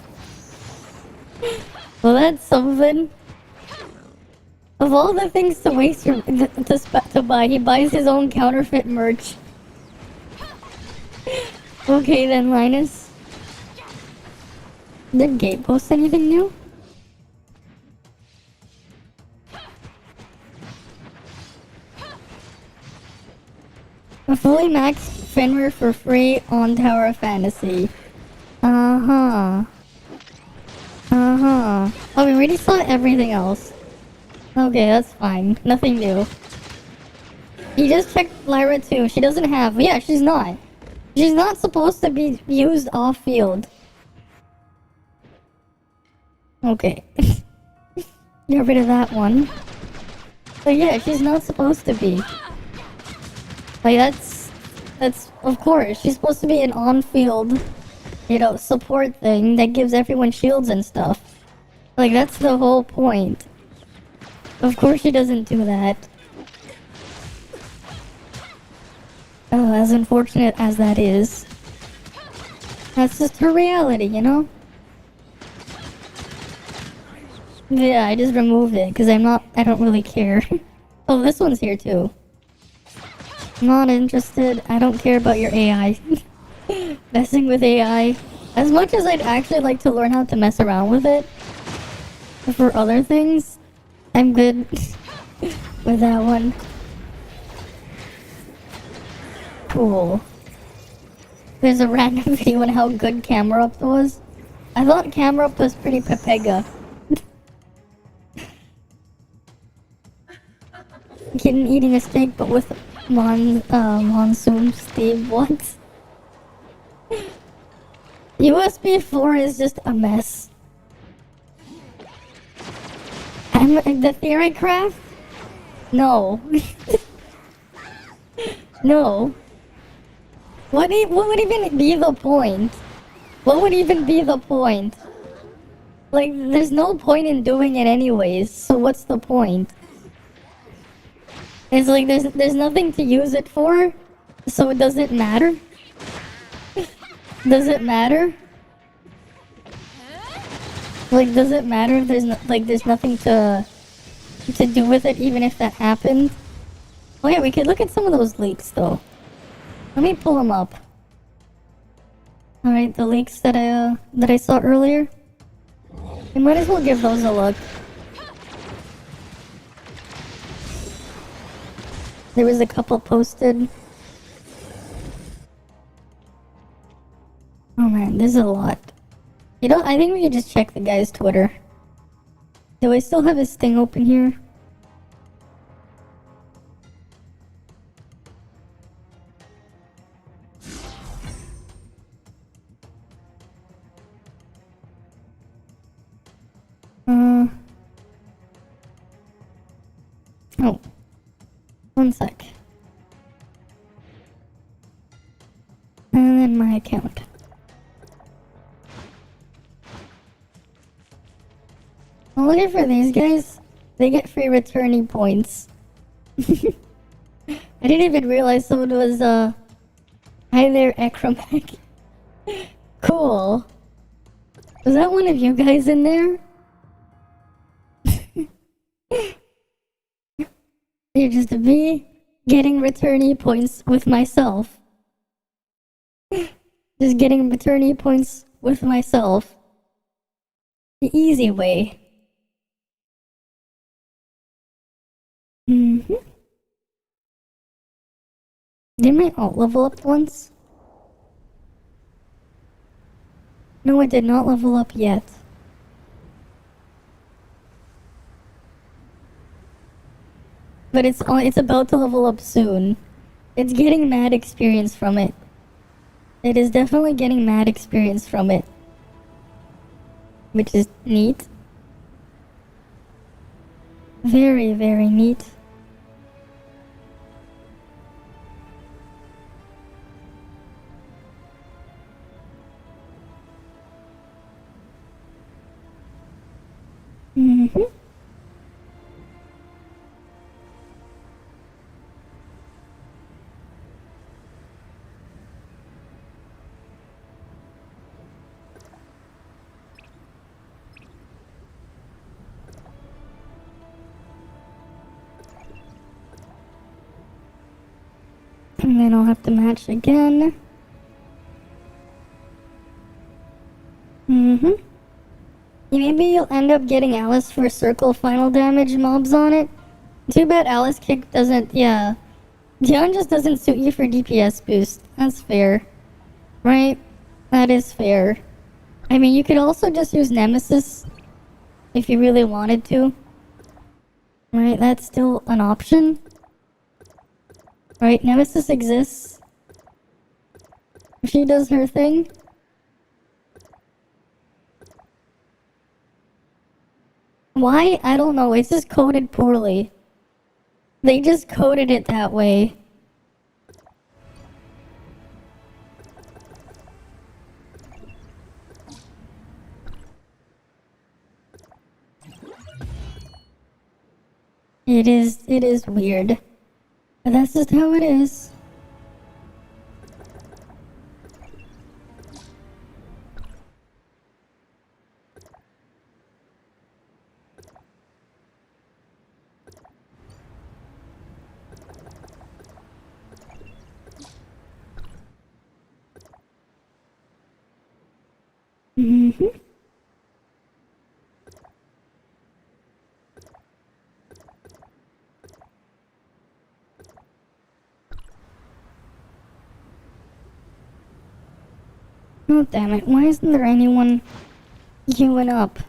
Well, that's something. Of all the things to waste to buy, he buys his own counterfeit merch. Okay then, Linus. Did Gabe post anything new? A fully maxed Fenrir for free on Tower of Fantasy. Oh, we already saw everything else. Okay, that's fine. Nothing new. You just checked Lyra too. She doesn't have... Yeah, she's not. She's not supposed to be used off-field. Okay. Get rid of that one. But yeah, she's not supposed to be. Like, that's, of course, she's supposed to be an on-field, you know, support thing that gives everyone shields and stuff. Like, that's the whole point. Of course she doesn't do that. Oh, as unfortunate as that is. That's just her reality, you know? Yeah, I just removed it, because I don't really care. Oh, this one's here too. Not interested. I don't care about your AI. Messing with AI. As much as I'd actually like to learn how to mess around with it for other things, I'm good with that one. Cool. There's a random video on how good camera up was. I thought camera up was pretty pepega. Kitten eating a steak but with monsoon Steve, what? USB 4 is just a mess. The theory craft? No. No. What would even be the point? What would even be the point? Like, there's no point in doing it anyways, so what's the point? It's like there's nothing to use it for, so does it matter? Does it matter? Like, does it matter if there's nothing to do with it, even if that happened? Oh yeah, we could look at some of those leaks though. Let me pull them up. All right, the leaks that I saw earlier. We might as well give those a look. There was a couple posted. Oh man, there's a lot. You know, I think we could just check the guy's Twitter. Do I still have his thing open here? Oh. One sec. And then my account. I'm looking for these guys. They get free returnee points. I didn't even realize someone was, hi there, Acromac. Cool. Was that one of you guys in there? You're just me getting returnee points with myself. Just getting returnee points with myself. The easy way. Did my alt level up once? No, it did not level up yet. But it's about to level up soon. It's getting mad experience from it. It is definitely getting mad experience from it. Which is neat. Very, very neat. And then I'll have to match again. Maybe you'll end up getting Alice for circle final damage mobs on it. Too bad Alice kick doesn't, yeah. Dion just doesn't suit you for DPS boost. That's fair. Right? That is fair. I mean, you could also just use Nemesis if you really wanted to. Right? That's still an option. Right? Nemesis exists. She does her thing. Why? I don't know. It's just coded poorly. They just coded it that way. It is weird. But that's just how it is. Oh damn it, why isn't there anyone queuing up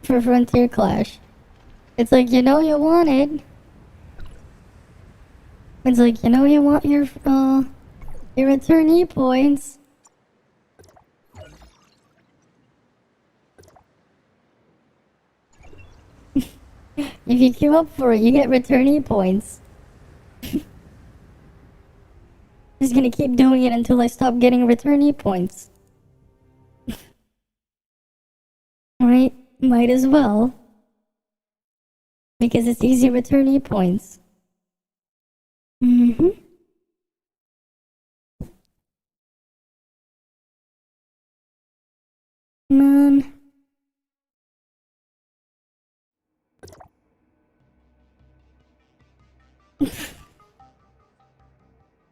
for Frontier Clash? It's like, you know you want it. It's like, you know you want your returnee points. If you queue up for it, you get returnee points. Just gonna keep doing it until I stop getting returnee points. Right? Might as well. Because it's easy returnee points. Mm-hmm. Man.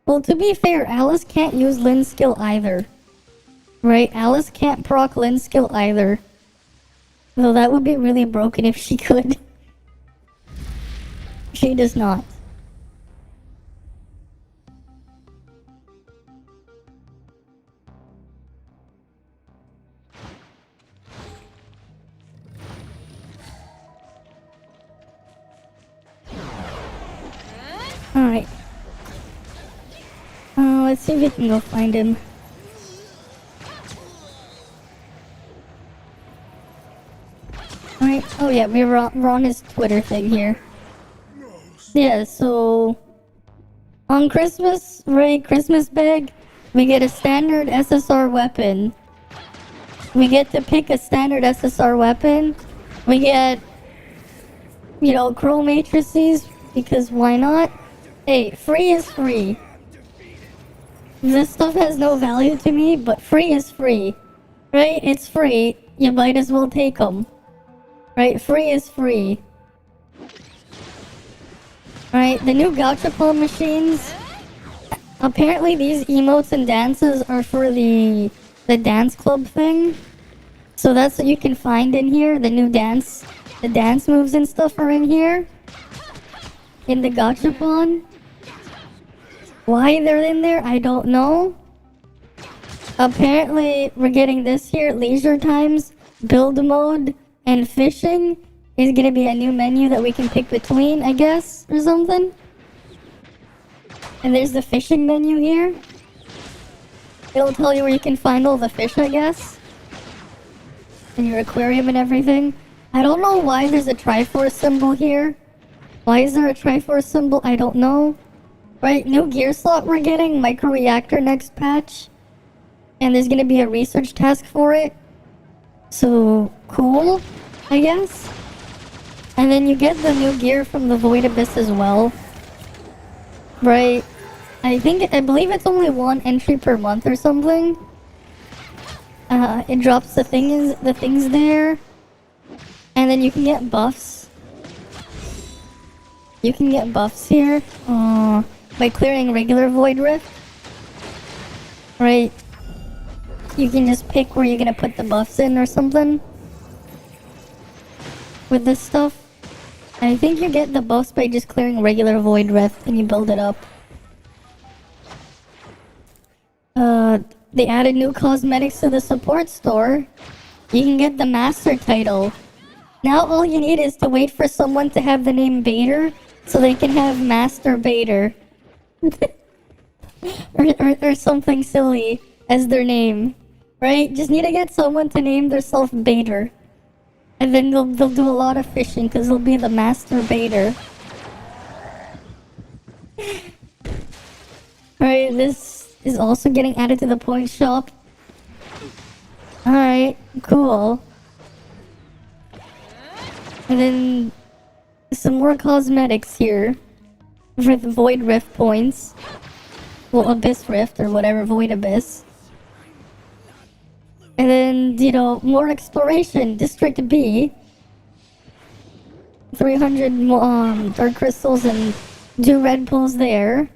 Well, to be fair, Alice can't use Lynn's skill either. Right? Alice can't proc Lynn's skill either. Though that would be really broken if she could. She does not. Alright. Let's see if we can go find him. Alright, oh yeah, we're on his Twitter thing here. Yeah, so... on Christmas, right, Christmas bag, we get a standard SSR weapon. We get to pick a standard SSR weapon. We get, you know, chrome matrices, because why not? Hey, free is free. This stuff has no value to me, but free is free. Right? It's free. You might as well take them. Right? Free is free. Right? The new gachapon machines. Apparently these emotes and dances are for the dance club thing. So that's what you can find in here. The new dance. The dance moves and stuff are in here. In the gachapon. Why they're in there, I don't know. Apparently, we're getting this here, leisure times, build mode, and fishing is gonna be a new menu that we can pick between, I guess, or something. And there's the fishing menu here. It'll tell you where you can find all the fish, I guess. And your aquarium and everything. I don't know why there's a Triforce symbol here. Why is there a Triforce symbol? I don't know. Right, new gear slot we're getting, micro-reactor next patch. And there's gonna be a research task for it. So, cool, I guess. And then you get the new gear from the Void Abyss as well. Right, I believe it's only one entry per month or something. It drops the things there. And then you can get buffs. You can get buffs here. By clearing regular Void Rift. Right. You can just pick where you're gonna put the buffs in or something. With this stuff. I think you get the buffs by just clearing regular Void Rift and you build it up. They added new cosmetics to the support store. You can get the master title. Now all you need is to wait for someone to have the name Bader so they can have Master Bader. or something silly as their name, right? Just need to get someone to name themselves Bader, and then they'll do a lot of fishing because they'll be the Master Bader. Right, this is also getting added to the point shop. Alright, cool. And then some more cosmetics here. For the Void Rift points. Well, Abyss Rift or whatever, Void Abyss. And then, you know, more exploration. District B. 300 dark crystals and 2 red pulls there.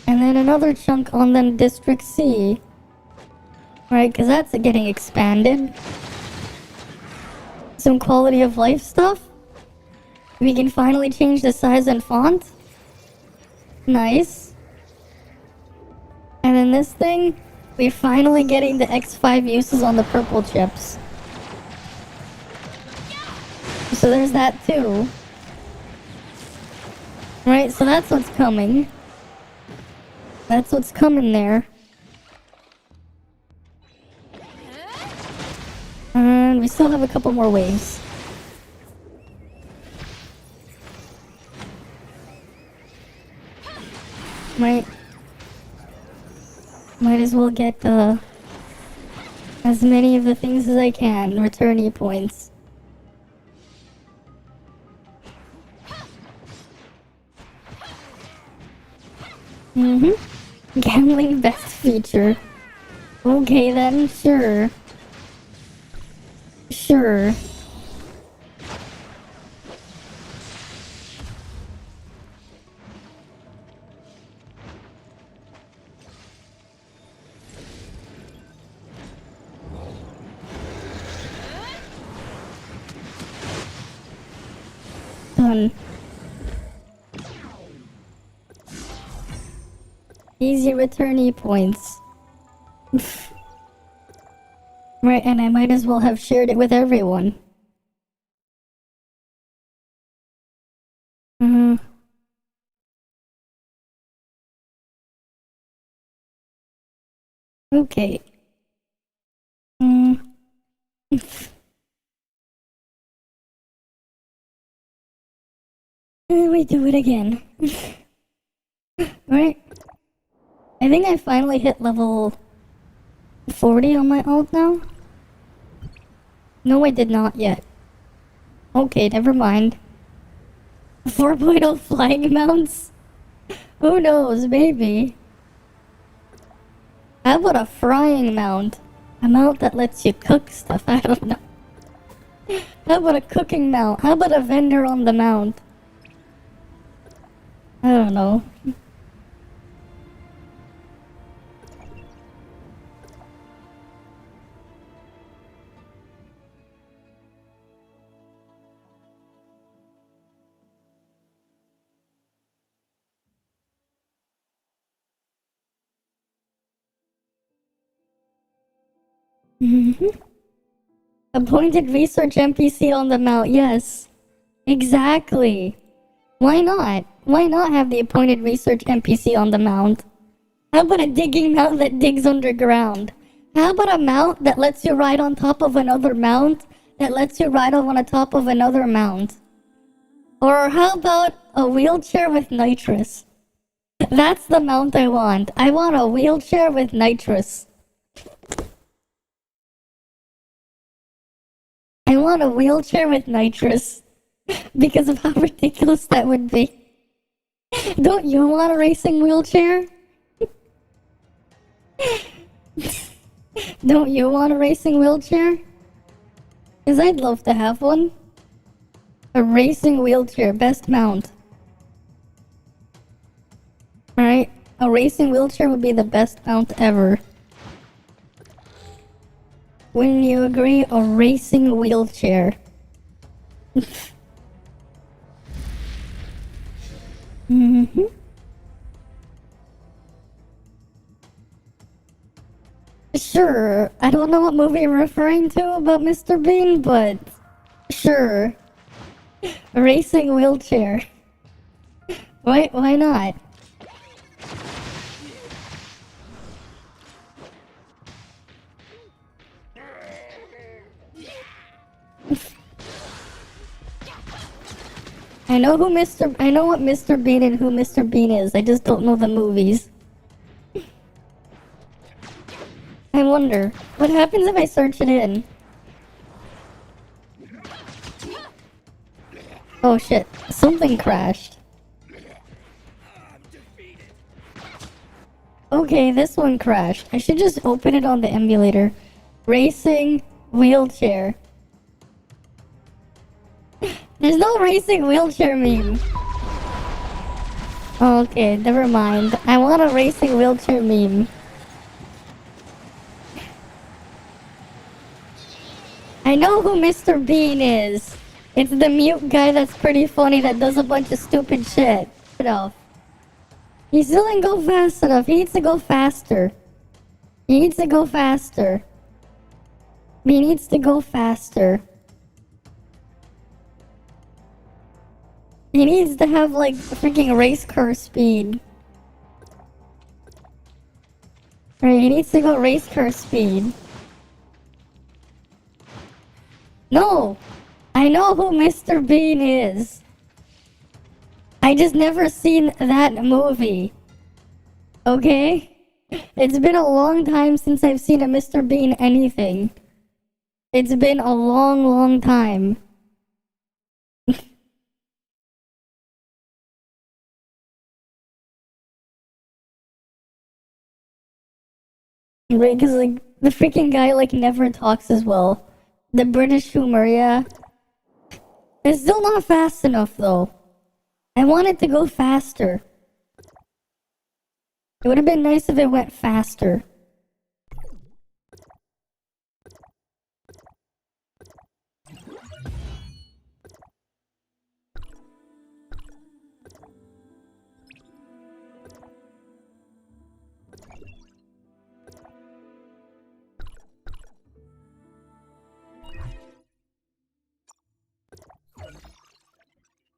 And then another chunk on then District C. Right, because that's getting expanded. Some quality of life stuff. We can finally change the size and font. Nice. And then this thing, we're finally getting the X5 uses on the purple chips. So there's that too. Right, so that's what's coming. That's what's coming there. And we still have a couple more waves. Might as well get as many of the things as I can. Returnee points. Gambling best feature. Okay then, sure. Sure. Done. Easy returnee points. Right, and I might as well have shared it with everyone. Okay. And we do it again. Right? I think I finally hit level 40 on my ult now. No, I did not yet. Okay, never mind. 4.0 flying mounts? Who knows, maybe. How about a frying mount? A mount that lets you cook stuff, I don't know. How about a cooking mount? How about a vendor on the mount? I don't know. Appointed research NPC on the mount, yes. Exactly. Why not? Why not have the appointed research NPC on the mount? How about a digging mount that digs underground? How about a mount that lets you ride on top of another mount that lets you ride on the top of another mount? Or how about a wheelchair with nitrous? That's the mount I want. I want a wheelchair with nitrous. I want a wheelchair with nitrous. Because of how ridiculous that would be. Don't you want a racing wheelchair? Don't you want a racing wheelchair? Because I'd love to have one. A racing wheelchair, best mount. Alright, a racing wheelchair would be the best mount ever. Wouldn't you agree? A racing wheelchair. Sure, I don't know what movie you're referring to about Mr. Bean, but sure. A racing wheelchair. Why not? I know what Mr. Bean and who Mr. Bean is. I just don't know the movies. I wonder, what happens if I search it in? Oh shit, something crashed. Okay, this one crashed. I should just open it on the emulator. Racing wheelchair. There's no racing wheelchair meme. Okay, never mind. I want a racing wheelchair meme. I know who Mr. Bean is. It's the mute guy that's pretty funny that does a bunch of stupid shit. He still didn't go fast enough. He needs to go faster. He needs to go faster. He needs to go faster. He needs to have like freaking race car speed. Right, he needs to go race car speed. No! I know who Mr. Bean is. I just never seen that movie. Okay? It's been a long time since I've seen a Mr. Bean anything. It's been a long, long time. Right, because, like, the freaking guy, like, never talks as well. The British humor, yeah. It's still not fast enough, though. I want it to go faster. It would have been nice if it went faster.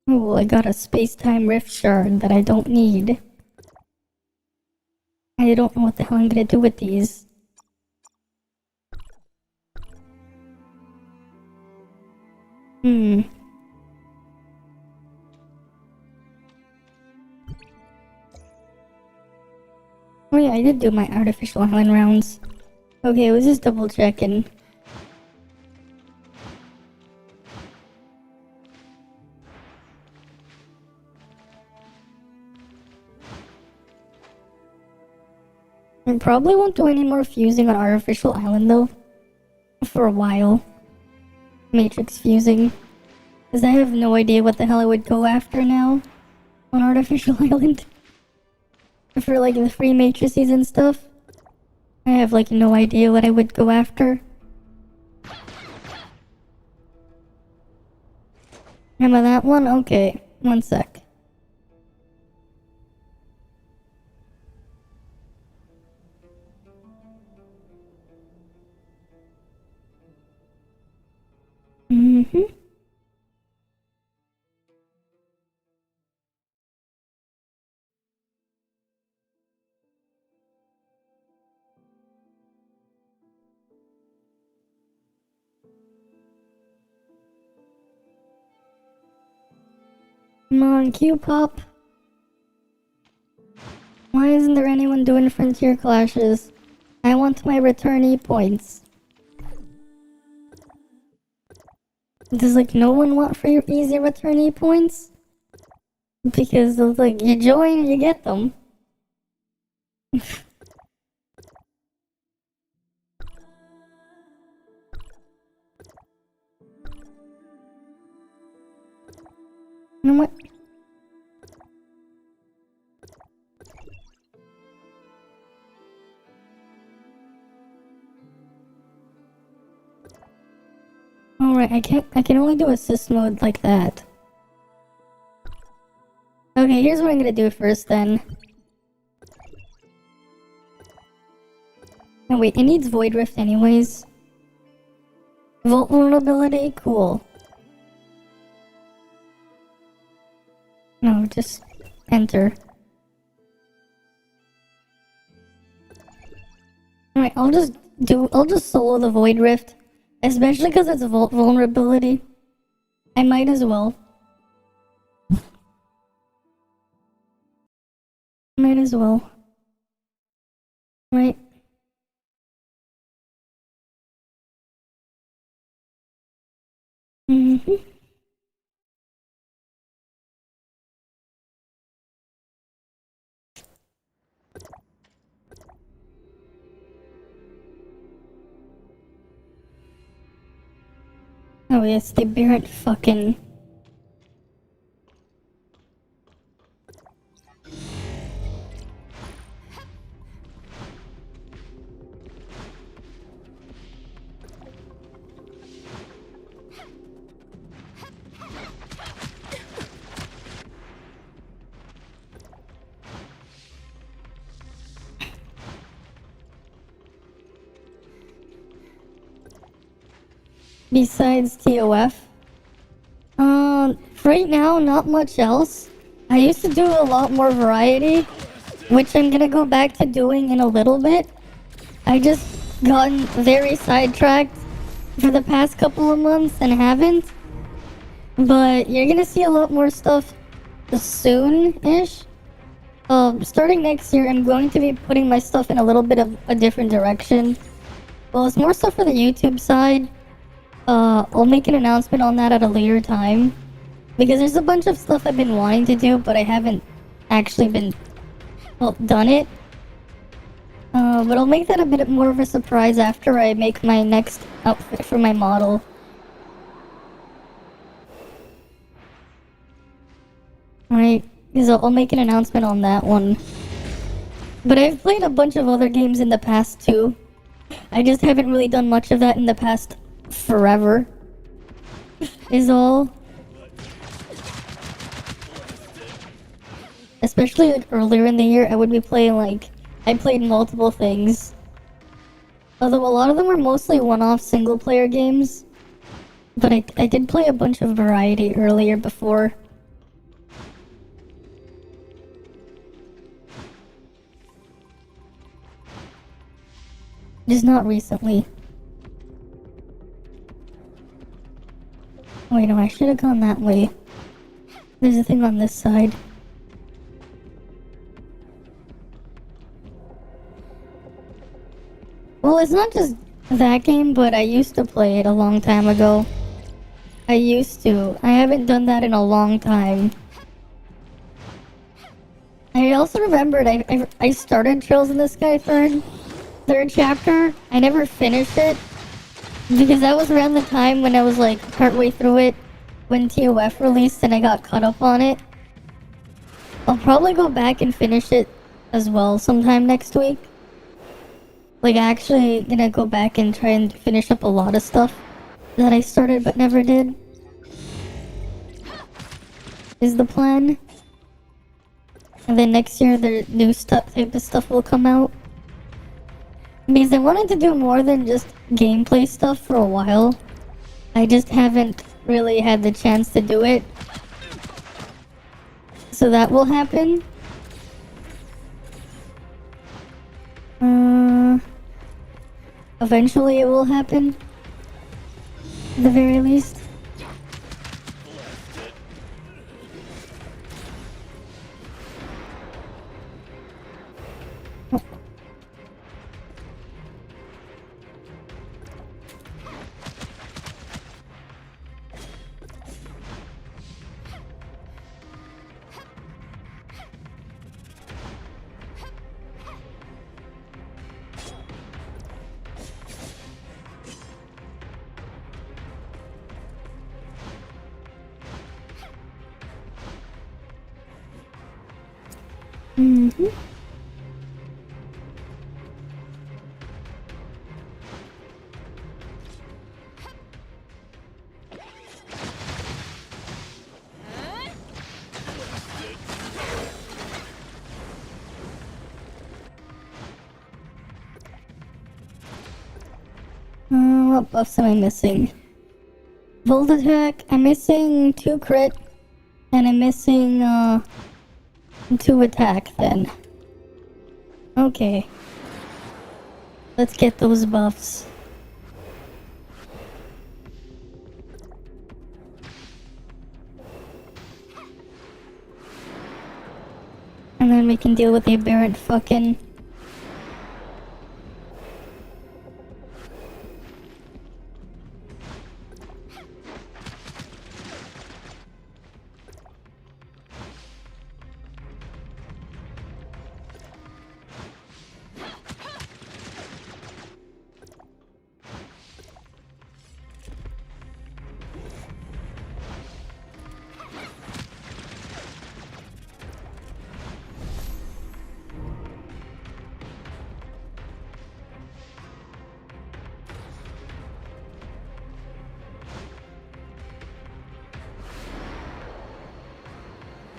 Oh, I got a space-time rift shard that I don't need. I don't know what the hell I'm gonna do with these. Oh yeah, I did do my artificial island rounds. Okay, I was just double checking. I probably won't do any more fusing on artificial island though. For a while. Matrix fusing. Because I have no idea what the hell I would go after now. On artificial island. For like the free matrices and stuff. I have like no idea what I would go after. Remember that one? Okay, one sec. Come on, Q-Pop. Why isn't there anyone doing frontier clashes? I want my returnee points. Does like no one want free easy returnee points? Because like you join, you get them. You know what? Alright, I can only do assist mode like that. Okay, here's what I'm gonna do first then. Oh wait, it needs Void Rift anyways. Vulnerability? Cool. No, just enter. Alright, I'll just solo the Void Rift. Especially because it's a vulnerability. I might as well. Might as well. Right? Oh yes, the Barrett fucking... Besides TOF? Right now, not much else. I used to do a lot more variety, which I'm gonna go back to doing in a little bit. I just gotten very sidetracked for the past couple of months and haven't. But you're gonna see a lot more stuff soon-ish. Starting next year, I'm going to be putting my stuff in a little bit of a different direction. Well, it's more stuff for the YouTube side. I'll make an announcement on that at a later time. Because there's a bunch of stuff I've been wanting to do, but I haven't actually done it. But I'll make that a bit more of a surprise after I make my next outfit for my model. Right, because I'll make an announcement on that one. But I've played a bunch of other games in the past too. I just haven't really done much of that in the past forever. Is all. Especially like earlier in the year, I would be playing I played multiple things. Although a lot of them were mostly one-off single-player games. But I did play a bunch of variety earlier before. Just not recently. Wait, no, I should have gone that way. There's a thing on this side. Well, it's not just that game, but I used to play it a long time ago. I used to. I haven't done that in a long time. I also remembered I started Trails in the Sky third chapter. I never finished it because that was around the time when I was like partway through it when ToF released and I got caught up on it. I'll probably go back and finish it as well sometime next week. Like, actually gonna go back and try and finish up a lot of stuff that I started but never did. Is the plan. And then next year the new type of stuff will come out. Because I wanted to do more than just gameplay stuff for a while. I just haven't really had the chance to do it. So that will happen. Eventually it will happen. At the very least. Mm-hmm. What buffs am I missing? Volt attack, I'm missing 2 crit, and I'm missing 2 attack then. Okay. Let's get those buffs. And then we can deal with the aberrant fucking...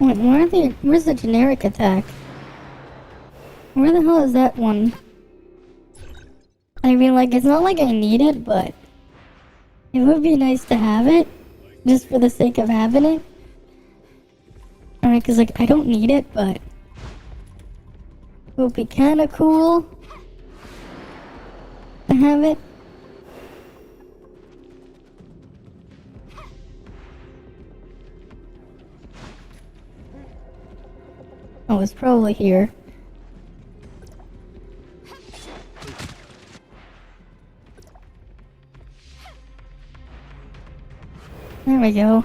Wait, where's the generic attack? Where the hell is that one? I mean, like, it's not like I need it, but it would be nice to have it, just for the sake of having it. Alright, cause like, I don't need it, but it would be kinda cool to have it. Oh, it's probably here. There we go.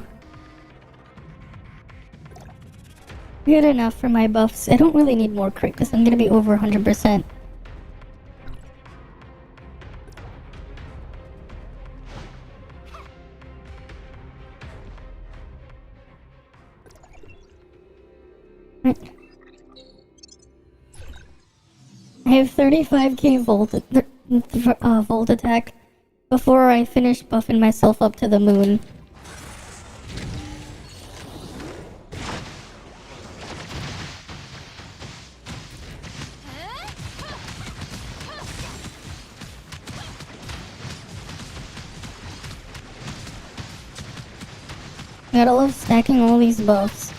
Good enough for my buffs. I don't really need more crit because I'm gonna be over 100%. Right. I have 35k volt attack before I finish buffing myself up to the moon. Gotta love stacking all these buffs.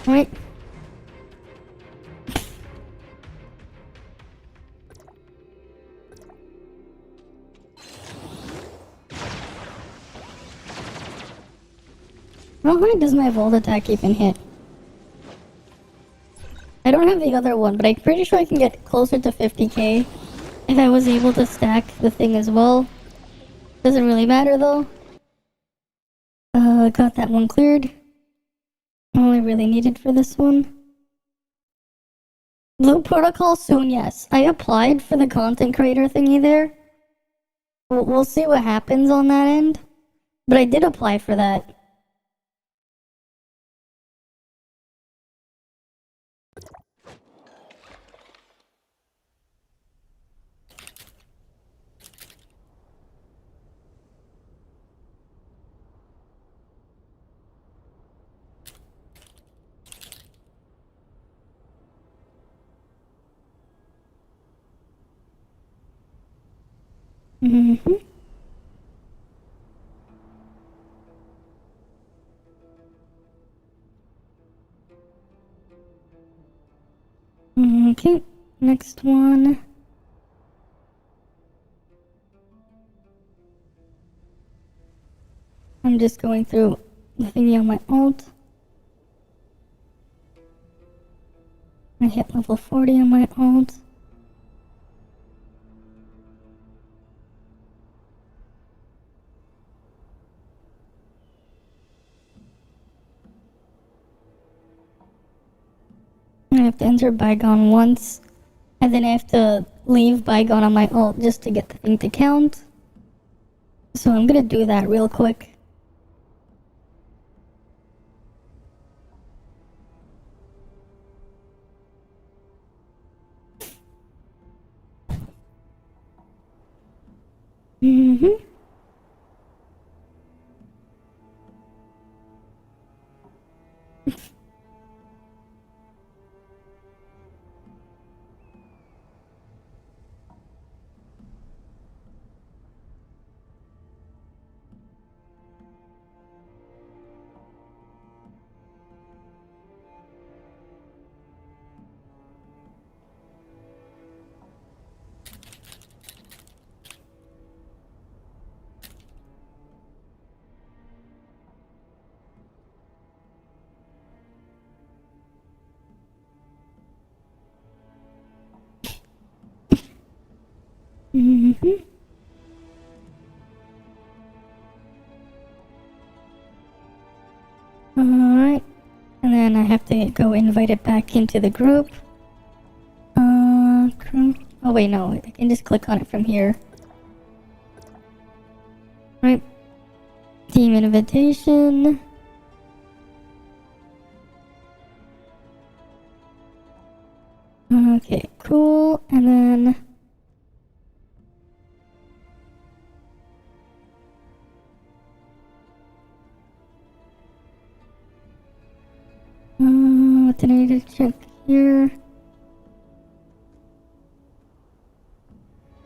Right. How high does my volt attack even hit? I don't have the other one, but I'm pretty sure I can get closer to 50k if I was able to stack the thing as well. Doesn't really matter though. Got that one cleared. All I really needed for this one. Blue protocol soon, yes. I applied for the content creator thingy there. We'll see what happens on that end. But I did apply for that. Mm-hmm. Okay, next one. I'm just going through the thingy on my ult. I hit level 40 on my ult. I have to enter Bygone once, and then I have to leave Bygone on my ult just to get the thing to count. So I'm gonna do that real quick. Mm-hmm. Mm-hmm. Alright. And then I have to go invite it back into the group. Oh wait, no. I can just click on it from here. Right. Team invitation. Okay, cool. And then... what did I need to check here?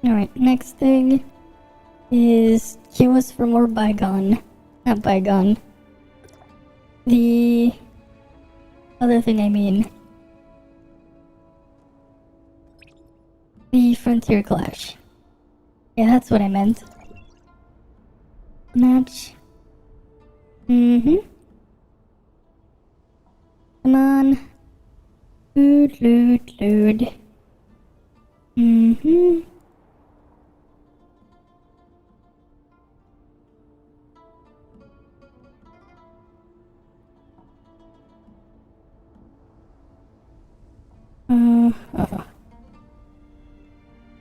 Alright, next thing is queue us for more Bygone. Not bygone. The other thing I mean. The Frontier Clash. Yeah, that's what I meant. Match. Mm-hmm. Come on. Loot, loot, loot. Mm-hmm.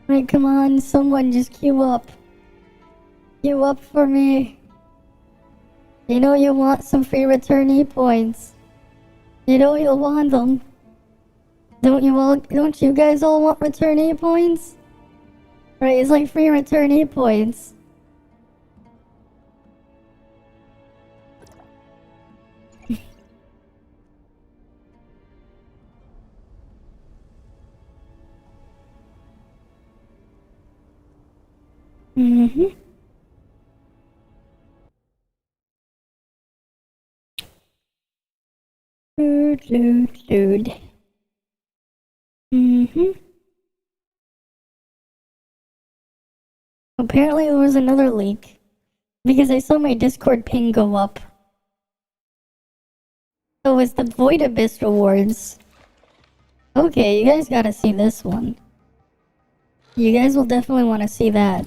Right, come on, someone just queue up. Queue up for me. You know you want some free returnee points. You know you'll want them. Don't you guys all want returnee points? Right, it's like free returnee points. Mm-hmm. Loot, loot, loot. Mm-hmm. Apparently there was another leak. Because I saw my Discord ping go up. So it's the Void Abyss rewards. Okay, you guys gotta see this one. You guys will definitely want to see that.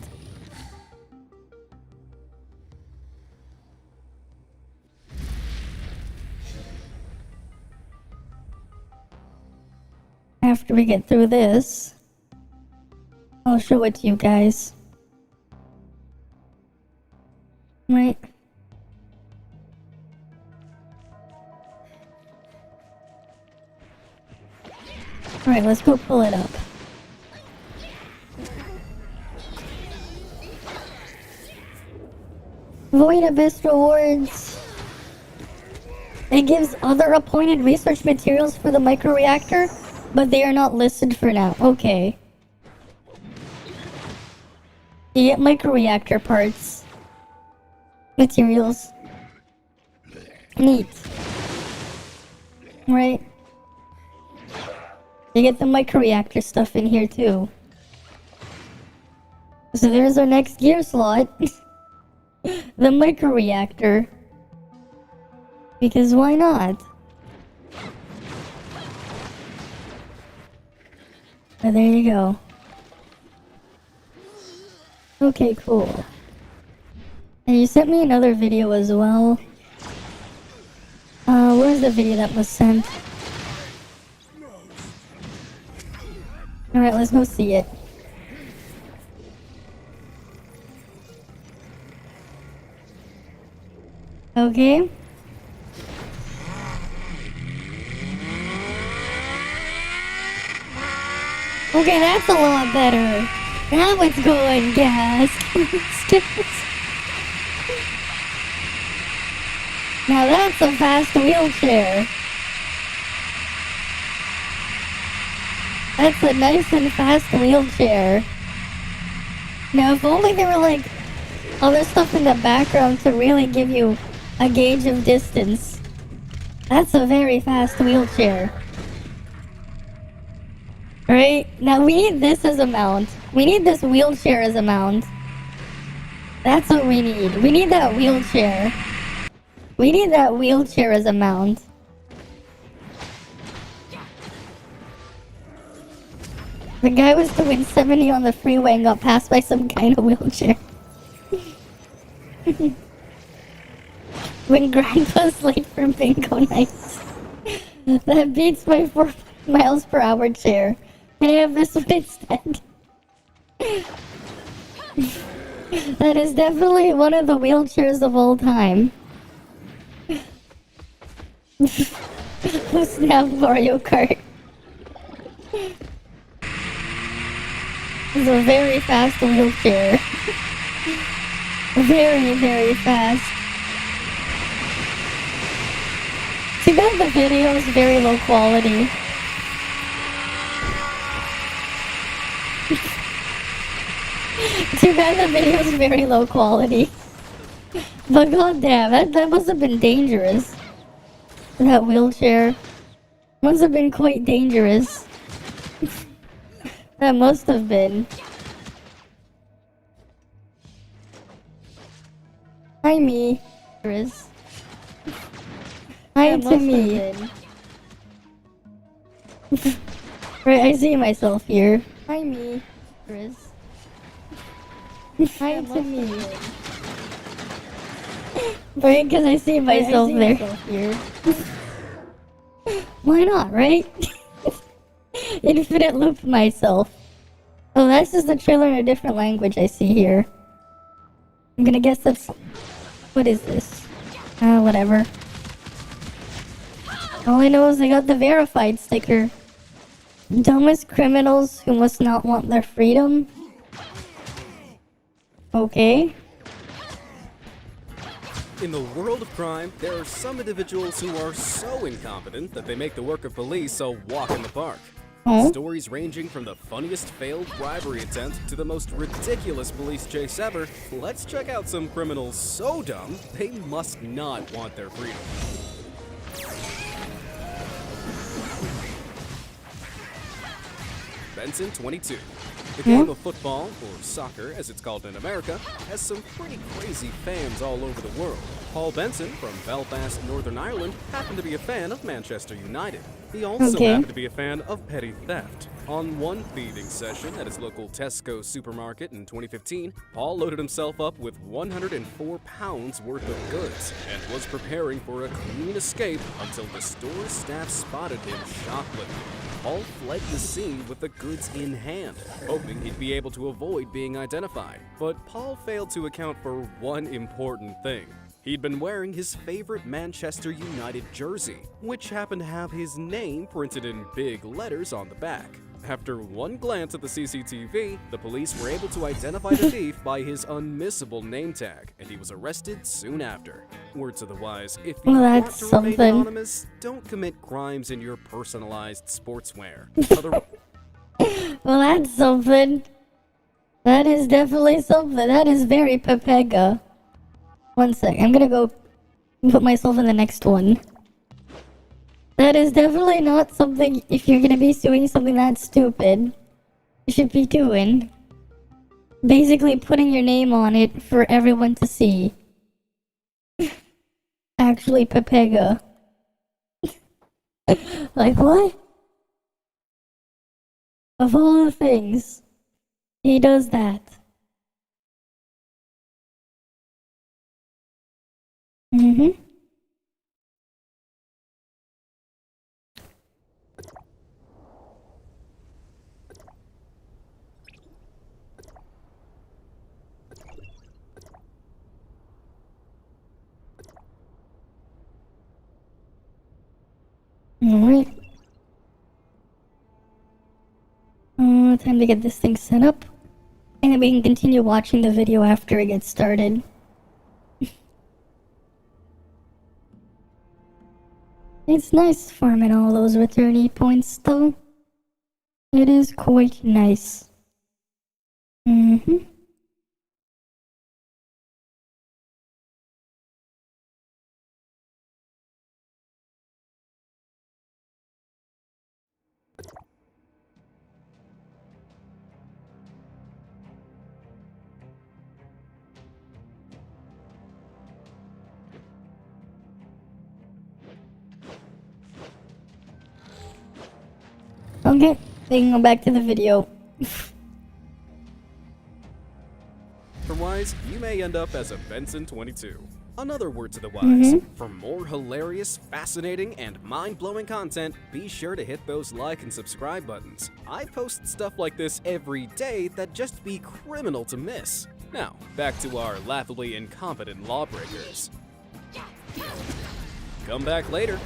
After we get through this, I'll show it to you guys. Right. Alright, let's go pull it up. Void Abyss rewards. It gives other appointed research materials for the microreactor, but they are not listed for now. Okay. You get microreactor parts. Materials. Neat. Right? You get the microreactor stuff in here too. So there's our next gear slot. The microreactor. Because why not? Oh, there you go. Okay, cool. And you sent me another video as well. Where's the video that was sent? Alright, let's go see it. Okay. Okay, that's a lot better. Now it's going gas. Now that's a fast wheelchair. That's a nice and fast wheelchair. Now if only there were like other stuff in the background to really give you a gauge of distance. That's a very fast wheelchair. Right? Now we need this as a mount. We need this wheelchair as a mount. That's what we need. We need that wheelchair. We need that wheelchair as a mount. The guy was doing 70 on the freeway and got passed by some kind of wheelchair. When Grandpa's late for bingo night. That beats my 4 miles per hour chair. Can I have this one instead? That is definitely one of the wheelchairs of all time. Snap Mario Kart. It's a very fast wheelchair. Very, very fast. Too bad the video is very low quality. Too bad the video is very low quality. But goddamn, that must have been dangerous. That wheelchair must have been quite dangerous. That must have been. Hi, me. Hi to me. Right, I see myself here. Hi, me. Hi to me. Right, because I see myself there. Why not, right? Infinite loop myself. Oh, that's just a trailer in a different language I see here. I'm gonna guess that's... What is this? Whatever. All I know is I got the verified sticker. Dumbest criminals who must not want their freedom. Okay. In the world of crime, there are some individuals who are so incompetent that they make the work of police a walk in the park. Oh? Stories ranging from the funniest failed bribery attempt to the most ridiculous police chase ever. Let's check out some criminals so dumb they must not want their freedom. Benson 22. The game of football, or soccer as it's called in America, has some pretty crazy fans all over the world. Paul Benson from Belfast, Northern Ireland, happened to be a fan of Manchester United. He also happened to be a fan of petty theft. On one thieving session at his local Tesco supermarket in 2015, Paul loaded himself up with 104 pounds worth of goods and was preparing for a clean escape until the store staff spotted him shoplifting. Paul fled the scene with the goods in hand, hoping he'd be able to avoid being identified. But Paul failed to account for one important thing. He'd been wearing his favorite Manchester United jersey, which happened to have his name printed in big letters on the back. After one glance at the CCTV, the police were able to identify the thief by his unmissable name tag, and he was arrested soon after. Word to the wise, if you want to remain anonymous, don't commit crimes in your personalized sportswear. Well, that's something. That is definitely something. That is very Pepega. One sec, I'm gonna go put myself in the next one. That is definitely not something, if you're gonna be doing something that stupid, you should be doing. Basically putting your name on it for everyone to see. Actually, Pepega. Like, what? Of all the things, he does that. Mm-hmm. Alright. Time to get this thing set up. And then we can continue watching the video after it gets started. It's nice farming all those returnee points though. It is quite nice. Mm-hmm. Okay, we can go back to the video. Otherwise, you may end up as a Benson 22. Another word to the wise, for more hilarious, fascinating, and mind-blowing content, be sure to hit those like and subscribe buttons. I post stuff like this every day that'd just be criminal to miss. Now, back to our laughably incompetent lawbreakers. Come back later.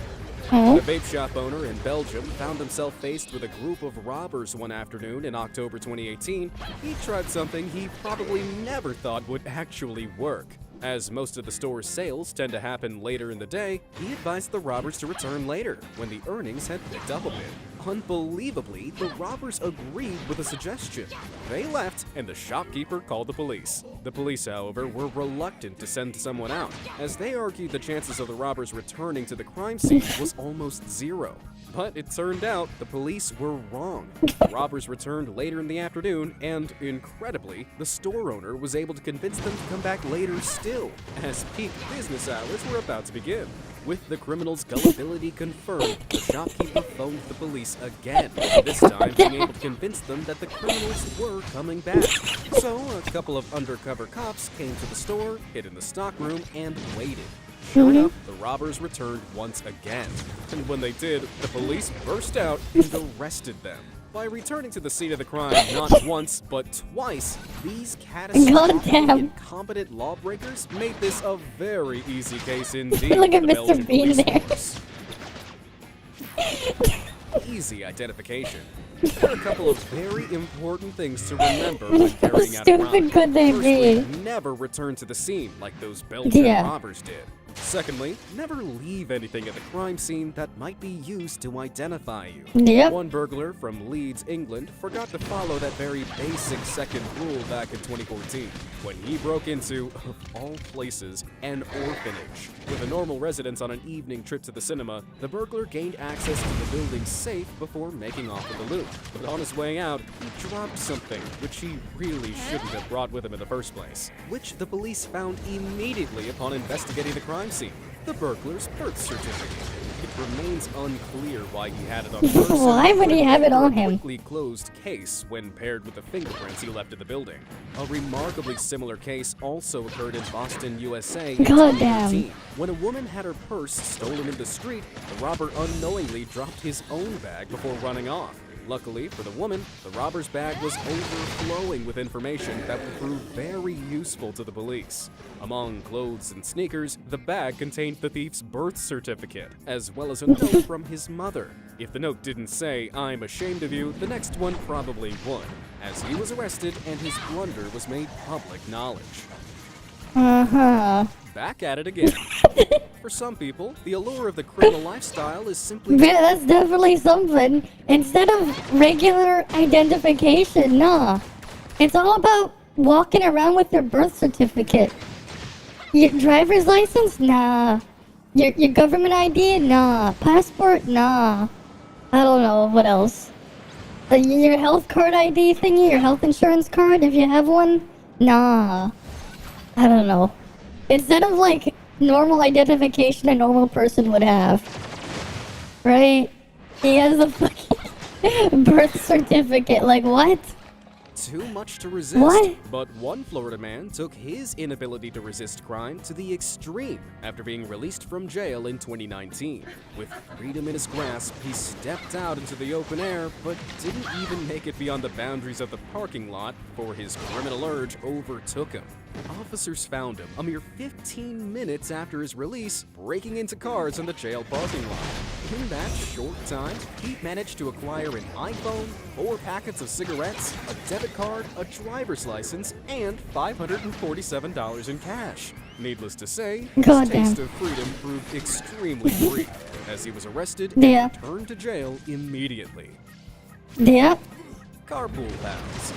A vape shop owner in Belgium found himself faced with a group of robbers one afternoon in October 2018. He tried something he probably never thought would actually work. As most of the store's sales tend to happen later in the day, he advised the robbers to return later, when the earnings had picked up a bit. Unbelievably, the robbers agreed with the suggestion. They left, and the shopkeeper called the police. The police, however, were reluctant to send someone out, as they argued the chances of the robbers returning to the crime scene was almost zero. But it turned out the police were wrong. The robbers returned later in the afternoon, and incredibly, the store owner was able to convince them to come back later still, as peak business hours were about to begin. With the criminals' gullibility confirmed, the shopkeeper phoned the police again, this time being able to convince them that the criminals were coming back. So, a couple of undercover cops came to the store, hid in the stockroom, and waited. Sure enough, the robbers returned once again. And when they did, the police burst out and arrested them. By returning to the scene of the crime not once, but twice, these catastrophically incompetent lawbreakers made this a very easy case indeed. Look at for the Mr. Belgian Bean police there. force. Easy identification. There are a couple of very important things to remember when carrying out a crime. Stupid could they be? Firstly, never return to the scene like those Belgian Yeah. robbers did. Secondly, never leave anything at the crime scene that might be used to identify you. Yep. One burglar from Leeds, England, forgot to follow that very basic second rule back in 2014, when he broke into, of all places, an orphanage. With a normal resident on an evening trip to the cinema, the burglar gained access to the building's safe before making off with the loot. But on his way out, he dropped something which he really shouldn't have brought with him in the first place, which the police found immediately upon investigating the crime scene: the burglar's birth certificate. It remains unclear why he had it on person. Why would he have it on A him? quickly closed case when paired with the fingerprints he left in the building. A remarkably similar case also occurred in Boston, USA in Goddamn. 2013, when a woman had her purse stolen in the street. The robber unknowingly dropped his own bag before running off. Luckily for the woman, the robber's bag was overflowing with information that would prove very useful to the police. Among clothes and sneakers, the bag contained the thief's birth certificate, as well as a note from his mother. If the note didn't say, "I'm ashamed of you," the next one probably would, as he was arrested and his blunder was made public knowledge. Back at it again. For some people, the allure of the criminal lifestyle is simply... Yeah, that's definitely something. Instead of regular identification, nah. It's all about walking around with your birth certificate. Your driver's license? Nah. Your government ID? Nah. Passport? Nah. I don't know, what else? Your health card ID thingy? Your health insurance card, if you have one? Nah. I don't know. Instead of, like, normal identification a normal person would have. Right? He has a fucking birth certificate. Like, what? Too much to resist. What? But one Florida man took his inability to resist crime to the extreme after being released from jail in 2019. With freedom in his grasp, he stepped out into the open air, but didn't even make it beyond the boundaries of the parking lot before his criminal urge overtook him. Officers found him a mere 15 minutes after his release, breaking into cars in the jail parking lot. In that short time, he managed to acquire an iPhone, 4 packets of cigarettes, a debit card, a driver's license, and $547 in cash. Needless to say, his Goddamn. taste of freedom proved extremely brief, as he was arrested Yeah. and returned to jail immediately. Yep. Carpool pals.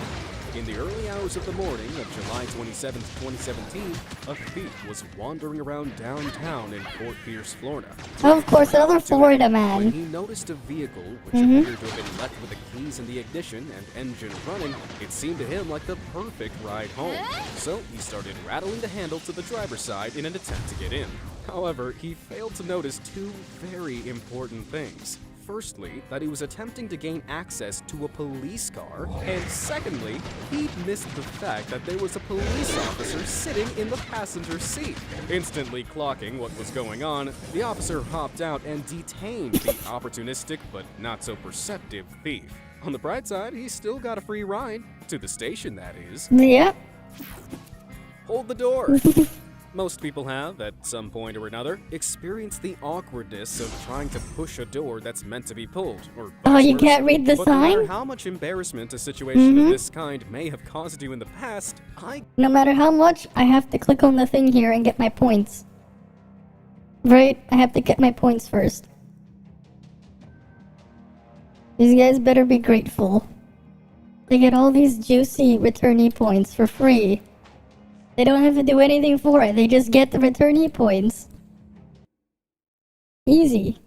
In the early hours of the morning of July 27, 2017, a thief was wandering around downtown in Fort Pierce, Florida. Of course, another Florida When man. he noticed a vehicle which appeared to have been left with the keys in the ignition and engine running, it seemed to him like the perfect ride home. So he started rattling the handle to the driver's side in an attempt to get in. However, he failed to notice two very important things. Firstly, that he was attempting to gain access to a police car, and secondly, he missed the fact that there was a police officer sitting in the passenger seat. Instantly clocking what was going on, the officer hopped out and detained the opportunistic but not so perceptive thief. On the bright side, he still got a free ride. To the station, that is. Yep. Hold the door. Most people have, at some point or another, experienced the awkwardness of trying to push a door that's meant to be pulled, or Oh, vice you versa. can't read the But no matter sign? how much embarrassment a situation of this kind may have caused you in the past, No matter how much, I have to click on the thing here and get my points. Right? I have to get my points first. These guys better be grateful. They get all these juicy returnee points for free. They don't have to do anything for it. They just get the returnee points. Easy.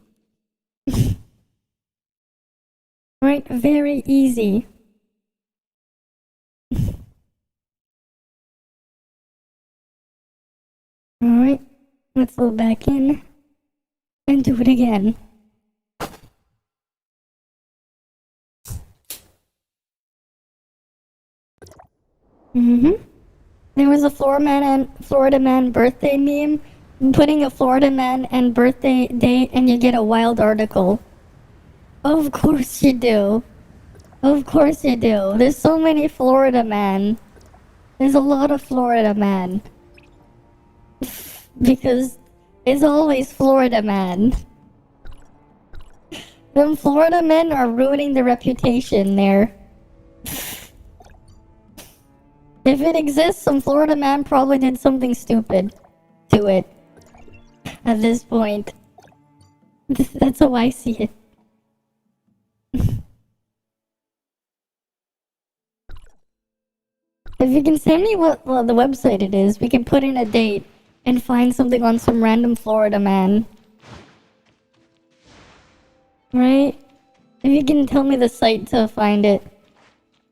Right? Very easy. Alright. Let's go back in. And do it again. There was a Florida man birthday meme. Putting a Florida man and birthday date and you get a wild article. Of course you do. Of course you do. There's so many Florida man. There's a lot of Florida man. Because it's always Florida man. Them Florida men are ruining the reputation there. If it exists, some Florida man probably did something stupid to it. At this point. That's how I see it. If you can send me what the website it is, we can put in a date and find something on some random Florida man. Right? If you can tell me the site to find it.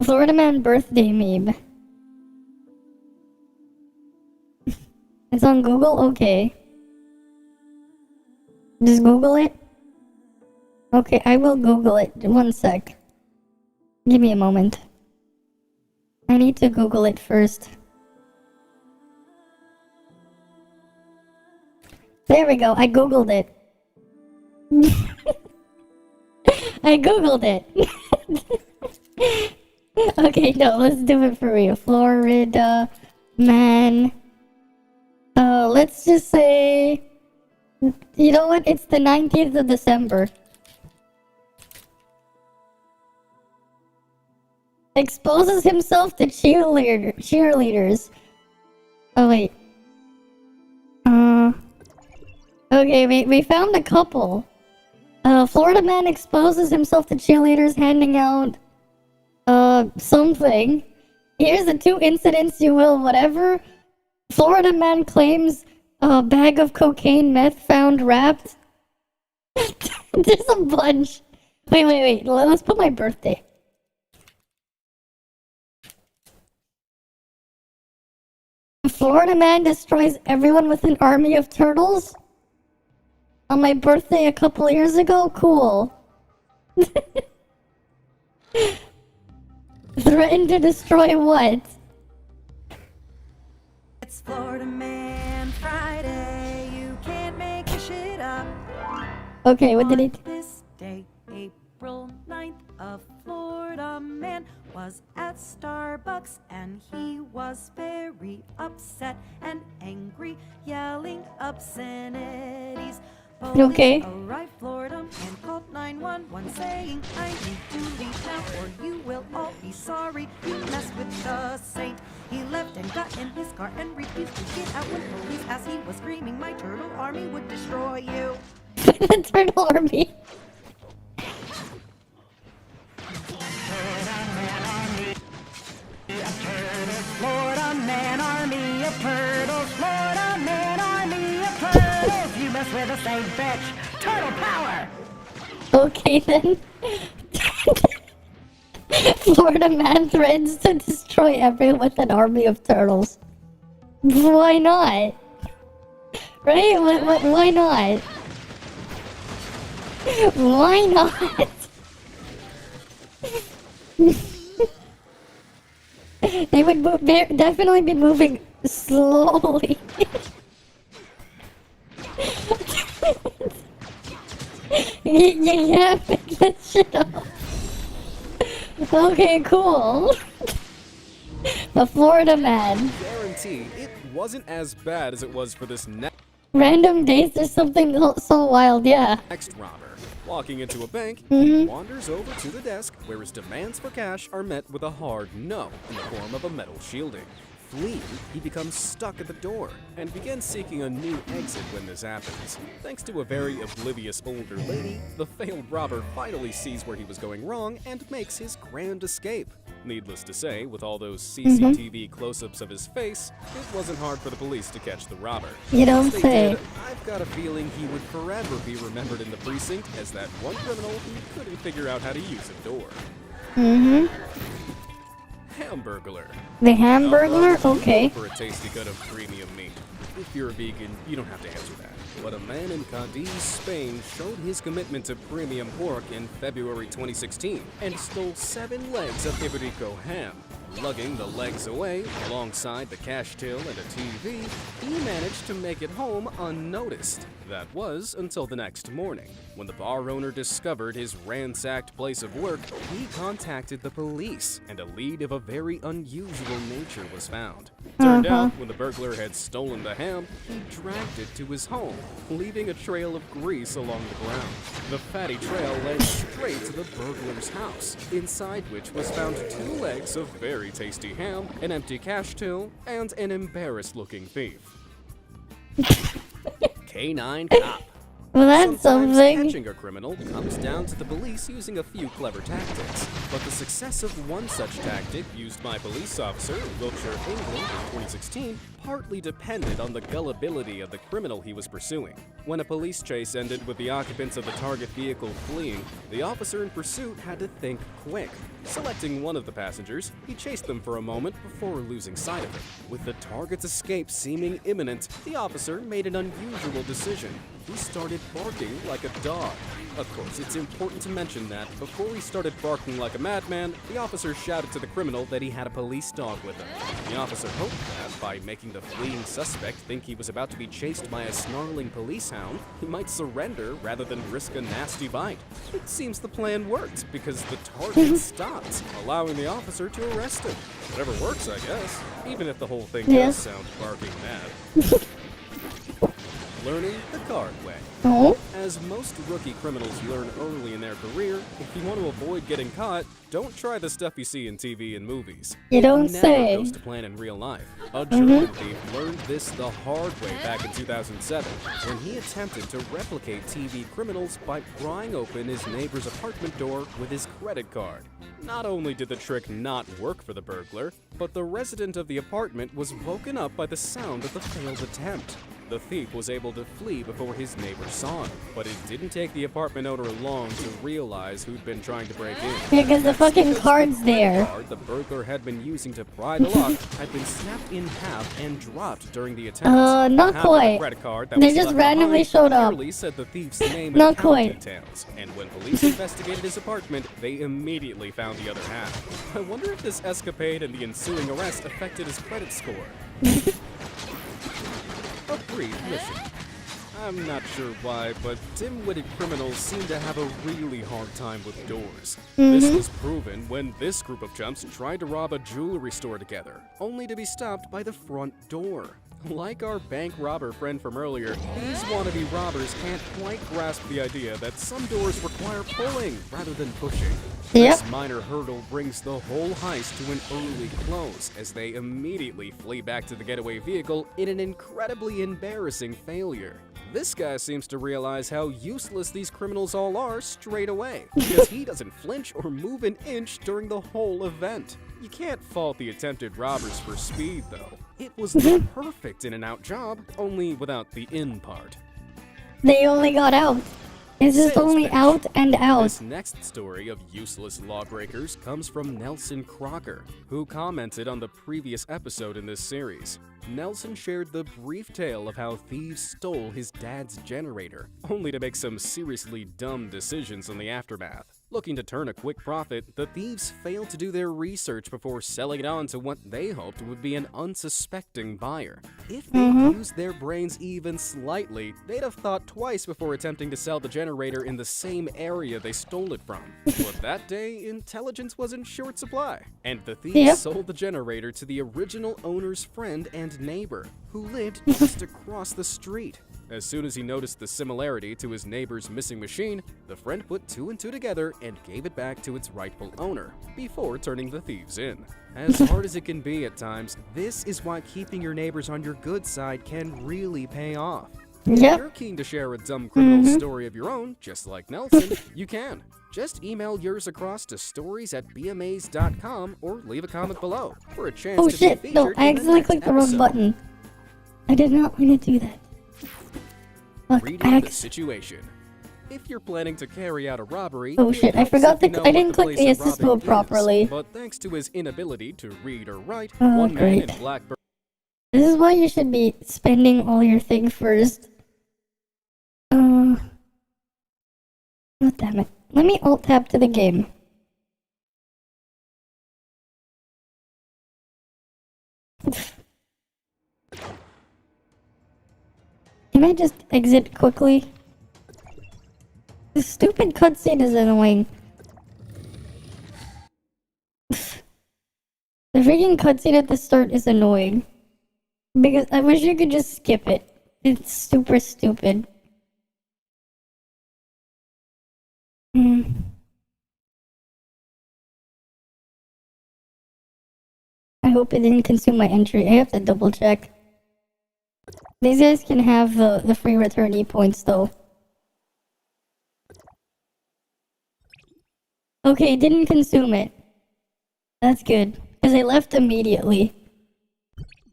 Florida man birthday meme. It's on Google? Okay. Just Google it? Okay, I will Google it. One sec. Give me a moment. I need to Google it first. There we go, I Googled it. I Googled it. Okay, no, let's do it for real. Florida man. Let's just say... You know what? It's the 19th of December. Exposes himself to cheerleaders. Oh, wait. Okay, we found a couple. Florida man exposes himself to cheerleaders handing out... something. Here's the 2 incidents you will whatever. Florida man claims a bag of cocaine meth found wrapped. There's a bunch. Wait. Let's put my birthday. Florida man destroys everyone with an army of turtles? On my birthday a couple years ago? Cool. Threatened to destroy what? It's Florida Man Friday. You can't make this shit up. Okay, what did he... This day, April 9th, a Florida man was at Starbucks and he was very upset and angry, yelling obscenities. Okay. Arrived Florida and called 911 saying, I need to leave now or you will all be sorry. You messed with the saint. He left and got in his car and refused to get out when police as he was screaming, my turtle army would destroy you. The turtle army. Florida man army of turtles. Florida man army of turtles. You mess with the same bitch. Turtle power. Okay then. Florida man threatens to destroy everyone with an army of turtles. Why not? Right? Why not? Why not? They would definitely be moving slowly. Yeah, pick that shit up. Okay, cool. The Florida man. Guarantee it wasn't as bad as it was for this Random days, there's something so wild, yeah. next robber. Walking into a bank, he wanders over to the desk where his demands for cash are met with a hard no in the form of a metal shielding. flee, he becomes stuck at the door and begins seeking a new exit when this happens. Thanks to a very oblivious older lady, the failed robber finally sees where he was going wrong and makes his grand escape. Needless to say, with all those CCTV close-ups of his face, it wasn't hard for the police to catch the robber. You don't Once they say. did, I've got a feeling he would forever be remembered in the precinct as that one criminal who couldn't figure out how to use a door. Hamburglar. The Hamburglar? Okay. For a tasty cut of premium meat. If you're a vegan, you don't have to answer that. But a man in Cadiz, Spain showed his commitment to premium pork in February 2016 and stole 7 legs of Iberico ham. Lugging the legs away alongside the cash till and a TV, he managed to make it home unnoticed. That was until the next morning. When the bar owner discovered his ransacked place of work, he contacted the police, and a lead of a very unusual nature was found. Turned out, when the burglar had stolen the ham, he dragged it to his home, leaving a trail of grease along the ground. The fatty trail led straight to the burglar's house, inside which was found 2 legs of very tasty ham, an empty cash till, and an embarrassed-looking thief. K9 Cop. Well, that's Sometimes something. catching a criminal comes down to the police using a few clever tactics. But the success of one such tactic, used by a police officer in Wiltshire, England in 2016, partly depended on the gullibility of the criminal he was pursuing. When a police chase ended with the occupants of the target vehicle fleeing, the officer in pursuit had to think quick. Selecting one of the passengers, he chased them for a moment before losing sight of him. With the target's escape seeming imminent, the officer made an unusual decision. He started barking like a dog. Of course, it's important to mention that before he started barking like a madman, the officer shouted to the criminal that he had a police dog with him. The officer hoped that by making the fleeing suspect think he was about to be chased by a snarling police hound, he might surrender rather than risk a nasty bite. It seems the plan worked because the target stopped, allowing the officer to arrest him. Whatever works, I guess, even if the whole thing does sound barking mad. Learning the card way. Oh? As most rookie criminals learn early in their career, if you want to avoid getting caught, don't try the stuff you see in TV and movies. You don't It never say. goes to plan in real life. A German thief learned this the hard way back in 2007 when he attempted to replicate TV criminals by prying open his neighbor's apartment door with his credit card. Not only did the trick not work for the burglar, but the resident of the apartment was woken up by the sound of the failed attempt. The thief was able to flee before his neighbor saw him, but it didn't take the apartment owner long to realize who'd been trying to break in. Because the fucking card's there. The card the burglar had been using to pry the lock had been snapped in half and dropped during the attempt. Not Half of quite. The credit card that They was just left randomly behind showed up. clearly said the thief's name Not and account quite. details, and when police investigated his apartment, they immediately found the other half. I wonder if this escapade and the ensuing arrest affected his credit score. A brief mission. I'm not sure why, but dim-witted criminals seem to have a really hard time with doors. This was proven when this group of chumps tried to rob a jewelry store together, only to be stopped by the front door. Like our bank robber friend from earlier, these wannabe robbers can't quite grasp the idea that some doors require pulling rather than pushing. Yep. This minor hurdle brings the whole heist to an early close as they immediately flee back to the getaway vehicle in an incredibly embarrassing failure. This guy seems to realize how useless these criminals all are straight away, because he doesn't flinch or move an inch during the whole event. You can't fault the attempted robbers for speed, though. It was the perfect in-and-out job, only without the in part. They only got out. It's just Sales only pitch. out and out. This next story of useless lawbreakers comes from Nelson Crocker, who commented on the previous episode in this series. Nelson shared the brief tale of how thieves stole his dad's generator, only to make some seriously dumb decisions in the aftermath. Looking to turn a quick profit, the thieves failed to do their research before selling it on to what they hoped would be an unsuspecting buyer. If they used their brains even slightly, they'd have thought twice before attempting to sell the generator in the same area they stole it from. But that day, intelligence was in short supply, and the thieves sold the generator to the original owner's friend and neighbor, who lived just across the street. As soon as he noticed the similarity to his neighbor's missing machine, the friend put 2 and 2 together and gave it back to its rightful owner, before turning the thieves in. As hard as it can be at times, this is why keeping your neighbors on your good side can really pay off. If you're keen to share a dumb criminal story of your own, just like Nelson, you can. Just email yours across to stories@bmaze.com or leave a comment below for a chance Oh to shit, be featured no, I in the accidentally next clicked the wrong episode. button. I did not want to do that. Fuck, Reading the situation. If you're planning to carry out a robbery, Oh it shit, I helps forgot if you to- know I what didn't click place the of assist robbing mode properly. is. But thanks to his inability to read or write, Oh, one man great. in Blackburn. This is why you should be spending all your things first. Oh damn it. Let me alt tab to the game. Can I just exit quickly? This stupid cutscene is annoying. The freaking cutscene at the start is annoying. Because I wish you could just skip it. It's super stupid. I hope it didn't consume my entry. I have to double check. These guys can have the free returnee points though. Okay, didn't consume it. That's good. Because I left immediately.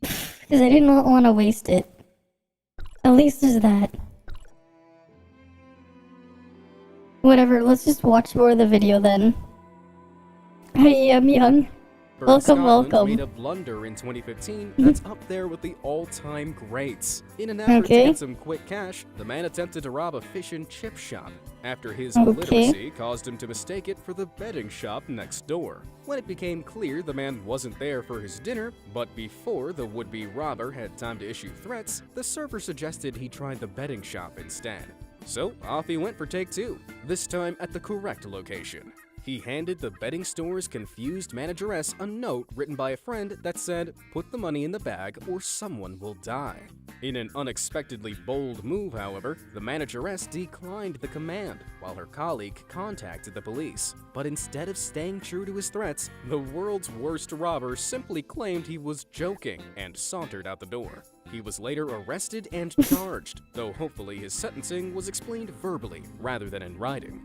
Because I did not want to waste it. At least there's that. Whatever, let's just watch more of the video then. Hi, I'm young. Welcome, Scotland welcome. made a blunder in 2015 that's up there with the all-time greats. In an effort to Okay. get some quick cash, the man attempted to rob a fish and chip shop after his Okay. illiteracy caused him to mistake it for the betting shop next door. When it became clear the man wasn't there for his dinner, but before the would-be robber had time to issue threats, the server suggested he try the betting shop instead. So off he went for take 2, this time at the correct location. He handed the betting store's confused manageress a note written by a friend that said, "Put the money in the bag or someone will die." In an unexpectedly bold move, however, the manageress declined the command, while her colleague contacted the police. But instead of staying true to his threats, the world's worst robber simply claimed he was joking and sauntered out the door. He was later arrested and charged, though hopefully his sentencing was explained verbally rather than in writing.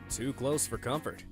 Too close for comfort.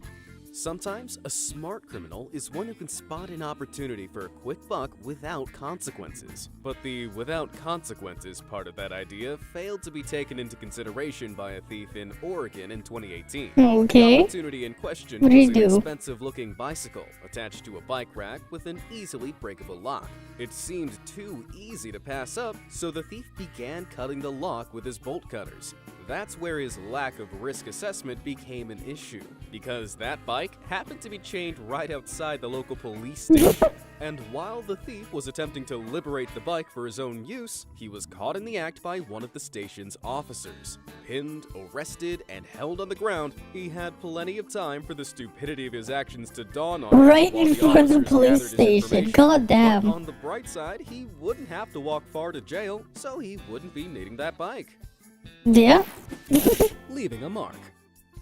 Sometimes a smart criminal is one who can spot an opportunity for a quick buck without consequences. But the without consequences part of that idea failed to be taken into consideration by a thief in Oregon in 2018. Okay. The opportunity in question What did he was an do? expensive-looking bicycle attached to a bike rack with an easily breakable lock. It seemed too easy to pass up, so the thief began cutting the lock with his bolt cutters. That's where his lack of risk assessment became an issue, because that bike happened to be chained right outside the local police station. And while the thief was attempting to liberate the bike for his own use, he was caught in the act by one of the station's officers. Pinned, arrested, and held on the ground, he had plenty of time for the stupidity of his actions to dawn on him Right while in the front of the officers police gathered his station. information. God But damn. on the bright side, he wouldn't have to walk far to jail, so he wouldn't be needing that bike. Yeah. Leaving a mark.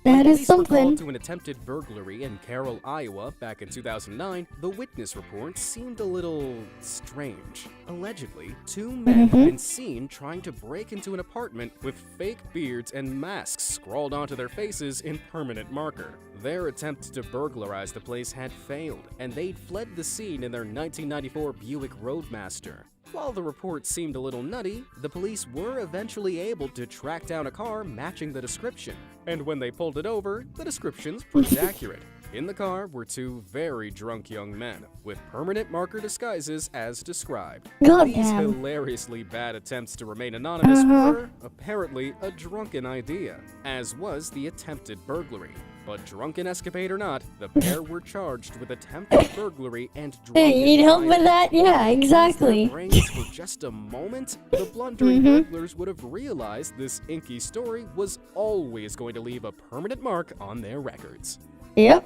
That is Police were called something. to an attempted burglary in Carroll, Iowa back in 2009, the witness report seemed a little strange. Allegedly, 2 men had been seen trying to break into an apartment with fake beards and masks scrawled onto their faces in permanent marker. Their attempt to burglarize the place had failed, and they'd fled the scene in their 1994 Buick Roadmaster. While the report seemed a little nutty, the police were eventually able to track down a car matching the description. And when they pulled it over, the descriptions proved accurate. In the car were 2 very drunk young men, with permanent marker disguises as described. God These damn. hilariously bad attempts to remain anonymous were, apparently, a drunken idea, as was the attempted burglary. But drunken escapade or not, the pair were charged with attempted burglary and drunken Hey, you need help with driving. that? Yeah, exactly. Use their brains for just a moment, the blundering burglars would have realized this inky story was always going to leave a permanent mark on their records. Yep.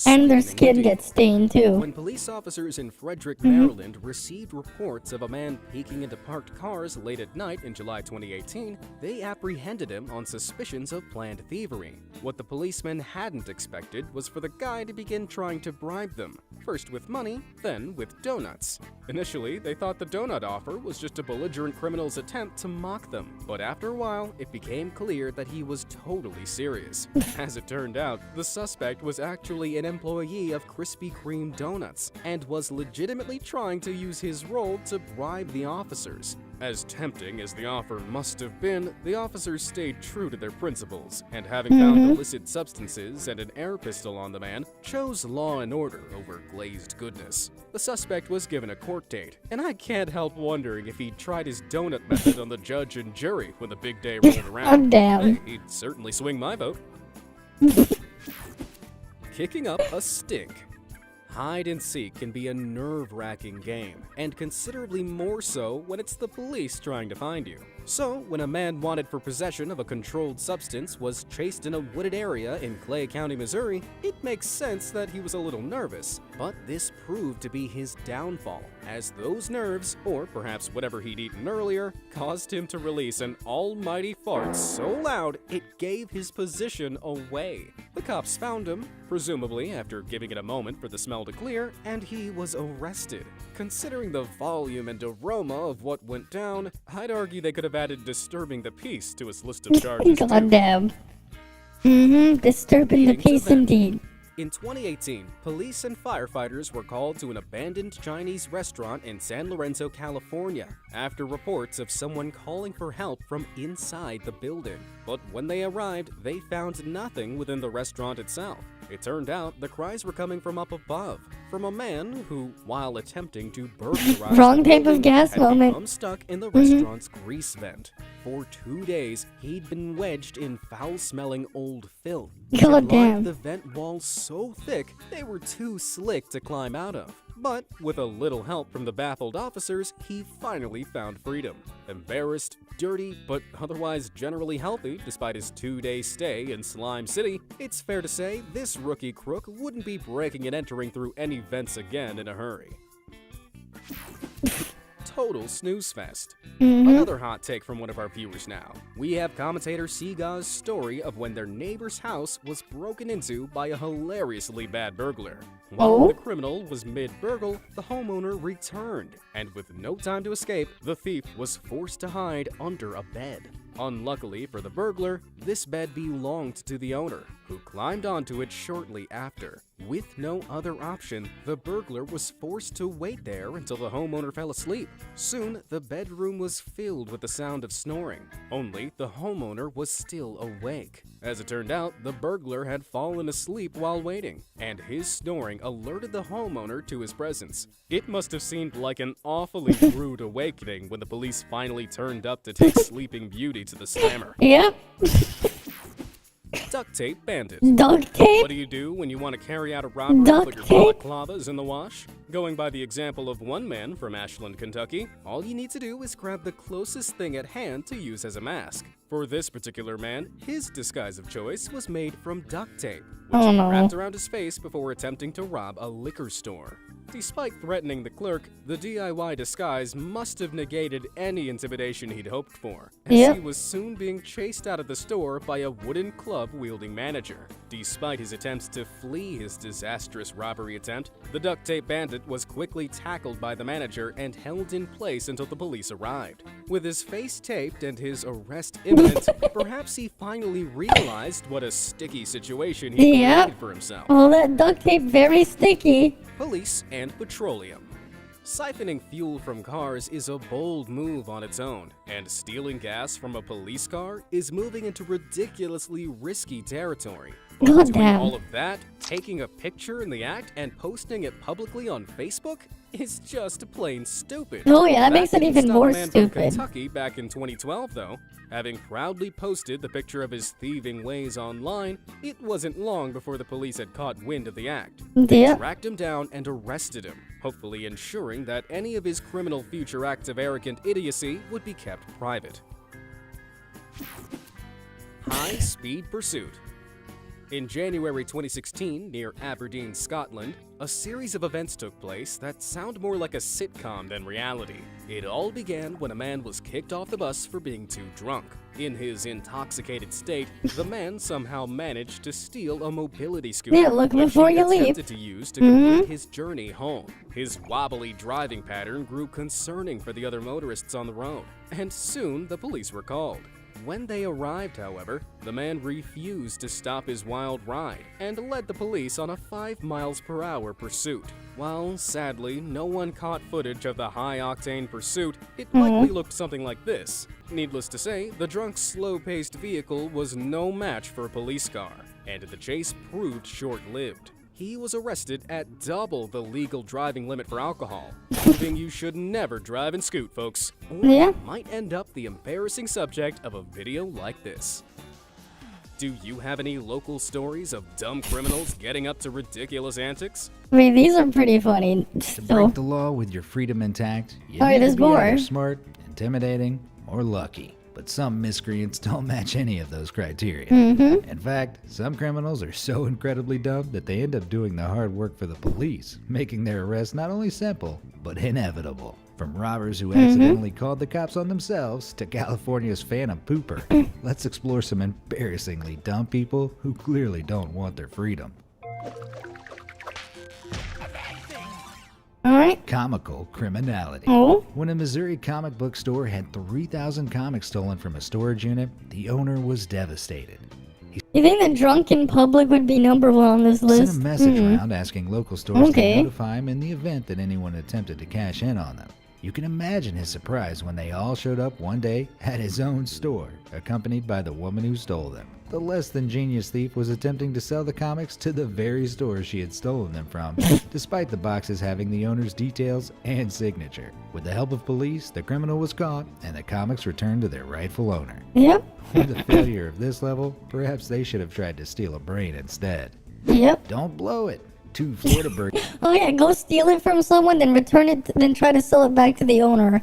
And their sweetening the skin deal. gets stained too. When police officers in Frederick, Maryland received reports of a man peeking into parked cars late at night in July 2018, they apprehended him on suspicions of planned thievery. What the policemen hadn't expected was for the guy to begin trying to bribe them, first with money, then with donuts. Initially, they thought the donut offer was just a belligerent criminal's attempt to mock them, but after a while, it became clear that he was totally serious. As it turned out, the suspect was actually an employee of Krispy Kreme Donuts and was legitimately trying to use his role to bribe the officers. As tempting as the offer must have been, the officers stayed true to their principles, and having found illicit substances and an air pistol on the man, chose law and order over glazed goodness. The suspect was given a court date, and I can't help wondering if he'd tried his donut method on the judge and jury when the big day rolled around. Oh, damn. Hey, he'd certainly swing my vote. Kicking up a stink. Hide and seek can be a nerve-wracking game, and considerably more so when it's the police trying to find you. So, when a man wanted for possession of a controlled substance was chased in a wooded area in Clay County, Missouri, it makes sense that he was a little nervous. But this proved to be his downfall, as those nerves, or perhaps whatever he'd eaten earlier, caused him to release an almighty fart so loud it gave his position away. The cops found him, presumably after giving it a moment for the smell to clear, and he was arrested. Considering the volume and aroma of what went down, I'd argue they could have added disturbing the peace to his list of charges too. Goddamn. Disturbing the Leading to peace them. indeed. In 2018, police and firefighters were called to an abandoned Chinese restaurant in San Lorenzo, California, after reports of someone calling for help from inside the building. But when they arrived, they found nothing within the restaurant itself. It turned out the cries were coming from up above, from a man who, while attempting to burglarize Wrong the type of building, gas had moment. become stuck in the restaurant's grease vent. For 2 days, he'd been wedged in foul-smelling old filth. God It lined damn. the vent walls so thick, they were too slick to climb out of. But with a little help from the baffled officers, he finally found freedom. Embarrassed, dirty, but otherwise generally healthy despite his 2-day stay in Slime City, it's fair to say this rookie crook wouldn't be breaking and entering through any vents again in a hurry. Total snooze fest. Another hot take from one of our viewers now. We have commentator Seaga's story of when their neighbor's house was broken into by a hilariously bad burglar. While the criminal was mid-burgle, the homeowner returned, and with no time to escape, the thief was forced to hide under a bed. Unluckily for the burglar, this bed belonged to the owner, who climbed onto it shortly after. With no other option, the burglar was forced to wait there until the homeowner fell asleep. Soon, the bedroom was filled with the sound of snoring, only the homeowner was still awake. As it turned out, the burglar had fallen asleep while waiting, and his snoring alerted the homeowner to his presence. It must have seemed like an awfully rude awakening when the police finally turned up to take Sleeping Beauty to the slammer. Yep. Duct tape bandit. Duct tape? What do you do when you want to carry out a robbery Duct but your tape? balaclava's in the wash? Going by the example of one man from Ashland, Kentucky, all you need to do is grab the closest thing at hand to use as a mask. For this particular man, his disguise of choice was made from duct tape, which he wrapped around his face before attempting to rob a liquor store. Despite threatening the clerk, the DIY disguise must have negated any intimidation he'd hoped for, as he was soon being chased out of the store by a wooden club-wielding manager. Despite his attempts to flee his disastrous robbery attempt, the duct tape bandit was quickly tackled by the manager and held in place until the police arrived. With his face taped and his arrest imminent, perhaps he finally realized what a sticky situation he created for himself. All that duct tape very sticky. Police and petroleum. Siphoning fuel from cars is a bold move on its own, and stealing gas from a police car is moving into ridiculously risky territory. But doing all of that, taking a picture in the act, and posting it publicly on Facebook is just plain stupid. Oh yeah, that makes it even more a man stupid. From Kentucky back in 2012, though. Having proudly posted the picture of his thieving ways online, it wasn't long before the police had caught wind of the act. They tracked him down and arrested him, hopefully ensuring that any of his criminal future acts of arrogant idiocy would be kept private. High-speed pursuit. In January 2016, near Aberdeen, Scotland, a series of events took place that sound more like a sitcom than reality. It all began when a man was kicked off the bus for being too drunk. In his intoxicated state, the man somehow managed to steal a mobility scooter, Yeah, look which before he you leave. attempted to use to complete his journey home. His wobbly driving pattern grew concerning for the other motorists on the road, and soon the police were called. When they arrived, however, the man refused to stop his wild ride and led the police on a 5 miles per hour pursuit. While sadly no one caught footage of the high-octane pursuit, it likely looked something like this. Needless to say, the drunk's slow-paced vehicle was no match for a police car, and the chase proved short-lived. He was arrested at double the legal driving limit for alcohol, proving you should never drive and scoot, folks, or you might end up the embarrassing subject of a video like this. Do you have any local stories of dumb criminals getting up to ridiculous antics? I mean, these are pretty funny. To break the law with your freedom intact, you Alright, need there's to be either more. smart, intimidating, or lucky. But some miscreants don't match any of those criteria. In fact, some criminals are so incredibly dumb that they end up doing the hard work for the police, making their arrest not only simple, but inevitable. From robbers who accidentally called the cops on themselves to California's Phantom Pooper, let's explore some embarrassingly dumb people who clearly don't want their freedom. Alright. Comical criminality. Oh? When a Missouri comic book store had 3,000 comics stolen from a storage unit, the owner was devastated. You think the drunken public would be number one on this Sent list? a message around asking local stores Okay. to notify him in the event that anyone attempted to cash in on them. You can imagine his surprise when they all showed up one day at his own store, accompanied by the woman who stole them. The less than genius thief was attempting to sell the comics to the very store she had stolen them from, despite the boxes having the owner's details and signature. With the help of police, the criminal was caught, and the comics returned to their rightful owner. Yep. With a failure of this level, perhaps they should have tried to steal a brain instead. Yep. Don't blow it. 2 Florida birds. Oh yeah, go steal it from someone, then return it, then try to sell it back to the owner.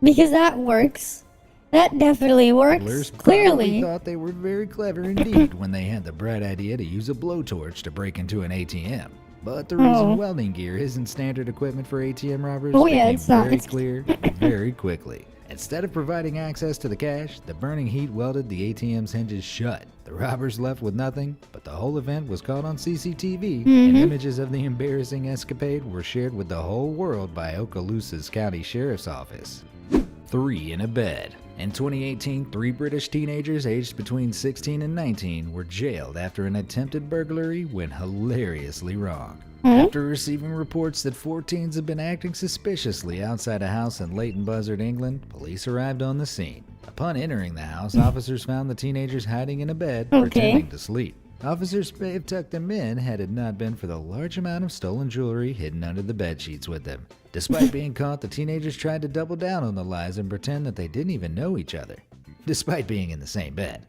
Because that works. That definitely works. Burglars probably Clearly. thought they were very clever indeed when they had the bright idea to use a blowtorch to break into an ATM. But the reason welding gear isn't standard equipment for ATM robbers became it's not. very clear very quickly. Instead of providing access to the cash, the burning heat welded the ATM's hinges shut. The robbers left with nothing, but the whole event was caught on CCTV, and images of the embarrassing escapade were shared with the whole world by Okaloosa's County Sheriff's Office. 3 in a bed. In 2018, 3 British teenagers aged between 16 and 19 were jailed after an attempted burglary went hilariously wrong. After receiving reports that 4 teens had been acting suspiciously outside a house in Leighton Buzzard, England, police arrived on the scene. Upon entering the house, officers found the teenagers hiding in a bed, pretending to sleep. Officers may have tucked them in had it not been for the large amount of stolen jewelry hidden under the bedsheets with them. Despite being caught, the teenagers tried to double down on the lies and pretend that they didn't even know each other, despite being in the same bed,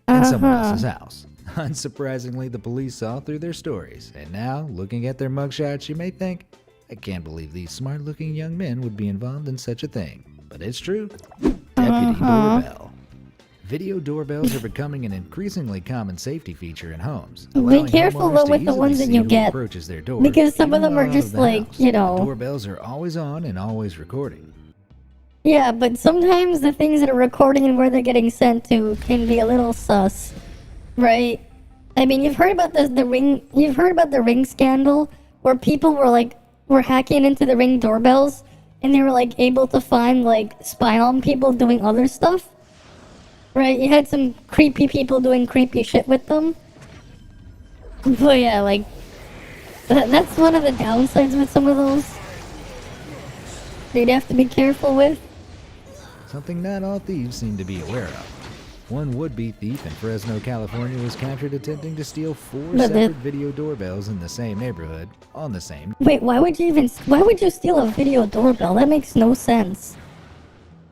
in someone else's house. Unsurprisingly, the police saw through their stories, and now, looking at their mugshots, you may think, I can't believe these smart-looking young men would be involved in such a thing. But it's true. Deputy Doorbell. Video doorbells are becoming an increasingly common safety feature in homes. Be careful though with the ones that you get, because some of them are just like, you know. Doorbells are always on and always recording. Yeah, but sometimes the things that are recording and where they're getting sent to can be a little sus, right? I mean, you've heard about the Ring scandal, where people were hacking into the Ring doorbells, and they were like able to find spy on people doing other stuff. Right, you had some creepy people doing creepy shit with them. But yeah, that's one of the downsides with some of those. They'd have to be careful with. Something not all thieves seem to be aware of. One would-be thief in Fresno, California was captured attempting to steal 4 separate video doorbells in the same neighborhood on the same. Wait, why would you steal a video doorbell? That makes no sense.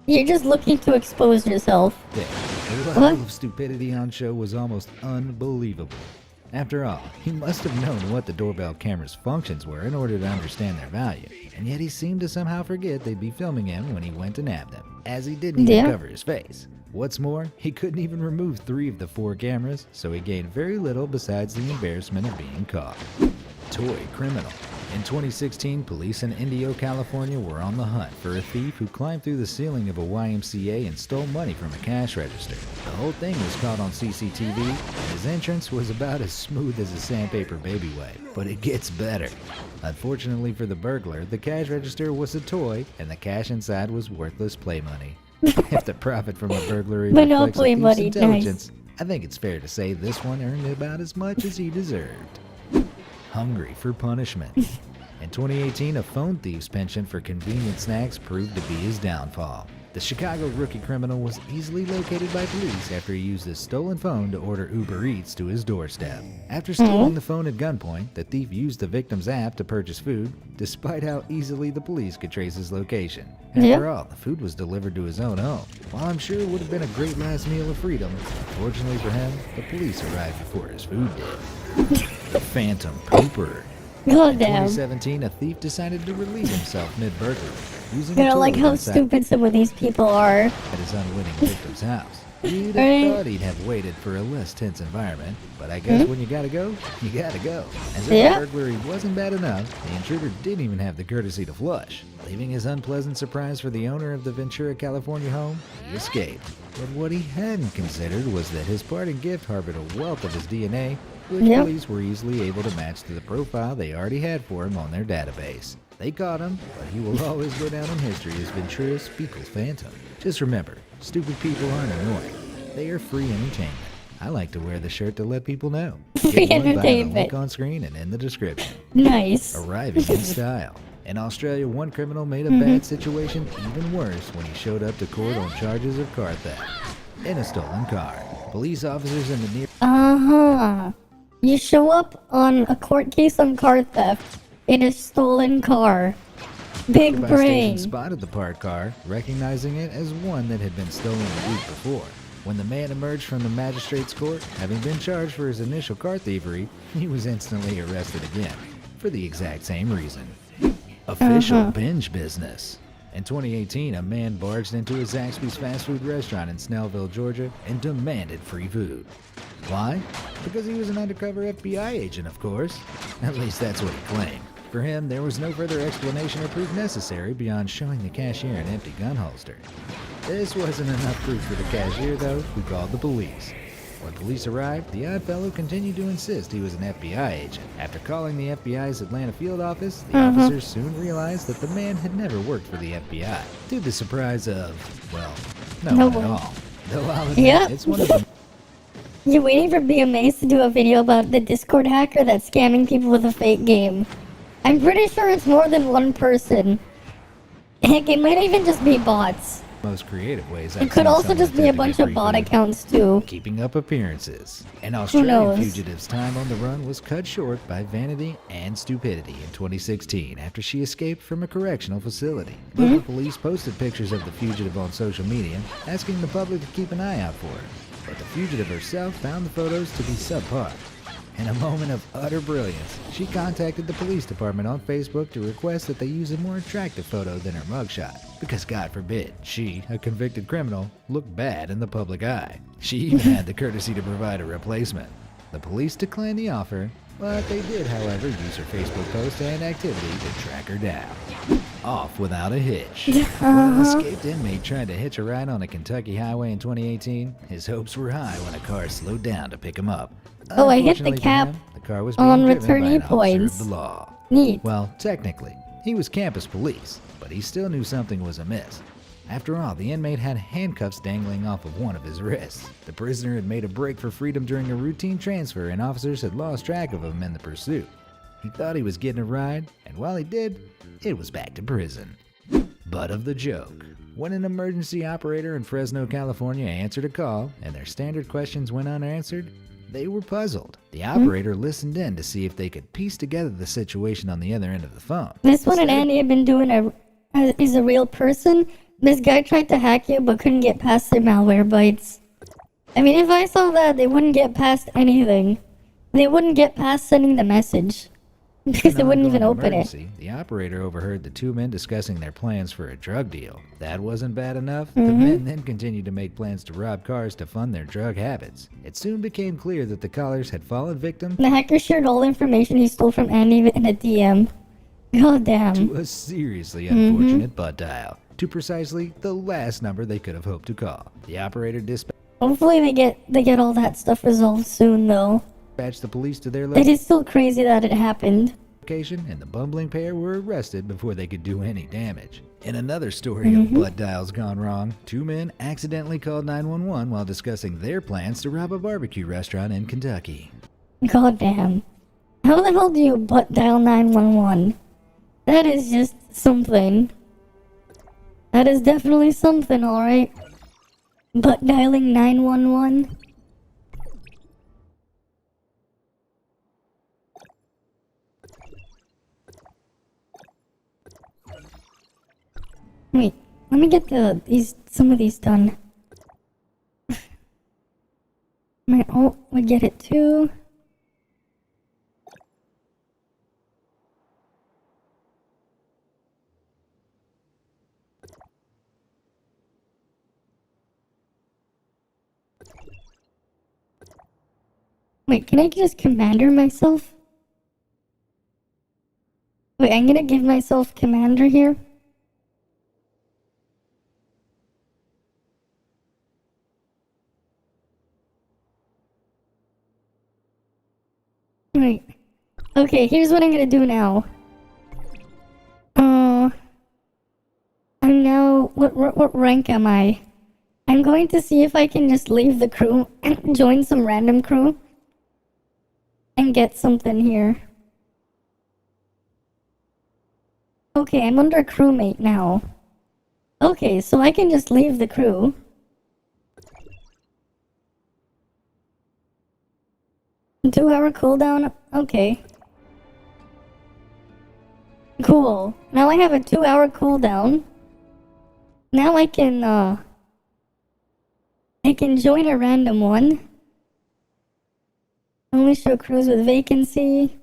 You're just looking to expose yourself. Yeah, the level of stupidity on show was almost unbelievable. After all, he must have known what the doorbell camera's functions were in order to understand their value, and yet he seemed to somehow forget they'd be filming him when he went to nab them. as he didn't even Yeah. cover his face. What's more, he couldn't even remove 3 of the 4 cameras, so he gained very little besides the embarrassment of being caught. Toy criminal. In 2016, police in Indio, California were on the hunt for a thief who climbed through the ceiling of a YMCA and stole money from a cash register. The whole thing was caught on CCTV, and his entrance was about as smooth as a sandpaper baby wipe. But it gets better. Unfortunately for the burglar, the cash register was a toy, and the cash inside was worthless play money. If the profit from a burglary reflects a Monopoly thief's money, intelligence, I think it's fair to say this one earned about as much as he deserved. Hungry for punishment. In 2018, a phone thief's penchant for convenient snacks proved to be his downfall. The Chicago rookie criminal was easily located by police after he used his stolen phone to order Uber Eats to his doorstep. After stealing the phone at gunpoint, the thief used the victim's app to purchase food, despite how easily the police could trace his location. After all, the food was delivered to his own home. While I'm sure it would have been a great last meal of freedom, fortunately for him, the police arrived before his food did. The Phantom Pooper. God In damn. 2017, a thief decided to relieve himself mid-burglary, using You a know, like toilet how inside stupid some of these people are. at his unwitting victim's house. You'd have Right. thought he'd have waited for a less tense environment, but I guess when you gotta go, you gotta go. As if Yeah. the burglary wasn't bad enough, the intruder didn't even have the courtesy to flush. Leaving his unpleasant surprise for the owner of the Ventura, California home, he escaped. But what he hadn't considered was that his parting gift harbored a wealth of his DNA, which Yep. police were easily able to match to the profile they already had for him on their database. They caught him, but he will always go down in history as Ventura's fecal phantom. Just remember, stupid people aren't annoying. They are free entertainment. I like to wear the shirt to let people know. Free Get one via the entertainment. link on screen and in the description. Nice. Arriving in style. In Australia, one criminal made a bad situation even worse when he showed up to court on charges of car theft in a stolen car. Police officers in the near Uh-huh. You show up on a court case on car theft in a stolen car. Big nearby brain. station spotted the parked car, recognizing it as one that had been stolen the week before. When the man emerged from the magistrate's court, having been charged for his initial car thievery, he was instantly arrested again, for the exact same reason. Official binge business. In 2018, a man barged into a Zaxby's fast food restaurant in Snellville, Georgia, and demanded free food. Why? Because he was an undercover FBI agent, of course. At least that's what he claimed. For him, there was no further explanation or proof necessary beyond showing the cashier an empty gun holster. This wasn't enough proof for the cashier, though, who called the police. When police arrived, the odd fellow continued to insist he was an FBI agent. After calling the FBI's Atlanta field office, the officers soon realized that the man had never worked for the FBI. To the surprise of, well, no No one at one. all. Though I'll admit, Yeah. it's one of the You're waiting for BMAs to do a video about the Discord hacker that's scamming people with a fake game. I'm pretty sure it's more than one person. Heck, it might even just be bots. most creative ways It I've could seen also someone just be a attempt to bunch get of free bot food. accounts too. Keeping up appearances. An knows? Australian fugitive's time on the run was cut short by vanity and stupidity in 2016 after she escaped from a correctional facility. Local police posted pictures of the fugitive on social media, asking the public to keep an eye out for her. But the fugitive herself found the photos to be subpar. In a moment of utter brilliance, she contacted the police department on Facebook to request that they use a more attractive photo than her mugshot, because God forbid she, a convicted criminal, look bad in the public eye. She even had the courtesy to provide a replacement. The police declined the offer, but they did, however, use her Facebook post and activity to track her down. Off without a hitch. When an escaped inmate tried to hitch a ride on a Kentucky highway in 2018, his hopes were high when a car slowed down to pick him up. Oh, I hit the Unfortunately for cap him, the car was being on driven by returnee an officer points. of the law. Neat. Well, technically, he was campus police, but he still knew something was amiss. After all, the inmate had handcuffs dangling off of one of his wrists. The prisoner had made a break for freedom during a routine transfer, and officers had lost track of him in the pursuit. He thought he was getting a ride, and while he did, it was back to prison. Butt of the joke. When an emergency operator in Fresno, California answered a call, and their standard questions went unanswered, they were puzzled. The operator listened in to see if they could piece together the situation on the other end of the phone. This one and Andy have been doing is a real person. This guy tried to hack you but couldn't get past their malware bytes. I mean, if I saw that, they wouldn't get past anything. They wouldn't get past sending the message. Because In they an wouldn't even ongoing open it. emergency, the operator overheard the two men discussing their plans for a drug deal. That wasn't bad enough. The men then continued to make plans to rob cars to fund their drug habits. It soon became clear that the callers had fallen victim The hacker shared all the information he stole from Andy in a DM. God damn. to a seriously unfortunate butt dial, to precisely the last number they could have hoped to call. The operator dispatched Hopefully they get all that stuff resolved soon though. the police to their It is still crazy that it happened. location, and the bumbling pair were arrested before they could do any damage. In another story of butt dials gone wrong, two men accidentally called 911 while discussing their plans to rob a barbecue restaurant in Kentucky. God damn. How the hell do you butt dial 911? That is just something. That is definitely something, alright. Butt dialing 911. Wait, let me get some of these done. My ult would get it too. Wait, can I just commander myself? Wait, I'm gonna give myself commander here. Wait. Okay, here's what I'm gonna do now. I'm now... What rank am I? I'm going to see if I can just leave the crew and join some random crew. And get something here. Okay, I'm under crewmate now. Okay, so I can just leave the crew. Two-hour cooldown? Okay. Cool. Now I have a 2-hour cooldown. Now I can join a random one. Only show crews with vacancy.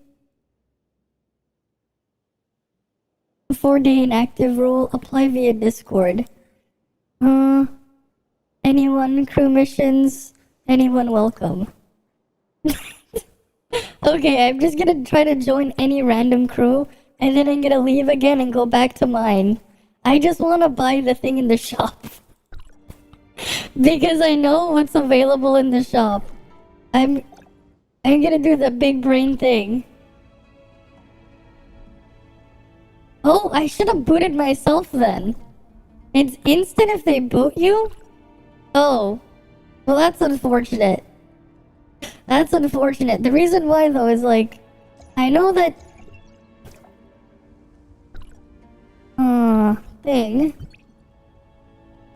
4-day inactive rule. Apply via Discord. Anyone crew missions? Anyone welcome. Okay, I'm just gonna try to join any random crew, and then I'm gonna leave again and go back to mine. I just wanna buy the thing in the shop. Because I know what's available in the shop. I'm gonna do the big brain thing. Oh, I should have booted myself then. It's instant if they boot you? Oh. Well, that's unfortunate. That's unfortunate. The reason why, though, is like... I know that... thing.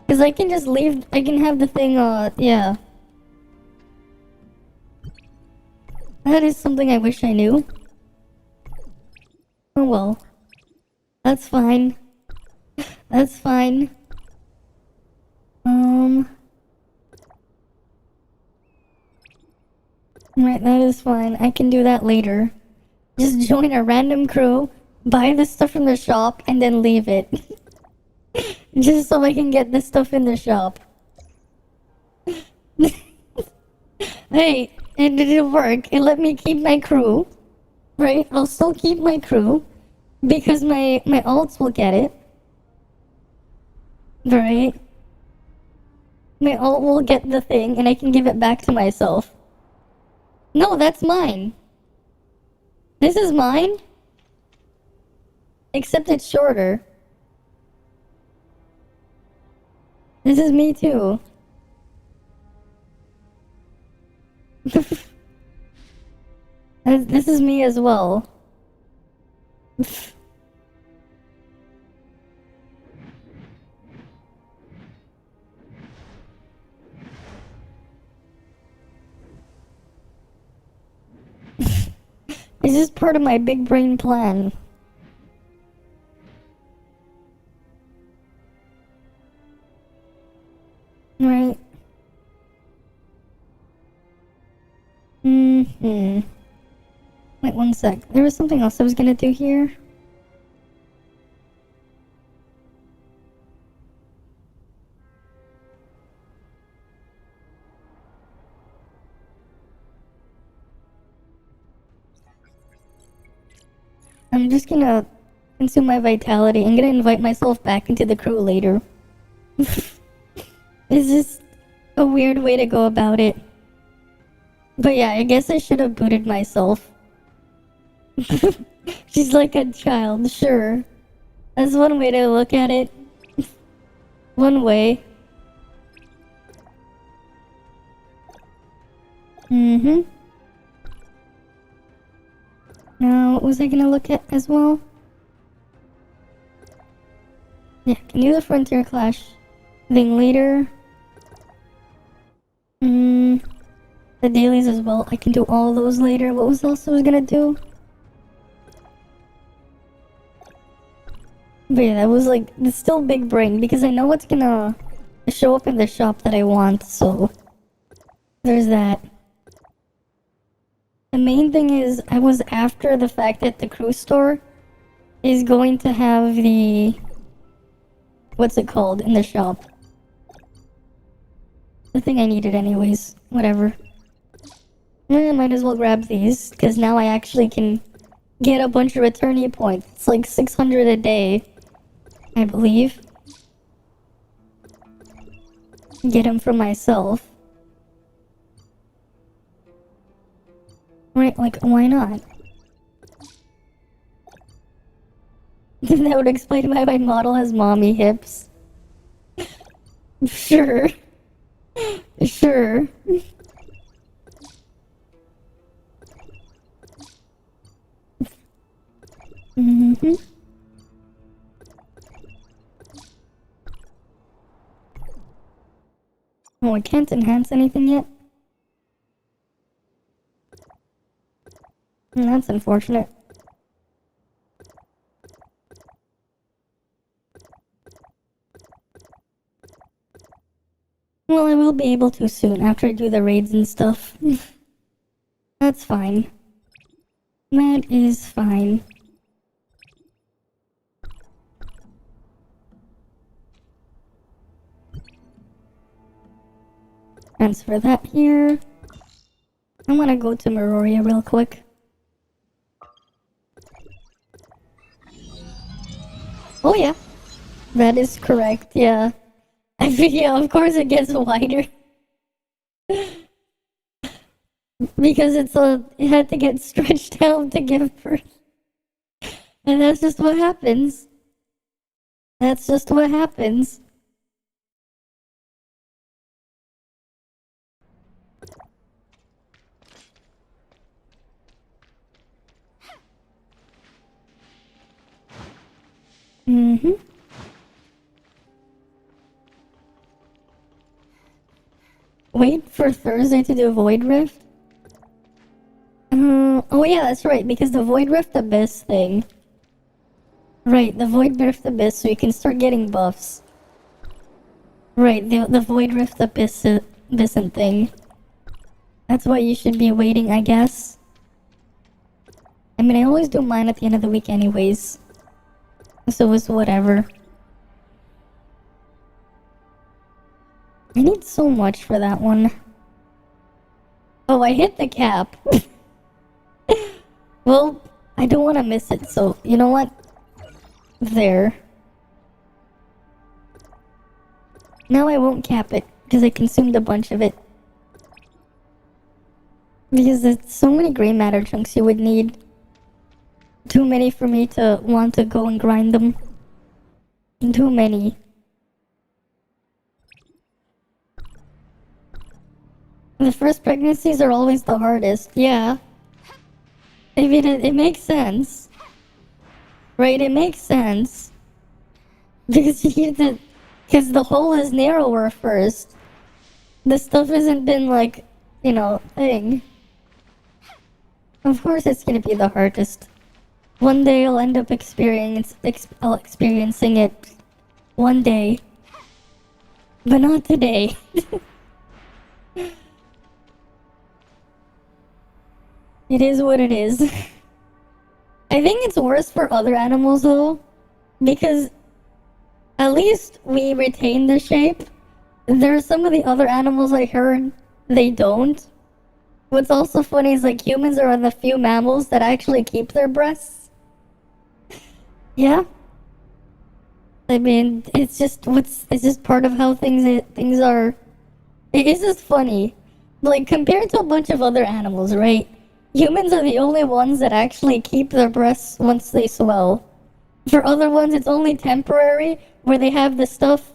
Because I can just leave... I can have the thing, yeah. That is something I wish I knew. Oh well. That's fine. That's fine. Right, that is fine. I can do that later. Just join a random crew, buy the stuff from the shop, and then leave it. Just so I can get the stuff in the shop. Hey, it didn't work. It let me keep my crew. Right? I'll still keep my crew. Because my alts will get it. Right? My alt will get the thing, and I can give it back to myself. No, that's mine. This is mine. Except it's shorter. This is me too. This is me as well. This is part of my big brain plan. Right. Wait, Wait, one sec. There was something else I was gonna do here. I'm just gonna consume my vitality. I'm gonna invite myself back into the crew later. It's just a weird way to go about it. But yeah, I guess I should have booted myself. She's like a child, sure. That's one way to look at it. One way. Mm-hmm. Now, what was I gonna look at as well? Yeah, can do the Frontier Clash thing later. The dailies as well. I can do all those later. What was else I was gonna do? But yeah, that was like, it's still big brain because I know what's gonna show up in the shop that I want, so there's that. The main thing is, I was after the fact that the crew store is going to have the... what's it called in the shop? The thing I needed anyways. Whatever. I might as well grab these, because now I actually can get a bunch of returnee points. It's like 600 a day, I believe. Get them for myself. Right, like, why not? That would explain why my model has mommy hips. Sure. Sure. Mm-hmm. Oh, I can't enhance anything yet? That's unfortunate. Well, I will be able to soon after I do the raids and stuff. That's fine. That is fine. Transfer that here. I want to go to Meroria real quick. Oh yeah, that is correct, yeah. Yeah, of course it gets wider. Because it had to get stretched out to give birth. And that's just what happens. That's just what happens. Mm-hmm. Wait for Thursday to do Void Rift? Oh yeah, that's right, because the Void Rift Abyss thing. Right, the Void Rift Abyss, so you can start getting buffs. Right, the Void Rift Abyss thing. That's why you should be waiting, I guess. I mean, I always do mine at the end of the week anyways. So it's whatever. I need so much for that one. Oh, I hit the cap. Well, I don't want to miss it, so you know what? There. Now I won't cap it, because I consumed a bunch of it. Because there's so many gray matter chunks you would need. Too many for me to want to go and grind them. Too many. The first pregnancies are always the hardest, yeah. I mean, it makes sense. Right, it makes sense. Because because the hole is narrower first. The stuff hasn't been like, you know, thing. Of course it's gonna be the hardest. One day I'll end up experiencing it. One day. But not today. It is what it is. I think it's worse for other animals though, because at least we retain the shape. There are some of the other animals I heard they don't. What's also funny is like humans are the few mammals that actually keep their breasts. Yeah. I mean, it's just part of how things are. It is just funny. Like compared to a bunch of other animals, right? Humans are the only ones that actually keep their breasts once they swell. For other ones, it's only temporary, where they have the stuff,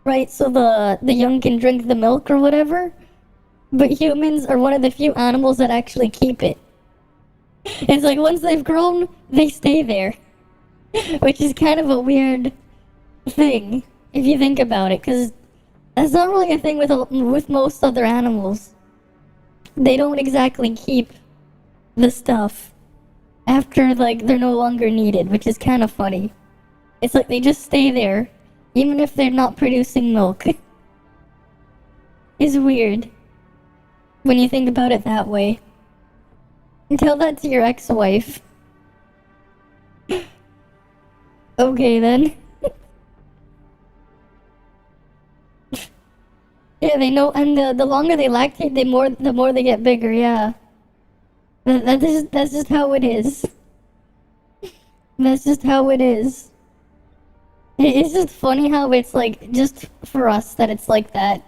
right? So the young can drink the milk or whatever. But humans are one of the few animals that actually keep it. It's like once they've grown, they stay there. Which is kind of a weird thing, if you think about it, because that's not really a thing with most other animals. They don't exactly keep the stuff after, like, they're no longer needed, which is kind of funny. It's like they just stay there, even if they're not producing milk. It's weird when you think about it that way. Tell that to your ex-wife. Okay then. Yeah, they know, and the longer they lactate, the more they get bigger. Yeah, that's just how it is. That's just how it is. It's just funny how it's like just for us that it's like that.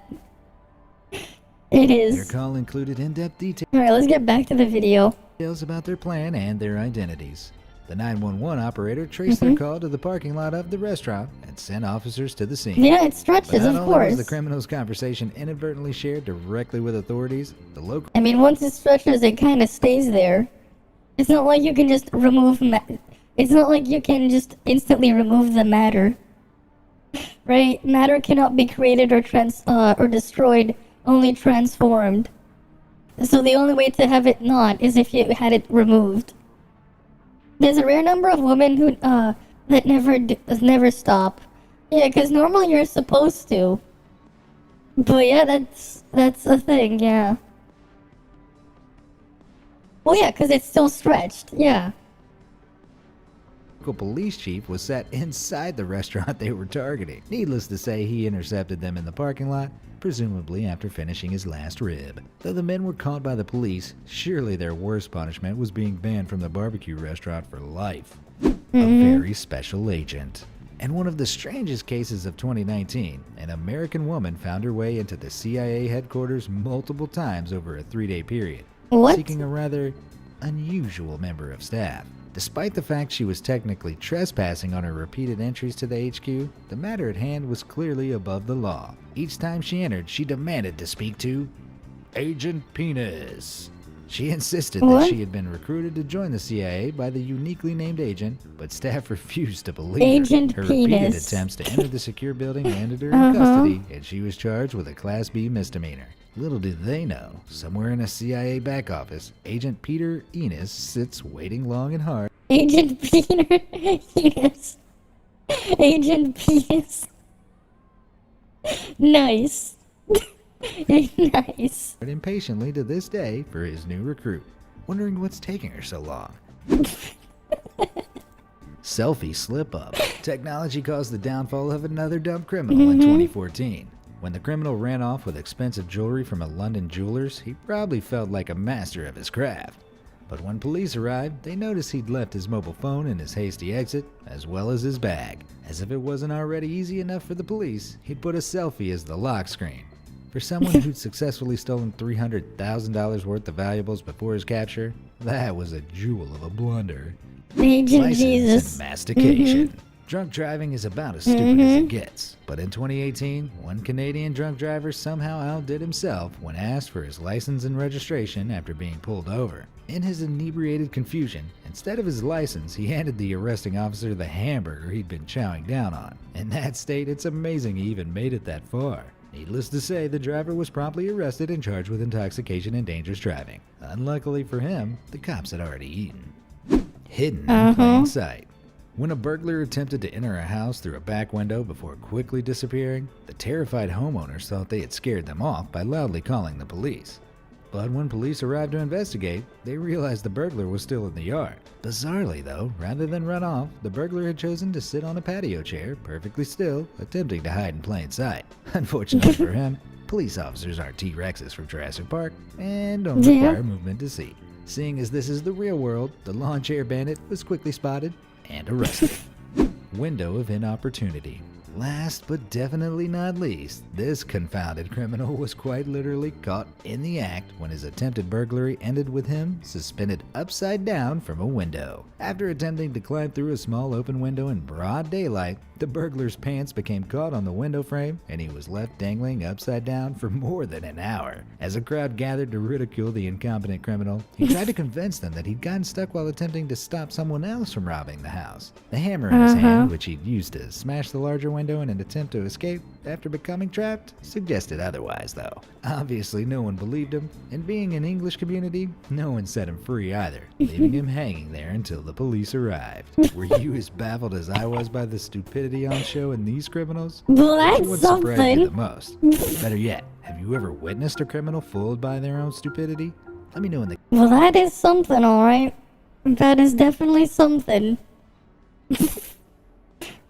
It is. Their call included in-depth details. All right, let's get back to the video. About their plan and their identities. The 911 operator traced their call to the parking lot of the restaurant and sent officers to the scene. Yeah, it stretches, but not of only course. was the criminal's conversation inadvertently shared directly with authorities, the local... I mean, once it stretches, it kind of stays there. It's not like you can just remove... It's not like you can just instantly remove the matter. Right? Matter cannot be created or destroyed, only transformed. So the only way to have it not is if you had it removed. There's a rare number of women who that never stop. Yeah, because normally you're supposed to. But yeah, that's a thing. Yeah. Well, yeah, because it's still stretched. Yeah. Local police chief was sat inside the restaurant they were targeting. Needless to say, he intercepted them in the parking lot, presumably after finishing his last rib. Though the men were caught by the police, surely their worst punishment was being banned from the barbecue restaurant for life. A very special agent. And one of the strangest cases of 2019, an American woman found her way into the CIA headquarters multiple times over a 3-day period, seeking a rather unusual member of staff. Despite the fact she was technically trespassing on her repeated entries to the HQ, the matter at hand was clearly above the law. Each time she entered, she demanded to speak to Agent Penis. She insisted that she had been recruited to join the CIA by the uniquely named agent, but staff refused to believe Agent her. Her Penis. repeated attempts to enter the secure building landed her in custody, and she was charged with a Class B misdemeanor. Little did they know, somewhere in a CIA back office, Agent Peter Enos sits waiting long and hard. Agent Peter Enos. Agent Penis. Nice. Nice. Impatiently to this day for his new recruit, wondering what's taking her so long. Selfie slip-up. Technology caused the downfall of another dumb criminal in 2014. When the criminal ran off with expensive jewelry from a London jeweler's, he probably felt like a master of his craft. But when police arrived, they noticed he'd left his mobile phone in his hasty exit, as well as his bag. As if it wasn't already easy enough for the police, he'd put a selfie as the lock screen. For someone who'd successfully stolen $300,000 worth of valuables before his capture, that was a jewel of a blunder. Agent License Jesus. and mastication. Drunk driving is about as stupid as it gets. But in 2018, one Canadian drunk driver somehow outdid himself when asked for his license and registration after being pulled over. In his inebriated confusion, instead of his license, he handed the arresting officer the hamburger he'd been chowing down on. In that state, it's amazing he even made it that far. Needless to say, the driver was promptly arrested and charged with intoxication and dangerous driving. Unluckily for him, the cops had already eaten. Hidden in plain sight. When a burglar attempted to enter a house through a back window before quickly disappearing, the terrified homeowners thought they had scared them off by loudly calling the police. But when police arrived to investigate, they realized the burglar was still in the yard. Bizarrely though, rather than run off, the burglar had chosen to sit on a patio chair, perfectly still, attempting to hide in plain sight. Unfortunately for him, police officers aren't T-Rexes from Jurassic Park, and don't require movement to see. Seeing as this is the real world, the lawn chair bandit was quickly spotted and arrested. Window of inopportunity. Last but definitely not least, this confounded criminal was quite literally caught in the act when his attempted burglary ended with him suspended upside down from a window. After attempting to climb through a small open window in broad daylight, the burglar's pants became caught on the window frame and he was left dangling upside down for more than an hour. As a crowd gathered to ridicule the incompetent criminal, he tried to convince them that he'd gotten stuck while attempting to stop someone else from robbing the house. The hammer in his hand, which he'd used to smash the larger window in an attempt to escape after becoming trapped, suggested otherwise though. Obviously no one believed him, and being an English community, no one set him free either, leaving him hanging there until the police arrived. Were you as baffled as I was by the stupidity on show in these criminals? Well, that's Which one surprised something. you the most? Better yet, have you ever witnessed a criminal fooled by their own stupidity? Let me know in the... Well, that is something, alright. That is definitely something.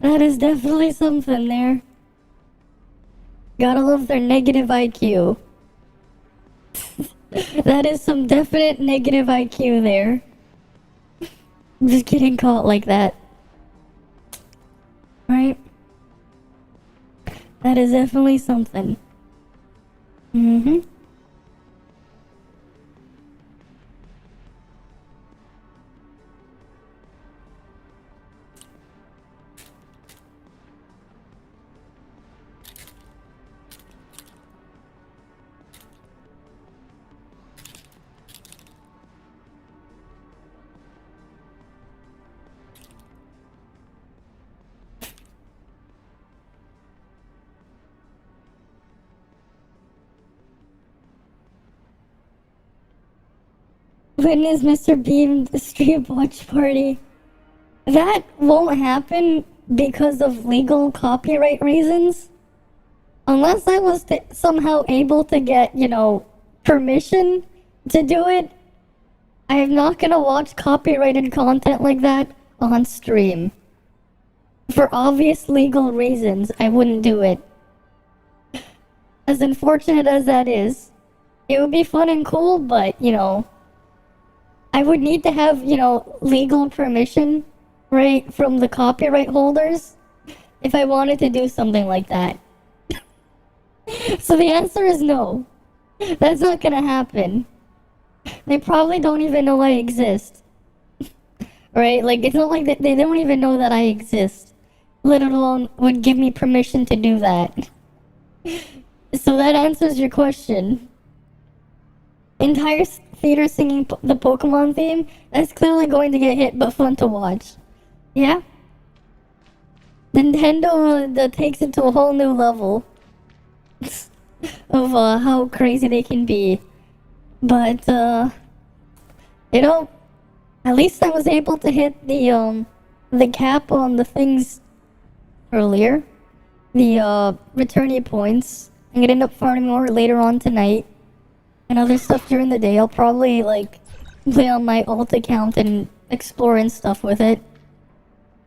That is definitely something there. Gotta love their negative IQ. That is some definite negative IQ there. Just getting caught like that. Right? That is definitely something. Mm-hmm. When is Mr. Bean the stream watch party? That won't happen because of legal copyright reasons. Unless I was somehow able to get, permission to do it, I am not gonna watch copyrighted content like that on stream. For obvious legal reasons, I wouldn't do it. As unfortunate as that is, it would be fun and cool, but, I would need to have, legal permission, right, from the copyright holders if I wanted to do something like that. So the answer is no. That's not gonna happen. They probably don't even know I exist. Right? Like, it's not like they don't even know that I exist. Let alone would give me permission to do that. So that answers your question. Entire theater singing the Pokemon theme, that's clearly going to get hit, but fun to watch. Yeah? Nintendo takes it to a whole new level of how crazy they can be. But, at least I was able to hit the cap on the things earlier. The, returnee points. I'm gonna end up farming more later on tonight. And other stuff during the day. I'll probably, play on my alt account and explore and stuff with it.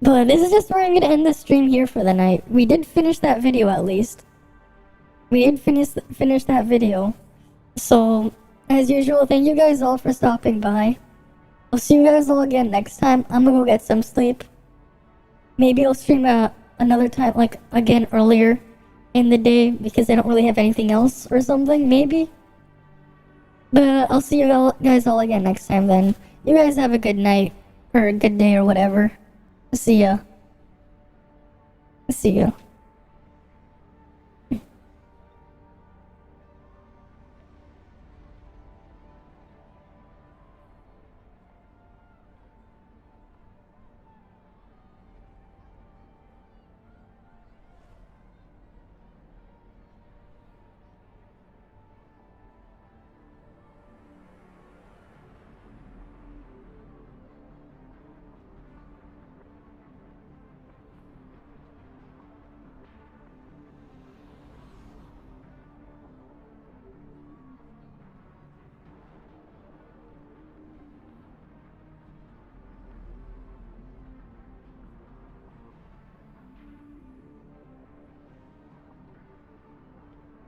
But this is just where I'm gonna end the stream here for the night. We did finish that video at least. We did finish that video. So, as usual, thank you guys all for stopping by. I'll see you guys all again next time. I'm gonna go get some sleep. Maybe I'll stream another time, again earlier in the day because I don't really have anything else or something, maybe. But I'll see you guys all again next time then. You guys have a good night, or a good day or whatever. See ya. See ya.